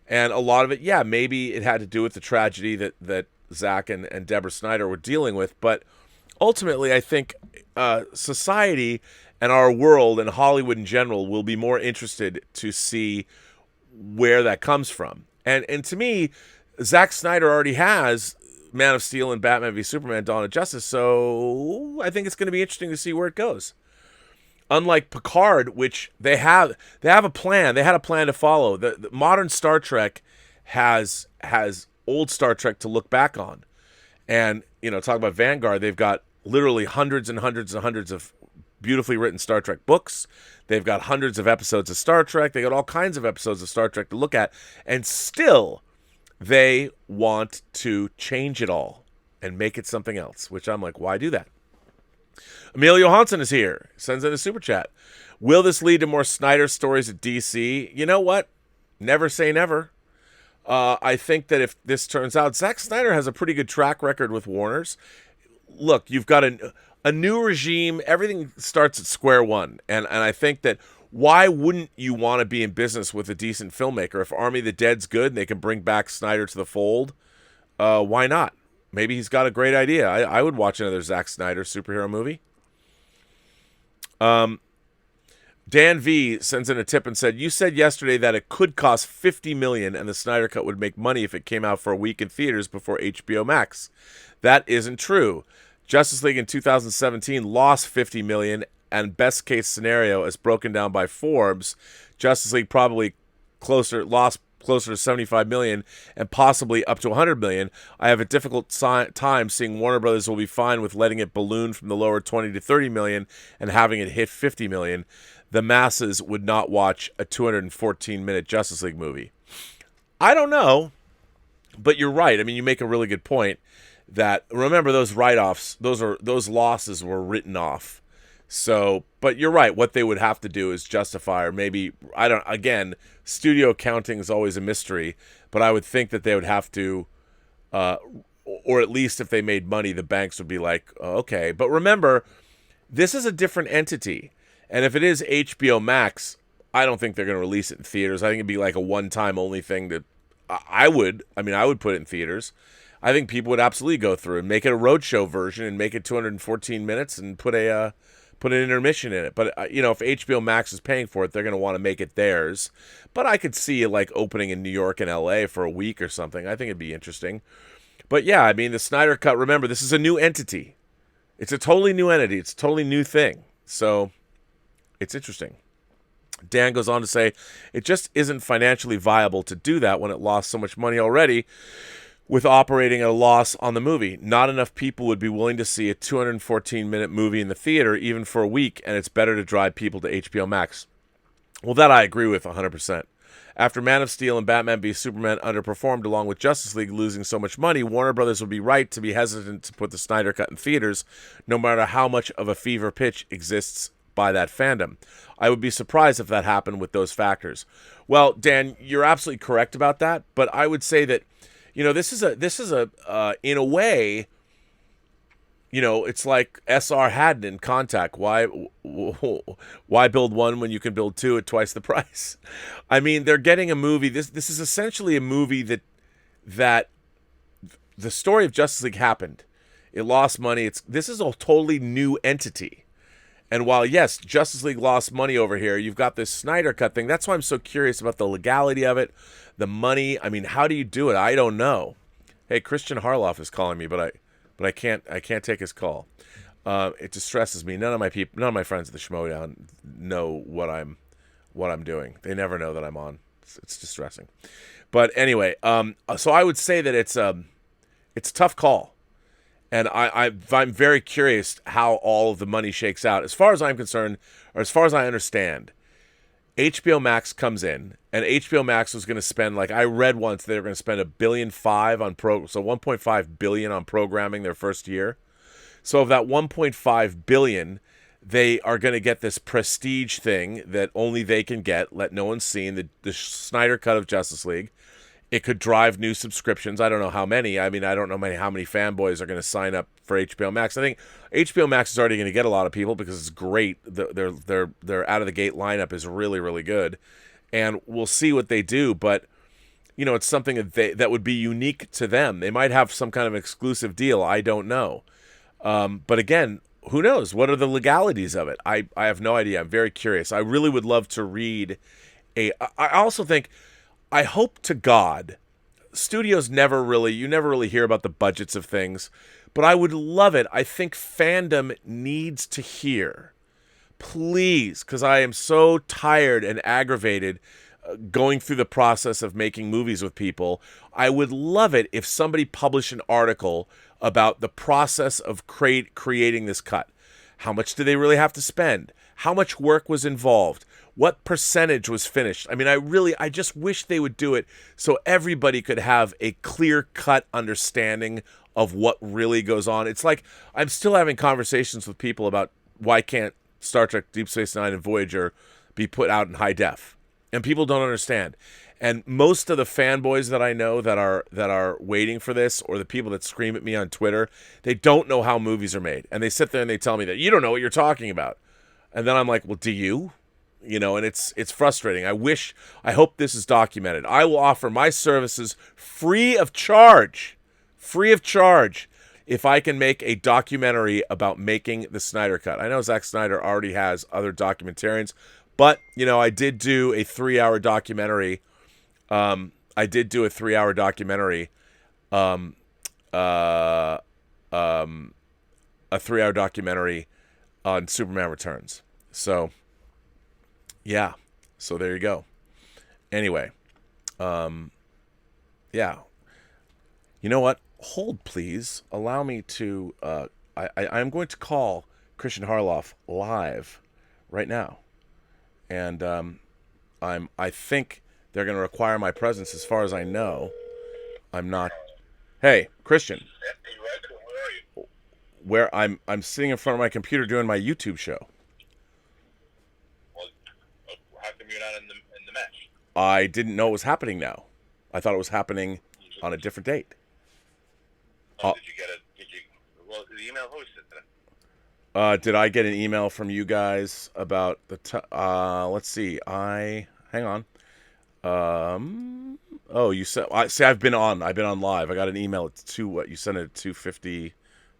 And a lot of it, yeah, maybe it had to do with the tragedy that Zack and Deborah Snyder were dealing with. But ultimately, I think society and our world and Hollywood in general will be more interested to see where that comes from. And to me, Zack Snyder already has Man of Steel and Batman v Superman: Dawn of Justice, so I think it's going to be interesting to see where it goes. Unlike Picard, which they have a plan. They had a plan to follow. The modern Star Trek has old Star Trek to look back on. And, you know, talk about Vanguard, they've got literally hundreds and hundreds and hundreds of beautifully written Star Trek books. They've got hundreds of episodes of Star Trek. They got all kinds of episodes of Star Trek to look at. And still, they want to change it all and make it something else, which I'm like, why do that? Emil Johansson is here. Sends in a super chat. Will this lead to more Snyder stories at DC? You know what? Never say never. I think that if this turns out, Zack Snyder has a pretty good track record with Warner's. Look, you've got a new regime. Everything starts at square one. And I think that why wouldn't you want to be in business with a decent filmmaker? If Army of the Dead's good and they can bring back Snyder to the fold, why not? Maybe he's got a great idea. I would watch another Zack Snyder superhero movie. Dan V sends in a tip and said, you said yesterday that it could cost $50 million and the Snyder Cut would make money if it came out for a week in theaters before HBO Max. That isn't true. Justice League in 2017 lost $50 million, and best case scenario, as broken down by Forbes, Justice League probably lost closer to $75 million and possibly up to $100 million. I have a difficult time seeing Warner Brothers will be fine with letting it balloon from the lower 20 to 30 million and having it hit 50 million. The masses would not watch a 214-minute Justice League movie. I don't know, but you're right. I mean, you make a really good point. that, remember, those write-offs, those losses were written off. So, but you're right. What they would have to do is justify, or maybe, I don't, again, studio accounting is always a mystery, but I would think that they would have to, or at least if they made money, the banks would be like, oh, okay. But remember, this is a different entity. And if it is HBO Max, I don't think they're going to release it in theaters. I think it'd be like a one-time only thing that I would put it in theaters. I think people would absolutely go through and make it a roadshow version and make it 214 minutes and put an intermission in it. But if HBO Max is paying for it, they're going to want to make it theirs. But I could see it like opening in New York and LA for a week or something. I think it'd be interesting. But yeah, I mean, the Snyder Cut, remember, this is a new entity. It's a totally new entity. It's a totally new thing. So it's interesting. Dan goes on to say, it just isn't financially viable to do that when it lost so much money already with operating at a loss on the movie. Not enough people would be willing to see a 214-minute movie in the theater, even for a week, and it's better to drive people to HBO Max. Well, that I agree with 100%. After Man of Steel and Batman v Superman underperformed along with Justice League losing so much money, Warner Brothers would be right to be hesitant to put the Snyder Cut in theaters, no matter how much of a fever pitch exists by that fandom. I would be surprised if that happened with those factors. Well, Dan, you're absolutely correct about that, but I would say that this is a in a way, it's like SR Haddon in Contact. Why build one when you can build two at twice the price? I mean, they're getting a movie. This is essentially a movie that the story of Justice League happened. It lost money. This is a totally new entity. And while, yes, Justice League lost money over here, you've got this Snyder Cut thing. That's why I'm so curious about the legality of it, the money. I mean, how do you do it? I don't know. Hey, Christian Harloff is calling me, but I can't take his call. It distresses me. None of my friends at the Schmodown know what I'm doing. They never know that I'm on. It's distressing. But anyway, so I would say that it's a tough call. And I'm very curious how all of the money shakes out. As far as I'm concerned, or as far as I understand, HBO Max comes in, and HBO Max was going to spend, like I read once, they were going to spend $1.5 billion on so $1.5 billion on programming their first year. So of that $1.5 billion, they are going to get this prestige thing that only they can get, let no one see, the Snyder Cut of Justice League. It could drive new subscriptions. I don't know how many. I mean, I don't know how many fanboys are going to sign up for HBO Max. I think HBO Max is already going to get a lot of people because it's great. Their out of the gate lineup is really, really good, and we'll see what they do. But it's something that would be unique to them. They might have some kind of exclusive deal. I don't know. But again, who knows? What are the legalities of it? I have no idea. I'm very curious. I really would love to read I also think. I hope to God, studios you never really hear about the budgets of things, but I would love it. I think fandom needs to hear, please, because I am so tired and aggravated going through the process of making movies with people. I would love it if somebody published an article about the process of creating this cut. How much do they really have to spend? How much work was involved? What percentage was finished? I mean, I just wish they would do it so everybody could have a clear-cut understanding of what really goes on. It's like I'm still having conversations with people about why can't Star Trek Deep Space Nine and Voyager be put out in high def? And people don't understand. And most of the fanboys that I know that are waiting for this, or the people that scream at me on Twitter, they don't know how movies are made. And they sit there and they tell me that you don't know what you're talking about. And then I'm like, well, do you? And it's frustrating. I hope this is documented. I will offer my services free of charge, if I can make a documentary about making the Snyder Cut. I know Zack Snyder already has other documentarians, but, I did do a 3-hour documentary. A 3-hour documentary on Superman Returns. So, yeah. So there you go. Anyway, yeah. You know what? Hold, please. Allow me to. I'm going to call Christian Harloff live right now, and I think they're going to require my presence. As far as I know, I'm not. Hey, Christian. where I'm sitting in front of my computer doing my YouTube show. Well, how come you're not in the match? I didn't know it was happening now. I thought it was happening on a different date. Oh, well, the email hosted today. Did I get an email from you guys about the let's see. Hang on. Oh, you said I've been on live. I got an email at 2 what you sent it at 2:50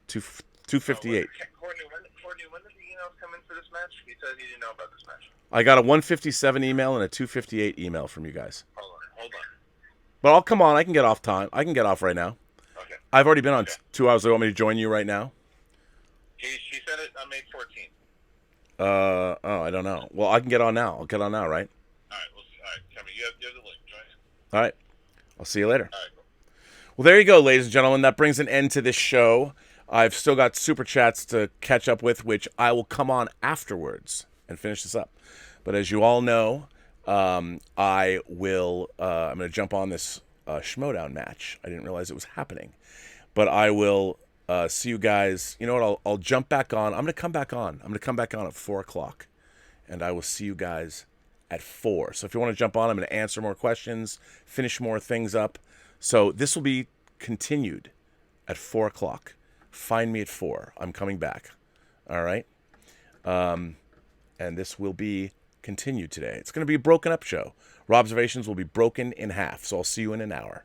2:58. Courtney, when did the emails come in for this match? He said he didn't know about this match. I got a 1:57 email and a 2:58 email from you guys. Hold on. But I'll come on. I can get off time. I can get off right now. Okay. I've already been on 2 hours. Do you want me to join you right now? She said it on May 14th. I don't know. Well, I can get on now. I'll get on now, right? All right. Tell me, you have the link. Join us. All right. I'll see you later. All right. Well, there you go, ladies and gentlemen. That brings an end to this show. I've still got super chats to catch up with, which I will come on afterwards and finish this up. But as you all know, I will. I'm going to jump on this Schmodown match. I didn't realize it was happening, but I will see you guys. You know what? I'll jump back on. I'm going to come back on. I'm going to come back on at 4:00, and I will see you guys at 4. So if you want to jump on, I'm going to answer more questions, finish more things up. So this will be continued at 4:00. Find me at 4. I'm coming back. All right. And this will be continued today. It's going to be a broken up show. Robservations will be broken in half. So I'll see you in an hour.